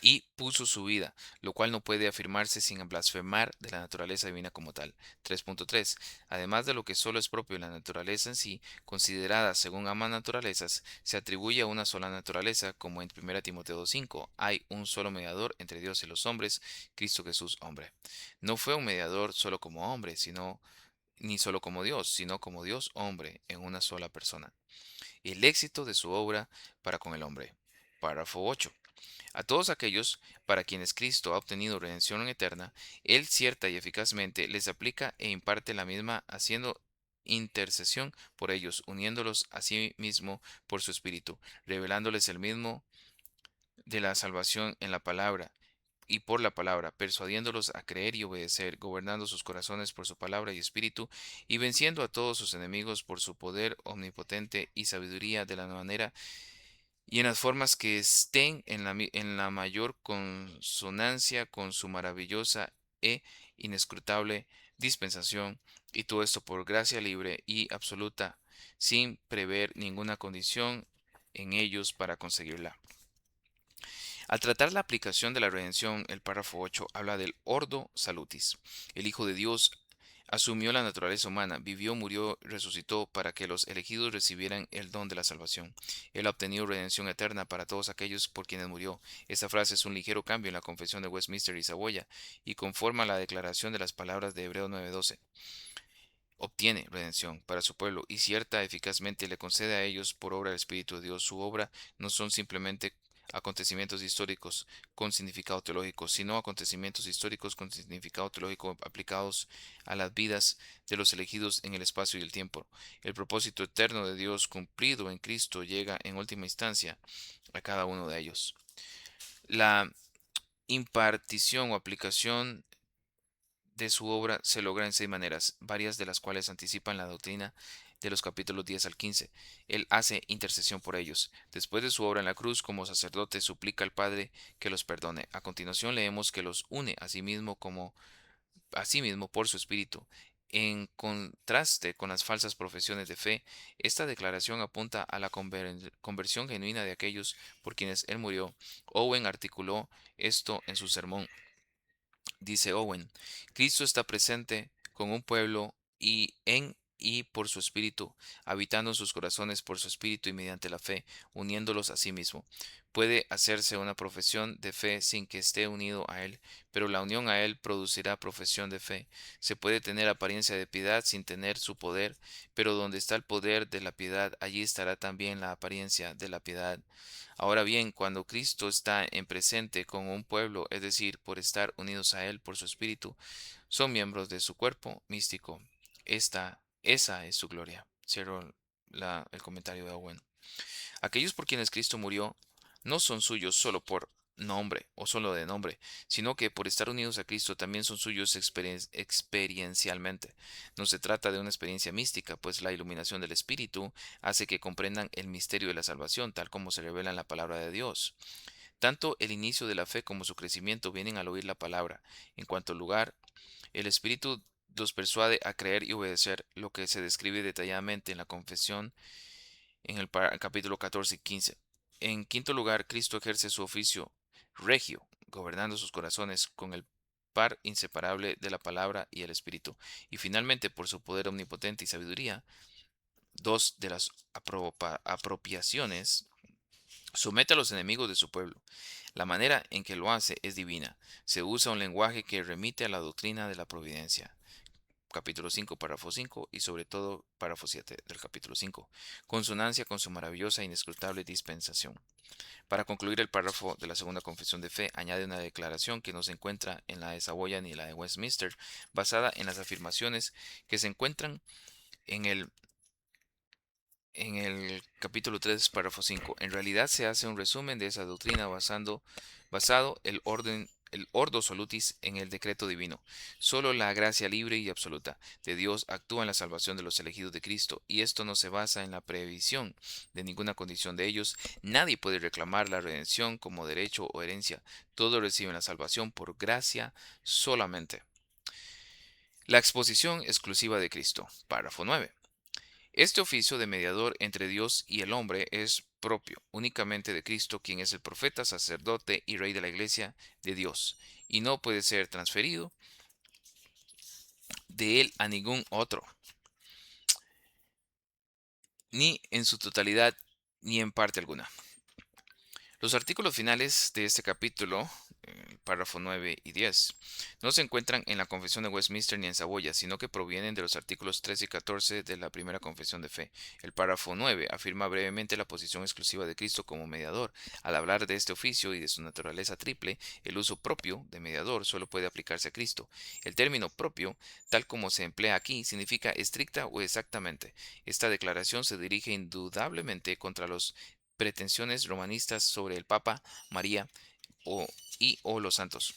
y puso su vida, lo cual no puede afirmarse sin blasfemar de la naturaleza divina como tal. 3.3. Además de lo que solo es propio de la naturaleza en sí, considerada según ambas naturalezas, se atribuye a una sola naturaleza, como en 1 Timoteo 2:5. Hay un solo mediador entre Dios y los hombres, Cristo Jesús hombre. No fue un mediador solo como hombre, ni solo como Dios, sino como Dios hombre en una sola persona. El éxito de su obra para con el hombre. Párrafo 8. A todos aquellos para quienes Cristo ha obtenido redención eterna, Él cierta y eficazmente les aplica e imparte la misma, haciendo intercesión por ellos, uniéndolos a sí mismo por su Espíritu, revelándoles el mismo de la salvación en la palabra y por la palabra, persuadiéndolos a creer y obedecer, gobernando sus corazones por su palabra y espíritu, y venciendo a todos sus enemigos por su poder omnipotente y sabiduría de la manera y en las formas que estén en la mayor consonancia con su maravillosa e inescrutable dispensación, y todo esto por gracia libre y absoluta, sin prever ninguna condición en ellos para conseguirla. Al tratar la aplicación de la redención, el párrafo 8 habla del Ordo Salutis. El Hijo de Dios asumió la naturaleza humana, vivió, murió, resucitó para que los elegidos recibieran el don de la salvación. Él ha obtenido redención eterna para todos aquellos por quienes murió. Esta frase es un ligero cambio en la confesión de Westminster y Saboya y conforma la declaración de las palabras de Hebreos 9:12. Obtiene redención para su pueblo y cierta eficazmente le concede a ellos por obra del Espíritu de Dios. Su obra no son simplemente acontecimientos históricos con significado teológico, sino acontecimientos históricos con significado teológico aplicados a las vidas de los elegidos en el espacio y el tiempo. El propósito eterno de Dios cumplido en Cristo llega en última instancia a cada uno de ellos. La impartición o aplicación de su obra se logra en 6 maneras, varias de las cuales anticipan la doctrina de los capítulos 10 al 15. Él hace intercesión por ellos. Después de su obra en la cruz como sacerdote, suplica al Padre que los perdone. A continuación leemos que los une a sí mismo por su espíritu. En contraste con las falsas profesiones de fe, esta declaración apunta a la conversión genuina de aquellos por quienes él murió. Owen articuló esto en su sermón. Dice Owen, Cristo está presente con un pueblo y por su espíritu, habitando en sus corazones por su espíritu y mediante la fe, uniéndolos a sí mismo. Puede hacerse una profesión de fe sin que esté unido a él, pero la unión a él producirá profesión de fe. Se puede tener apariencia de piedad sin tener su poder, pero donde está el poder de la piedad, allí estará también la apariencia de la piedad. Ahora bien, cuando Cristo está en presente con un pueblo, es decir, por estar unidos a Él por su Espíritu, son miembros de su cuerpo místico. Esa es su gloria. Cierro el comentario de Owen. Aquellos por quienes Cristo murió no son suyos solo por nombre o solo de nombre, sino que por estar unidos a Cristo también son suyos experiencialmente. No se trata de una experiencia mística, pues la iluminación del Espíritu hace que comprendan el misterio de la salvación, tal como se revela en la palabra de Dios. Tanto el inicio de la fe como su crecimiento vienen al oír la palabra. En cuanto al lugar, el Espíritu los persuade a creer y obedecer, lo que se describe detalladamente en la confesión en el capítulo 14 y 15. En quinto lugar, Cristo ejerce su oficio regio, gobernando sus corazones con el par inseparable de la palabra y el espíritu. Y finalmente, por su poder omnipotente y sabiduría, dos de las apropiaciones, somete a los enemigos de su pueblo. La manera en que lo hace es divina. Se usa un lenguaje que remite a la doctrina de la providencia. Capítulo 5, párrafo 5 y sobre todo párrafo 7 del capítulo 5, consonancia con su maravillosa e inescrutable dispensación. Para concluir el párrafo de la segunda confesión de fe, añade una declaración que no se encuentra en la de Saboya ni la de Westminster, basada en las afirmaciones que se encuentran en el capítulo 3, párrafo 5. En realidad se hace un resumen de esa doctrina basado el ordo solutis en el decreto divino. Solo la gracia libre y absoluta de Dios actúa en la salvación de los elegidos de Cristo, y esto no se basa en la previsión de ninguna condición de ellos. Nadie puede reclamar la redención como derecho o herencia. Todos reciben la salvación por gracia solamente. La exposición exclusiva de Cristo. Párrafo 9. Este oficio de mediador entre Dios y el hombre es propio únicamente de Cristo, quien es el profeta, sacerdote y rey de la iglesia de Dios, y no puede ser transferido de él a ningún otro, ni en su totalidad, ni en parte alguna. Los artículos finales de este capítulo, párrafo 9 y 10, no se encuentran en la Confesión de Westminster ni en Saboya, sino que provienen de los artículos 13 y 14 de la Primera Confesión de Fe. El párrafo 9 afirma brevemente la posición exclusiva de Cristo como mediador. Al hablar de este oficio y de su naturaleza triple, el uso propio de mediador solo puede aplicarse a Cristo. El término propio, tal como se emplea aquí, significa estricta o exactamente. Esta declaración se dirige indudablemente contra los pretensiones romanistas sobre el Papa, María o, o los santos.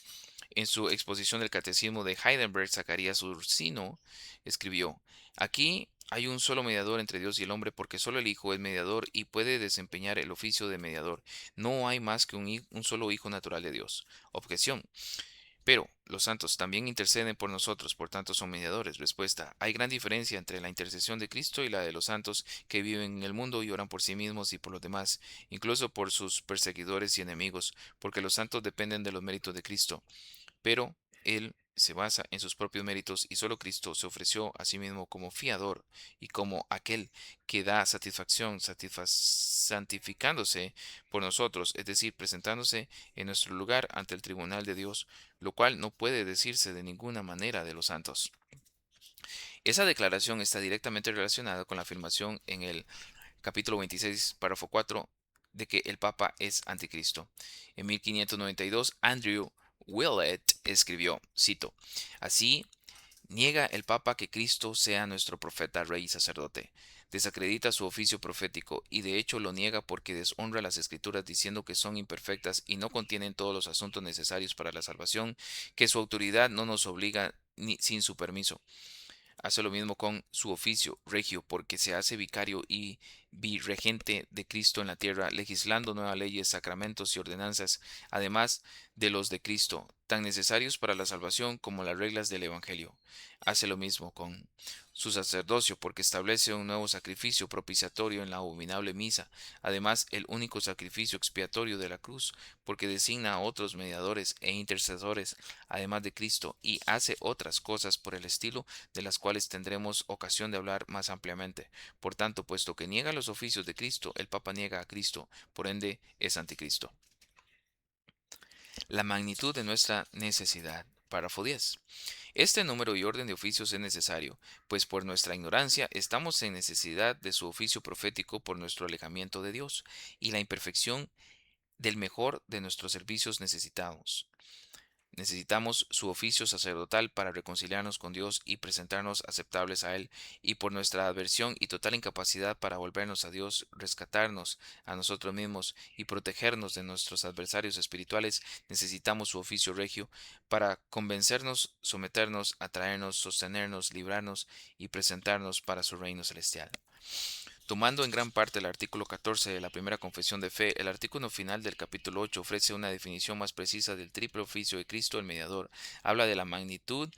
En su exposición del Catecismo de Heidelberg, Zacarías Ursino escribió: aquí hay un solo mediador entre Dios y el hombre, porque solo el Hijo es mediador y puede desempeñar el oficio de mediador. No hay más que un solo Hijo natural de Dios. Objeción. Pero los santos también interceden por nosotros, por tanto son mediadores. Respuesta: hay gran diferencia entre la intercesión de Cristo y la de los santos que viven en el mundo y oran por sí mismos y por los demás, incluso por sus perseguidores y enemigos, porque los santos dependen de los méritos de Cristo, pero él se basa en sus propios méritos y solo Cristo se ofreció a sí mismo como fiador y como aquel que da satisfacción, santificándose por nosotros, es decir, presentándose en nuestro lugar ante el tribunal de Dios, lo cual no puede decirse de ninguna manera de los santos. Esa declaración está directamente relacionada con la afirmación en el capítulo 26, párrafo 4, de que el Papa es anticristo. En 1592, Andrew Willett escribió, cito: así niega el Papa que Cristo sea nuestro profeta, rey y sacerdote. Desacredita su oficio profético y de hecho lo niega porque deshonra las escrituras diciendo que son imperfectas y no contienen todos los asuntos necesarios para la salvación, que su autoridad no nos obliga ni sin su permiso. Hace lo mismo con su oficio regio, porque se hace vicario y virregente de Cristo en la tierra, legislando nuevas leyes, sacramentos y ordenanzas, además de los de Cristo, tan necesarios para la salvación como las reglas del Evangelio. Hace lo mismo con su sacerdocio, porque establece un nuevo sacrificio propiciatorio en la abominable misa, además el único sacrificio expiatorio de la cruz, porque designa a otros mediadores e intercesores, además de Cristo, y hace otras cosas por el estilo, de las cuales tendremos ocasión de hablar más ampliamente. Por tanto, puesto que niega los oficios de Cristo, el Papa niega a Cristo, por ende es anticristo. La magnitud de nuestra necesidad. Párrafo 10. Este número y orden de oficios es necesario, pues por nuestra ignorancia estamos en necesidad de su oficio profético por nuestro alejamiento de Dios, y la imperfección del mejor de nuestros servicios necesitamos. Necesitamos su oficio sacerdotal para reconciliarnos con Dios y presentarnos aceptables a Él, y por nuestra aversión y total incapacidad para volvernos a Dios, rescatarnos a nosotros mismos y protegernos de nuestros adversarios espirituales, necesitamos su oficio regio para convencernos, someternos, atraernos, sostenernos, librarnos y presentarnos para su reino celestial. Tomando en gran parte el artículo 14 de la primera confesión de fe, el artículo final del capítulo 8 ofrece una definición más precisa del triple oficio de Cristo el mediador. Habla de la magnitud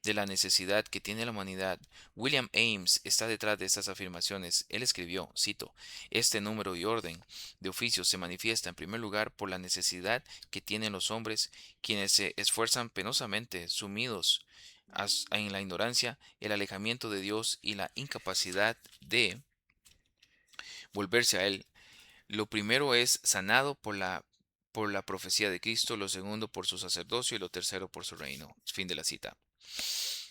de la necesidad que tiene la humanidad. William Ames está detrás de estas afirmaciones. Él escribió, cito, este número y orden de oficios se manifiesta en primer lugar por la necesidad que tienen los hombres, quienes se esfuerzan penosamente, sumidos en la ignorancia, el alejamiento de Dios y la incapacidad de volverse a Él. Lo primero es sanado por la profecía de Cristo, lo segundo por su sacerdocio y lo tercero por su reino. Fin de la cita.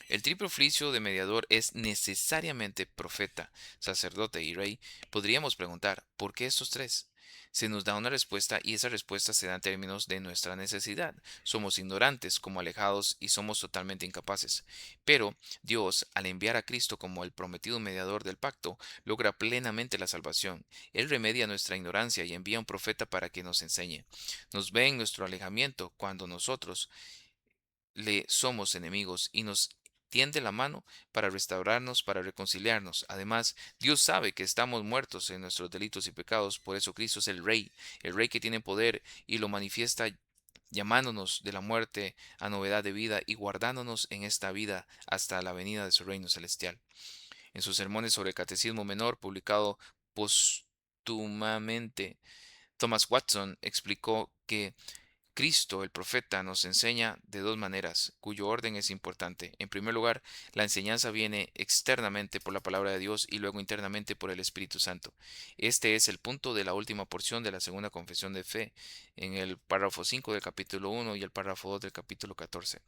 El triple oficio de mediador es necesariamente profeta, sacerdote y rey. Podríamos preguntar, ¿por qué estos tres? Se nos da una respuesta y esa respuesta se da en términos de nuestra necesidad. Somos ignorantes, como alejados y somos totalmente incapaces. Pero Dios, al enviar a Cristo como el prometido mediador del pacto, logra plenamente la salvación. Él remedia nuestra ignorancia y envía un profeta para que nos enseñe. Nos ve en nuestro alejamiento cuando nosotros le somos enemigos y nos tiende la mano para restaurarnos, para reconciliarnos. Además, Dios sabe que estamos muertos en nuestros delitos y pecados, por eso Cristo es el Rey que tiene poder y lo manifiesta llamándonos de la muerte a novedad de vida y guardándonos en esta vida hasta la venida de su reino celestial. En sus sermones sobre el Catecismo Menor, publicado póstumamente, Thomas Watson explicó que Cristo, el profeta, nos enseña de dos maneras, cuyo orden es importante. En primer lugar, la enseñanza viene externamente por la palabra de Dios y luego internamente por el Espíritu Santo. Este es el punto de la última porción de la segunda confesión de fe, en el párrafo 5 del capítulo 1 y el párrafo 2 del capítulo 14.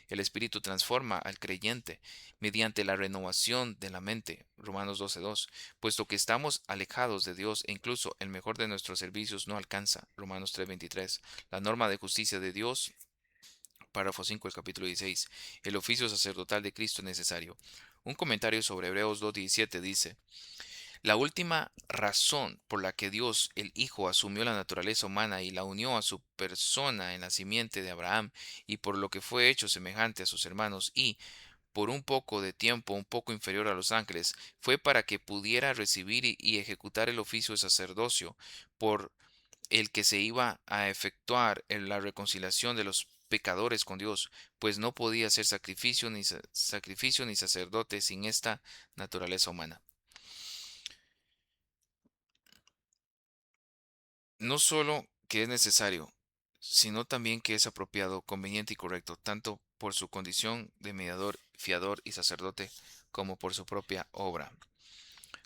El Espíritu transforma al creyente mediante la renovación de la mente, Romanos 12:2, puesto que estamos alejados de Dios e incluso el mejor de nuestros servicios no alcanza, Romanos 3:23. La norma de justicia de Dios, párrafo 5 del capítulo 16. El oficio sacerdotal de Cristo es necesario. Un comentario sobre Hebreos 2:17 dice, la última razón por la que Dios, el Hijo, asumió la naturaleza humana y la unió a su persona en la simiente de Abraham, y por lo que fue hecho semejante a sus hermanos, y por un poco de tiempo un poco inferior a los ángeles, fue para que pudiera recibir y ejecutar el oficio de sacerdocio por el que se iba a efectuar en la reconciliación de los pecadores con Dios, pues no podía ser sacrificio ni sacerdote sin esta naturaleza humana. No solo que es necesario, sino también que es apropiado, conveniente y correcto, tanto por su condición de mediador, fiador y sacerdote, como por su propia obra.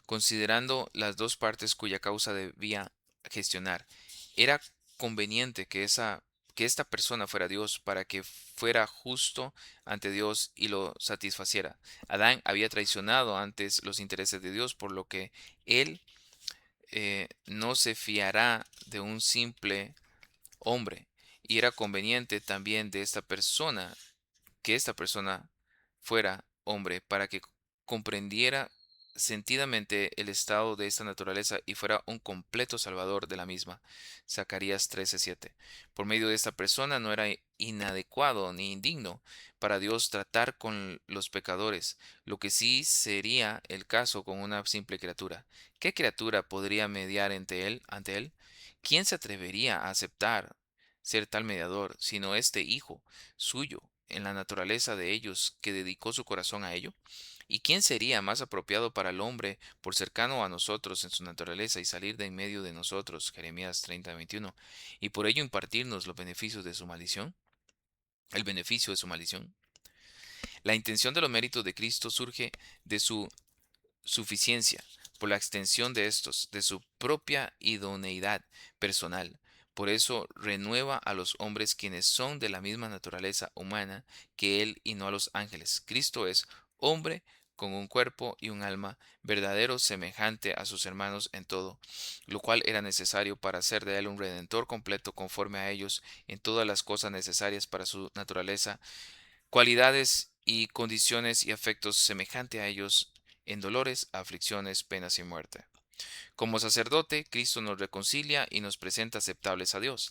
Considerando las dos partes cuya causa debía gestionar, era conveniente que esta persona fuera Dios para que fuera justo ante Dios y lo satisfaciera. Adán había traicionado antes los intereses de Dios, por lo que él no se fiará de un simple hombre. Y era conveniente también de esta persona que esta persona fuera hombre para que comprendiera sentidamente el estado de esta naturaleza y fuera un completo salvador de la misma. Zacarías 13:7. Por medio de esta persona no era inadecuado ni indigno para Dios tratar con los pecadores, lo que sí sería el caso con una simple criatura. ¿Qué criatura podría mediar ante él? ¿Quién se atrevería a aceptar ser tal mediador, sino este hijo suyo en la naturaleza de ellos que dedicó su corazón a ello? ¿Y quién sería más apropiado para el hombre por cercano a nosotros en su naturaleza y salir de en medio de nosotros, Jeremías 30:21, y por ello impartirnos los beneficios de su maldición? El beneficio de su maldición. La intención de los méritos de Cristo surge de su suficiencia, por la extensión de estos, de su propia idoneidad personal. Por eso renueva a los hombres quienes son de la misma naturaleza humana que Él y no a los ángeles. Cristo es hombre con un cuerpo y un alma, verdadero semejante a sus hermanos en todo, lo cual era necesario para hacer de Él un redentor completo conforme a ellos en todas las cosas necesarias para su naturaleza, cualidades y condiciones y afectos semejante a ellos en dolores, aflicciones, penas y muerte. Como sacerdote, Cristo nos reconcilia y nos presenta aceptables a Dios.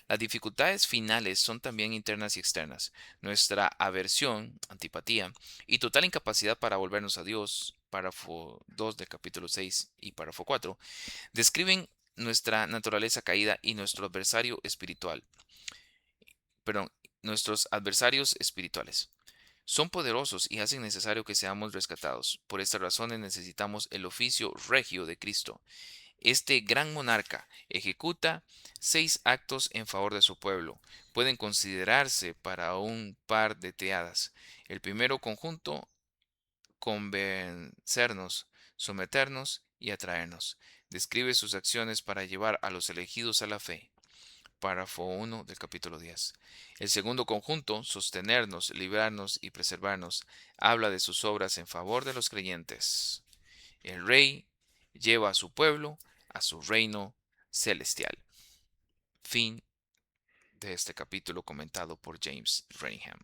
Las dificultades finales son también internas y externas. Nuestra aversión, antipatía y total incapacidad para volvernos a Dios párrafo 2 del capítulo 6 y párrafo 4, describen nuestra naturaleza caída y perdón, nuestros adversarios espirituales. Son poderosos y hacen necesario que seamos rescatados. Por estas razones necesitamos el oficio regio de Cristo. Este gran monarca ejecuta 6 actos en favor de su pueblo. Pueden considerarse para un par de teadas. El primero conjunto, convencernos, someternos y atraernos. Describe sus acciones para llevar a los elegidos a la fe. Párrafo 1 del capítulo 10. El segundo conjunto, sostenernos, librarnos y preservarnos, habla de sus obras en favor de los creyentes. El rey lleva a su pueblo a su reino celestial. Fin de este capítulo comentado por James Reinham.